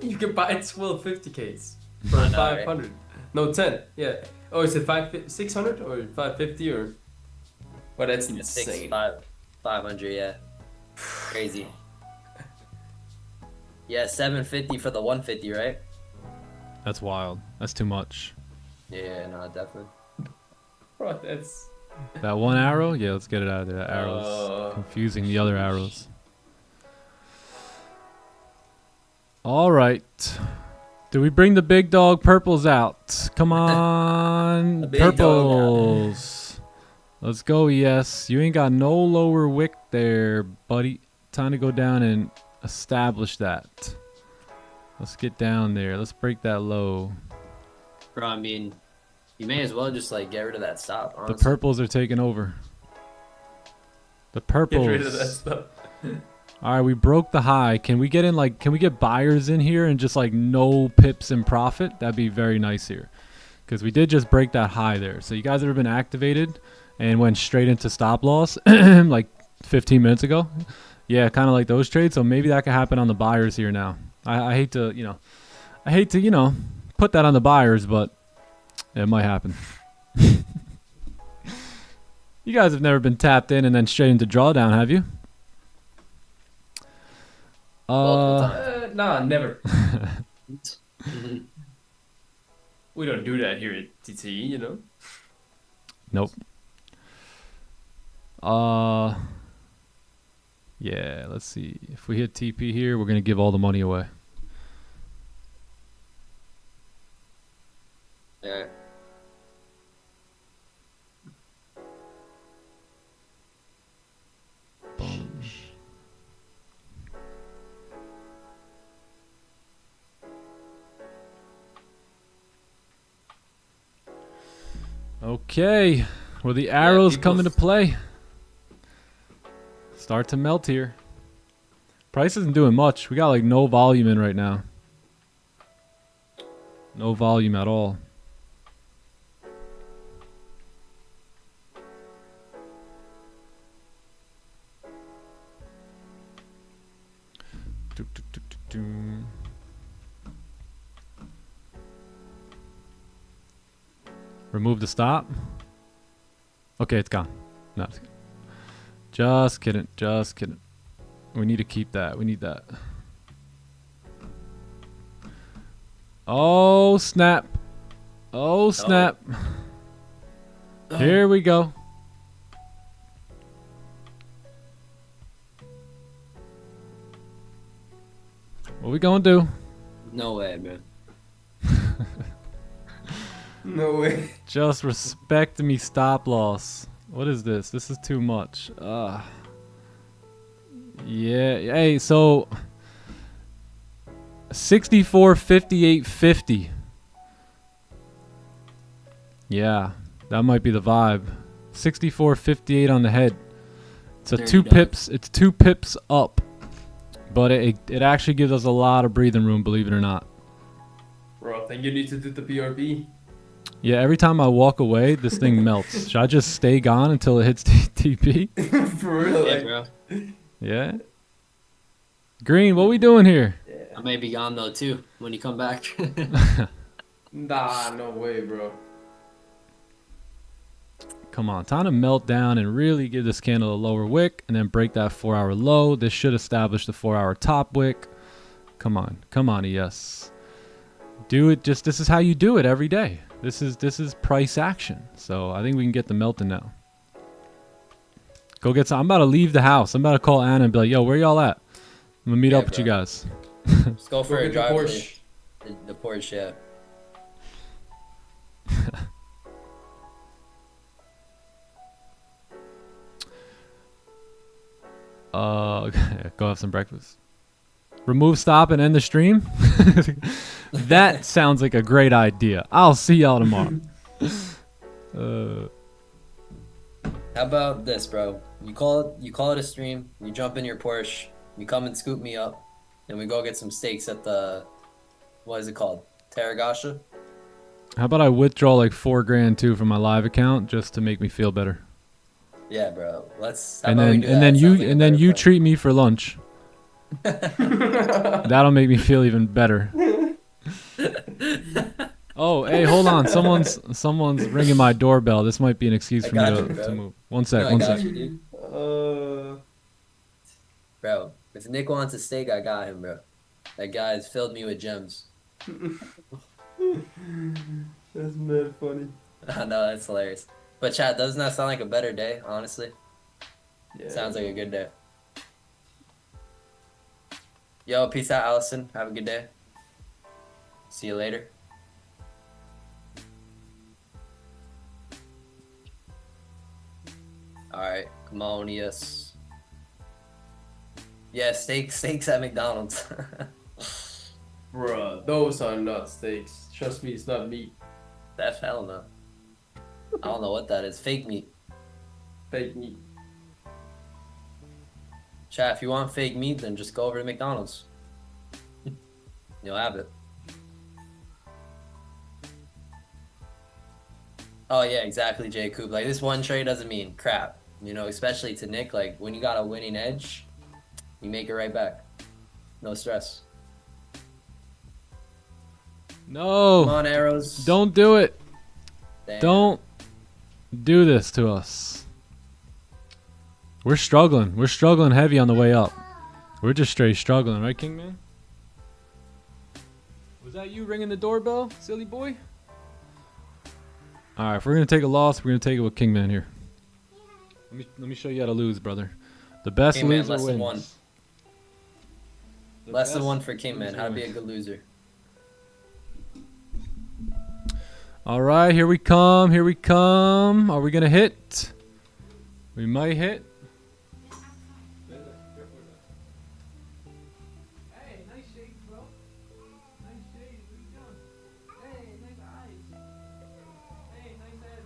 You can buy 12 50Ks for I know, right? 500. No, 10. Yeah. Oh, is it 600 or 550 or? But that's insane. 500, yeah. Crazy. Yeah, 750 for the 150, right? That's wild. That's too much. Yeah, no, definitely. Bro, that's. That one arrow? Yeah, let's get it out of there. That arrow's confusing the other arrows. All right. Do we bring the big dog purples out? Come on, The big dog. purples. Let's go, yes. You ain't got no lower wick there, buddy. Time to go down and establish that. Let's get down there. Let's break that low. Bro, I mean, you may as well just like get rid of that stop. Honestly. The purples are taking over. The purples. Get rid of that stuff. All right, we broke the high. Can we get in like? Can we get buyers in here and just like no pips in profit? That'd be very nice here, because we did just break that high there. So you guys ever been activated and went straight into stop loss like 15 minutes ago? Yeah, kind of like those trades. So maybe that could happen on the buyers here now. I hate to, put that on the buyers, but it might happen. You guys have never been tapped in and then straight into drawdown, have you? Nah, never. We don't do that here at TTE, you know? Nope. Yeah, let's see. If we hit TP here, we're going to give all the money away. Yeah. Boom. Okay, well the arrows come into play. Start to melt here. Price isn't doing much. We got like no volume in right now. No volume at all. Remove the stop. Okay, it's gone. No, it's just kidding. Just kidding. We need to keep that. We need that. Oh, snap. Oh, snap. Oh. Here we go. What we gonna do? No way, man. No way. Just respect me stop loss. What is this? This is too much. Yeah. Hey, so 64, 58, 50. Yeah, that might be the vibe. 64, 58 on the head. It's a 2 pips. It's 2 pips up. But it actually gives us a lot of breathing room, believe it or not. Bro, I think you need to do the BRB. Yeah, every time I walk away, this thing melts. Should I just stay gone until it hits TP? For real, Yeah, bro. Yeah. Green, what we doing here? I may be gone though too when you come back. Nah, no way, bro. Come on, time to melt down and really give this candle a lower wick and then break that 4-hour low. This should establish the 4-hour top wick. Come on, ES. Do it. Just this is how you do it every day. This is price action. So I think we can get the melting now. Go get some. I'm about to leave the house. I'm about to call Anna and be like, yo, where y'all at? I'm gonna meet up with you guys. Let's go for a get the drive. Porsche. The Porsche, yeah. Go have some breakfast. Remove stop and end the stream. That sounds like a great idea. I'll see y'all tomorrow. How about this, bro? You call it a stream. You jump in your Porsche. You come and scoop me up, and we go get some steaks at the, what is it called? Tarragasha? How about I withdraw like $4,000 too from my live account just to make me feel better? Yeah, bro. Let's. And then you treat me for lunch. That'll make me feel even better. Oh, hey, hold on. Someone's ringing my doorbell. This might be an excuse for me to move. One sec. You, bro, if Nick wants a steak, I got him, bro. That guy has filled me with gems. That's mad funny. I know, that's hilarious. But chat, doesn't that sound like a better day, honestly? Yeah. Sounds like a good day. Yo, peace out, Allison. Have a good day. See you later. Alright, come on, yes. Yeah, steaks at McDonald's. Bruh, those are not steaks. Trust me, it's not meat. That's hell no. I don't know what that is. Fake meat. Fake meat. Chat, if you want fake meat, then just go over to McDonald's. You'll have it. Oh yeah, exactly, J. Coop. Like, this one trade doesn't mean crap. You know, especially to Nick, like, when you got a winning edge, you make it right back. No stress. No. Come on, arrows. Don't do it. Damn. Don't do this to us. We're struggling. We're struggling heavy on the way up. We're just straight struggling, right, Kingman? Was that you ringing the doorbell, silly boy? All right, if we're going to take a loss, we're going to take it with Kingman here. Let me show you how to lose, brother. The best Kingman, loser less wins. than one. The Less than best one for Kingman. How to be a wins. good loser. All right, here we come. Here we come. Are we going to hit? We might hit. Hey, nice shade, bro. Nice shade. What are you doing? Hey, nice eyes. Hey, nice head.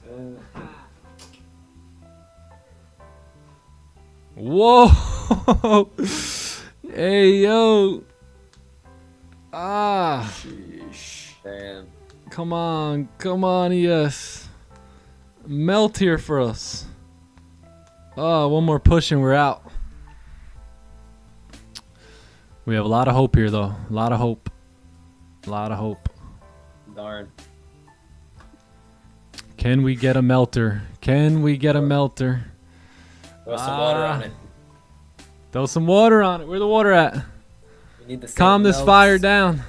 Hey, nice. Whoa. Hey, yo. Ah. Damn. Come on, ES. Melt here for us. Oh, one more push and we're out. We have a lot of hope here, though. A lot of hope. A lot of hope. Darn. Can we get a melter? Can we get a melter? Throw some water on it. Throw some water on it. Where the water at? We need the Calm this melts. fire down.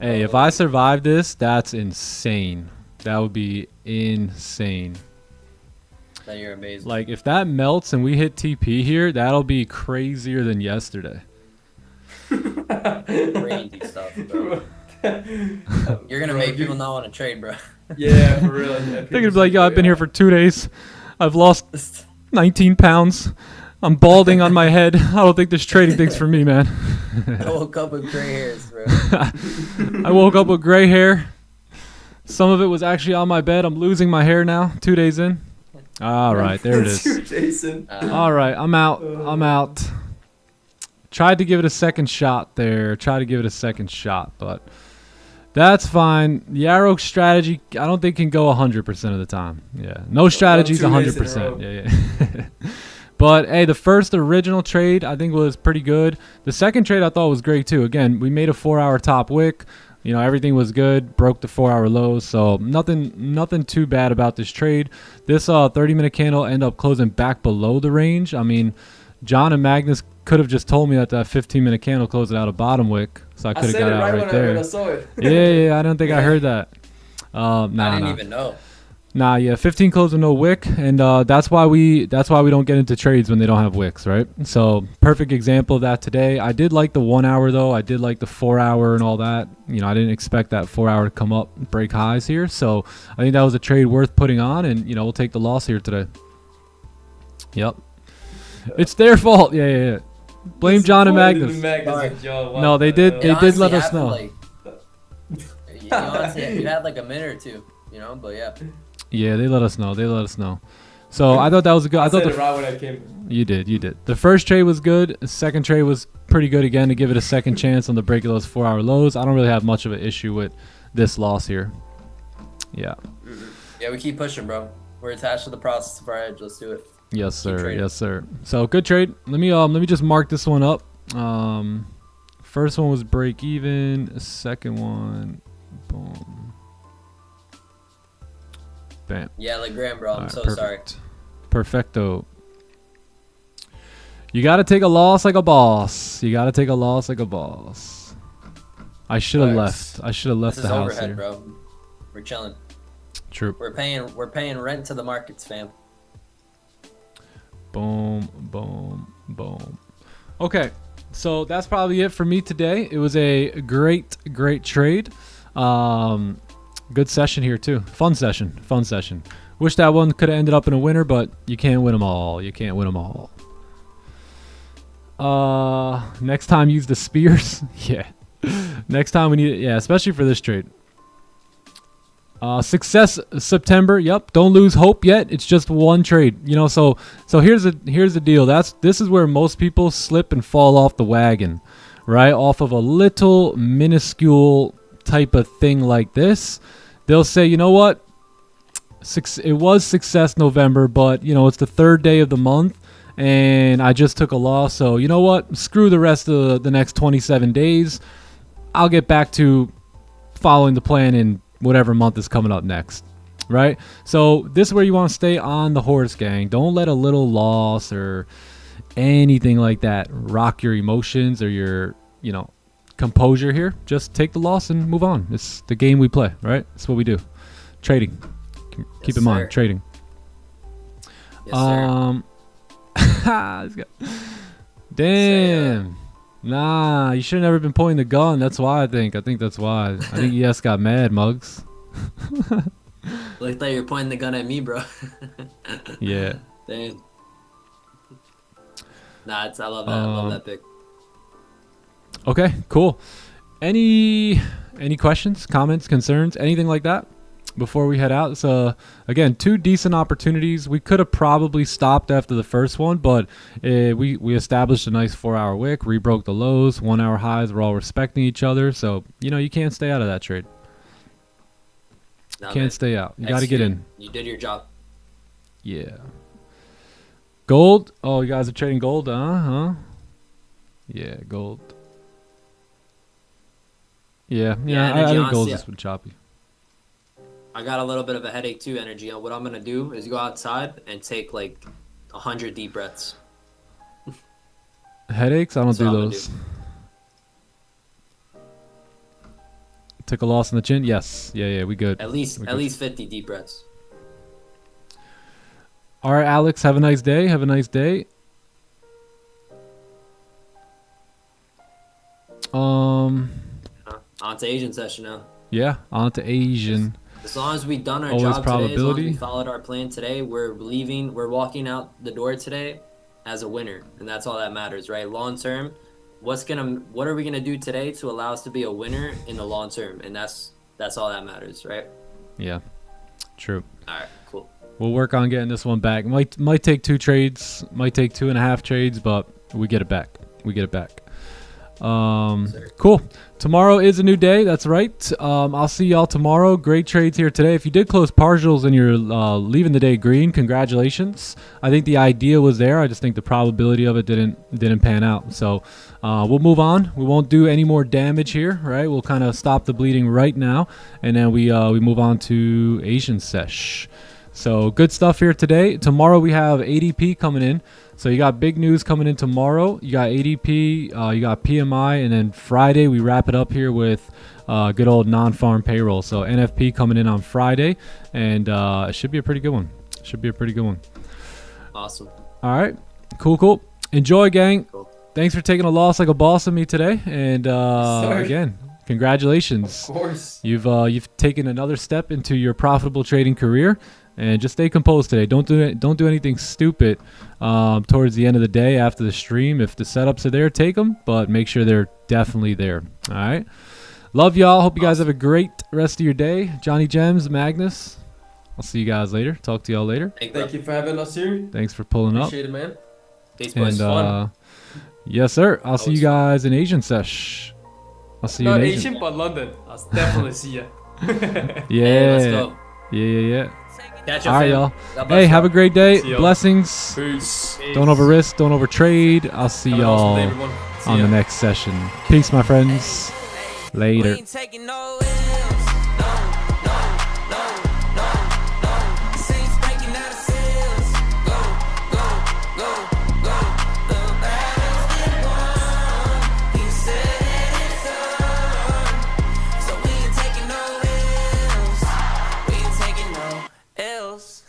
Hey, if I survive this, that's insane. That would be insane. Then you're amazing. Like, if that melts and we hit TP here, that'll be crazier than yesterday. Crazy stuff, bro. You're gonna make people not want to trade, bro. Yeah, for real. Yeah, They're gonna be like, yo, I've been here for 2 days. I've lost 19 pounds. I'm balding on my head. I don't think this trading thing's for me, man. I woke up with gray hairs, bro. I woke up with gray hair. Some of it was actually on my bed. I'm losing my hair now, 2 days in. All right, there it is. Jason. All right, I'm out. I'm out. Tried to give it a second shot there. Tried to give it a second shot, but that's fine. The arrow strategy, I don't think can go 100% of the time. Yeah, no strategy's 100%. Yeah. But hey, the first original trade I think was pretty good. The second trade I thought was great too. Again, we made a 4-hour top wick. You know, everything was good. Broke the 4-hour lows, so nothing too bad about this trade. This 30-minute candle ended up closing back below the range. I mean, John and Magnus could have just told me that 15-minute candle closed out a bottom wick, so I could have got out right there. When I saw it. Yeah, I don't think I heard that. I didn't even know. Nah, yeah, 15 closed with no wick, and that's why we don't get into trades when they don't have wicks, right? So perfect example of that today. I did like the 1 hour though. I did like the 4 hour and all that. You know, I didn't expect that 4 hour to come up and break highs here. So I think that was a trade worth putting on, and you know, we'll take the loss here today. Yep, it's their fault. Yeah. Blame John and Magnus. No, they did. They did let us know. You honestly, you had like a minute or two, you know, but yeah. Yeah, they let us know. So I thought that was a good. I said it right when I came. You did. The first trade was good. The second trade was pretty good again to give it a second chance on the break of those 4-hour lows. I don't really have much of an issue with this loss here. Yeah. Yeah, we keep pushing, bro. We're attached to the process of our edge. Let's do it. Yes, sir. Yes, sir. So good trade. Let me just mark this one up. First one was break even. Second one, boom. Bam. Yeah, like Graham, bro. I'm Right, so perfect. sorry. Perfecto. You got to take a loss like a boss. I should have left. I should have left This the is house overhead, here. bro. We're chilling. True. We're paying rent to the markets, fam. Boom, boom, boom. Okay, so that's probably it for me today. It was a great trade. Good session here too. Fun session. Wish that one could have ended up in a winner, but you can't win them all. You can't win them all. Next time use the spears. Yeah. Next time we need it. Yeah, especially for this trade. Success September. Yep. Don't lose hope yet. It's just one trade. You know, so here's the deal. This is where most people slip and fall off the wagon, right? Off of a little minuscule type of thing like this. They'll say, you know what? It was success November, but you know, it's the 3rd day of the month and I just took a loss. So you know what? Screw the rest of the next 27 days. I'll get back to following the plan in whatever month is coming up next, right? So this is where you want to stay on the horse, gang. Don't let a little loss or anything like that rock your emotions or your, you know, composure here. Just take the loss and move on. It's the game we play, right? That's what we do. Trading. Keep in mind, trading. Yes, sir. Damn. Nah, you should have never been pointing the gun. That's why I think that's why. I think ES got mad, Mugs. Looked like you're pointing the gun at me, bro. Yeah. Damn. Nah, I love that. I love that pick. Okay, cool. Any questions, comments, concerns, anything like that before we head out? So again, 2 decent opportunities. We could have probably stopped after the first one, but we established a nice 4-hour wick, rebroke the lows, 1-hour highs. We're all respecting each other, so you know you can't stay out of that trade. Nah, Can't man. stay out. You got to get in. You did your job. Yeah. Gold. Oh, you guys are trading gold, huh? Yeah, gold. Yeah. I think gold's just been choppy. I got a little bit of a headache too, energy. And what I'm gonna do is go outside and take like 100 deep breaths. Headaches? I don't That's do what I'm gonna those. Took a loss in the chin? Yes. Yeah, we good. At least We at good. least 50 deep breaths. All right, Alex, have a nice day. Have a nice day. On to Asian session now. Yeah, on to Asian. As long as we've done our Always job today, as long as probability. we followed our plan today, we're walking out the door today as a winner, and that's all that matters, right? Long term, what are we gonna do today to allow us to be a winner in the long term? And that's all that matters, right? Yeah, true. All right, cool. We'll work on getting this one back. Might take 2 trades, might take 2.5 trades, but we get it back. Cool. Tomorrow is a new day. That's right. I'll see y'all tomorrow. Great trades here today. If you did close partials and you're leaving the day green, congratulations. I think the idea was there. I just think the probability of it didn't pan out. So we'll move on. We won't do any more damage here, right? We'll kind of stop the bleeding right now, and then we move on to Asian sesh. So good stuff here today. Tomorrow we have ADP coming in. So you got big news coming in tomorrow. You got ADP, you got PMI, and then Friday we wrap it up here with good old non-farm payroll. So NFP coming in on Friday, and it should be a pretty good one. Awesome. All right, cool. Enjoy, gang. Cool. Thanks for taking a loss like a boss of me today, and Sorry. again, congratulations. Of course. You've taken another step into your profitable trading career. And just stay composed today. Don't do anything stupid towards the end of the day after the stream. If the setups are there, take them, but make sure they're definitely there. All right. Love y'all. Hope you guys have a great rest of your day. Johnny Gems, Magnus. I'll see you guys later. Talk to y'all later. Thank you for having us here. Thanks for pulling up. Appreciate it, man. Peace, boys. And yes, sir. I'll see you guys in Asian sesh. I'll see you Not in Asian, but London. I'll definitely see ya. Yeah. Hey, let's go. Yeah. Catch you, All right, fam. y'all. God bless Hey, you. have a great day. See y'all. Blessings. Peace. Don't over risk. Don't over trade. I'll see Have an awesome y'all day, everyone. See on ya. the next session. Peace, my friends. Later. We ain't taking no L's. No. Saints breaking out of seals. Go. The battle's been won. He said it's done. So we ain't taking no L's. We ain't taking no L's.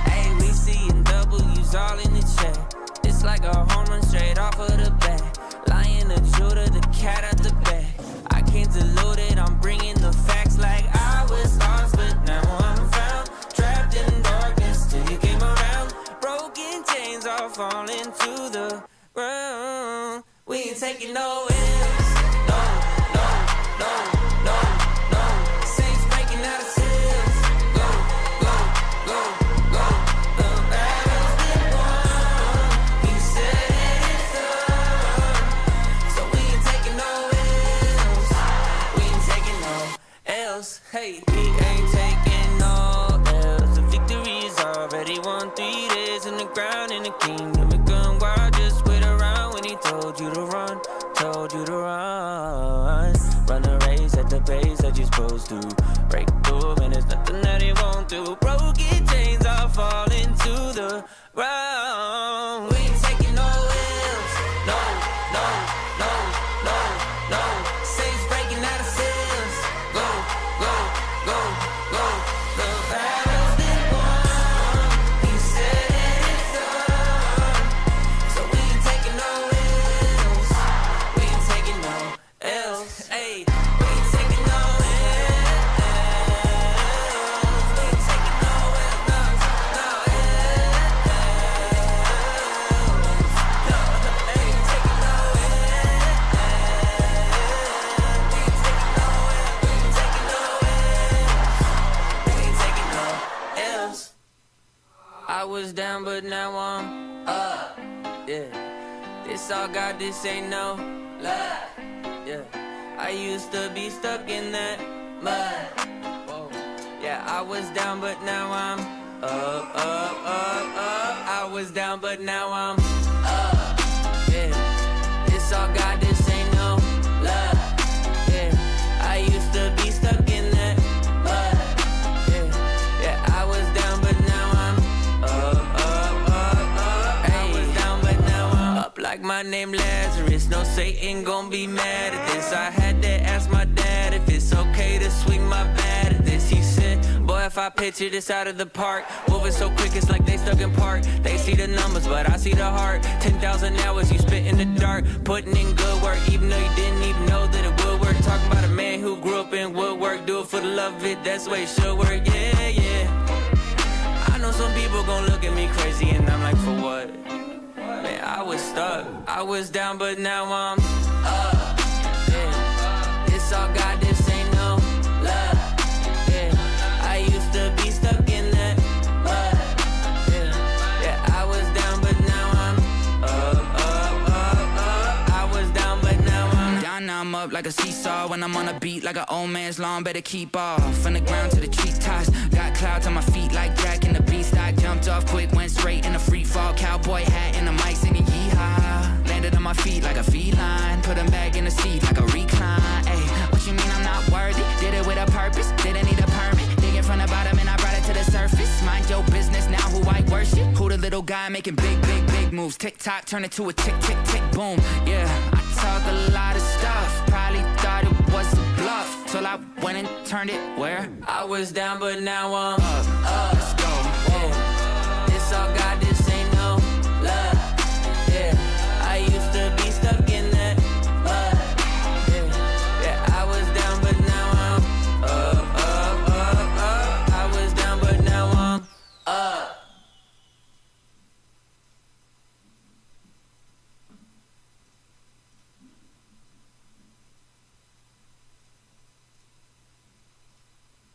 Hey, we seeing W's all in the chat. It's like a home run straight off of the bat. Lion, the Judah, the cat out the bag. I can't dilute it, I'm bringing the facts like I was lost, but now I'm found. Trapped chains all falling to the ground. We ain't taking no L's. No, no, no, no, no. Saints breaking out of seals. Go, go, go, go. The battle's been won. He said it's done. So we ain't taking no L's. We ain't taking no L's. Hey, he ain't taking no L's. The victory is already won. 3 days in the ground in the kingdom of gun. Why just wait around when he told you to run? Told you to run. Run a race at the pace that you're supposed to. Break through and there's nothing that he won't do. Broken chains all falling to the ground. We ain't taking no L's. No, no, no, no, no. Saints breaking out of seals. Go, go, go, go. The battle's been won. He said it's done. So we ain't taking no L's. We ain't taking no L's. Hey, we ain't taking no L's. We ain't taking no L's. No, no L's. Hey, ain't taking no L's. We ain't taking no L's. We ain't taking no L's. We ain't taking no L's. I was down, but now I'm up. Yeah, this all God, this ain't no luck. Yeah, I used to be stuck in that mud. Whoa. Yeah, I was down, but now I'm up, up, up, up. I was down, but now I'm up. Yeah, this all God, this ain't no luck. Yeah, I used to be stuck in that mud. Yeah, yeah, I was down, but now I'm up, up, up, up. I was down, but now I'm up like my name Lazarus. No Satan gon' be mad at this. I had to ask my dad if it's okay to swing my bat at this. He said, boy, if I picture this out of the park, moving so quick it's like they stuck in park. They see the numbers, but I see the heart. 10,000 hours you spit in the dark, putting in good work, even though you didn't even know that it would work. Talking about a man who grew up in woodwork, do it for the love of it, that's the way it should work. Yeah, yeah. I know some people gon' look at me crazy and I'm like, for what? Man, I was stuck, I was down, but now I'm up. Yeah, it's all God, this ain't no love. Yeah, I used to be stuck in that mud. Yeah, yeah, I was down, but now I'm up, up, up, up. I was down, but now I'm down, now I'm up like a seesaw. When I'm on a beat like an old man's lawn, better keep off. From the ground to the treetops, got clouds on my feet like Drac in the beanstalk. Jumped off quick, went straight in a free fall. Cowboy hat and a mic singing yeehaw. Landed on my feet like a feline, put him back in the seat like a recline. Ay, what you mean I'm not worthy? Did it with a purpose, didn't need a permit. Digging from the bottom and I brought it to the surface. Mind your business now, who I worship. Who the little guy making big, big, big moves. Tick tock, turn it to a tick, tick, tick, boom. Yeah, I talk a lot of stuff, probably thought it was a bluff, till I went and turned it where I was down, but now I'm up, up.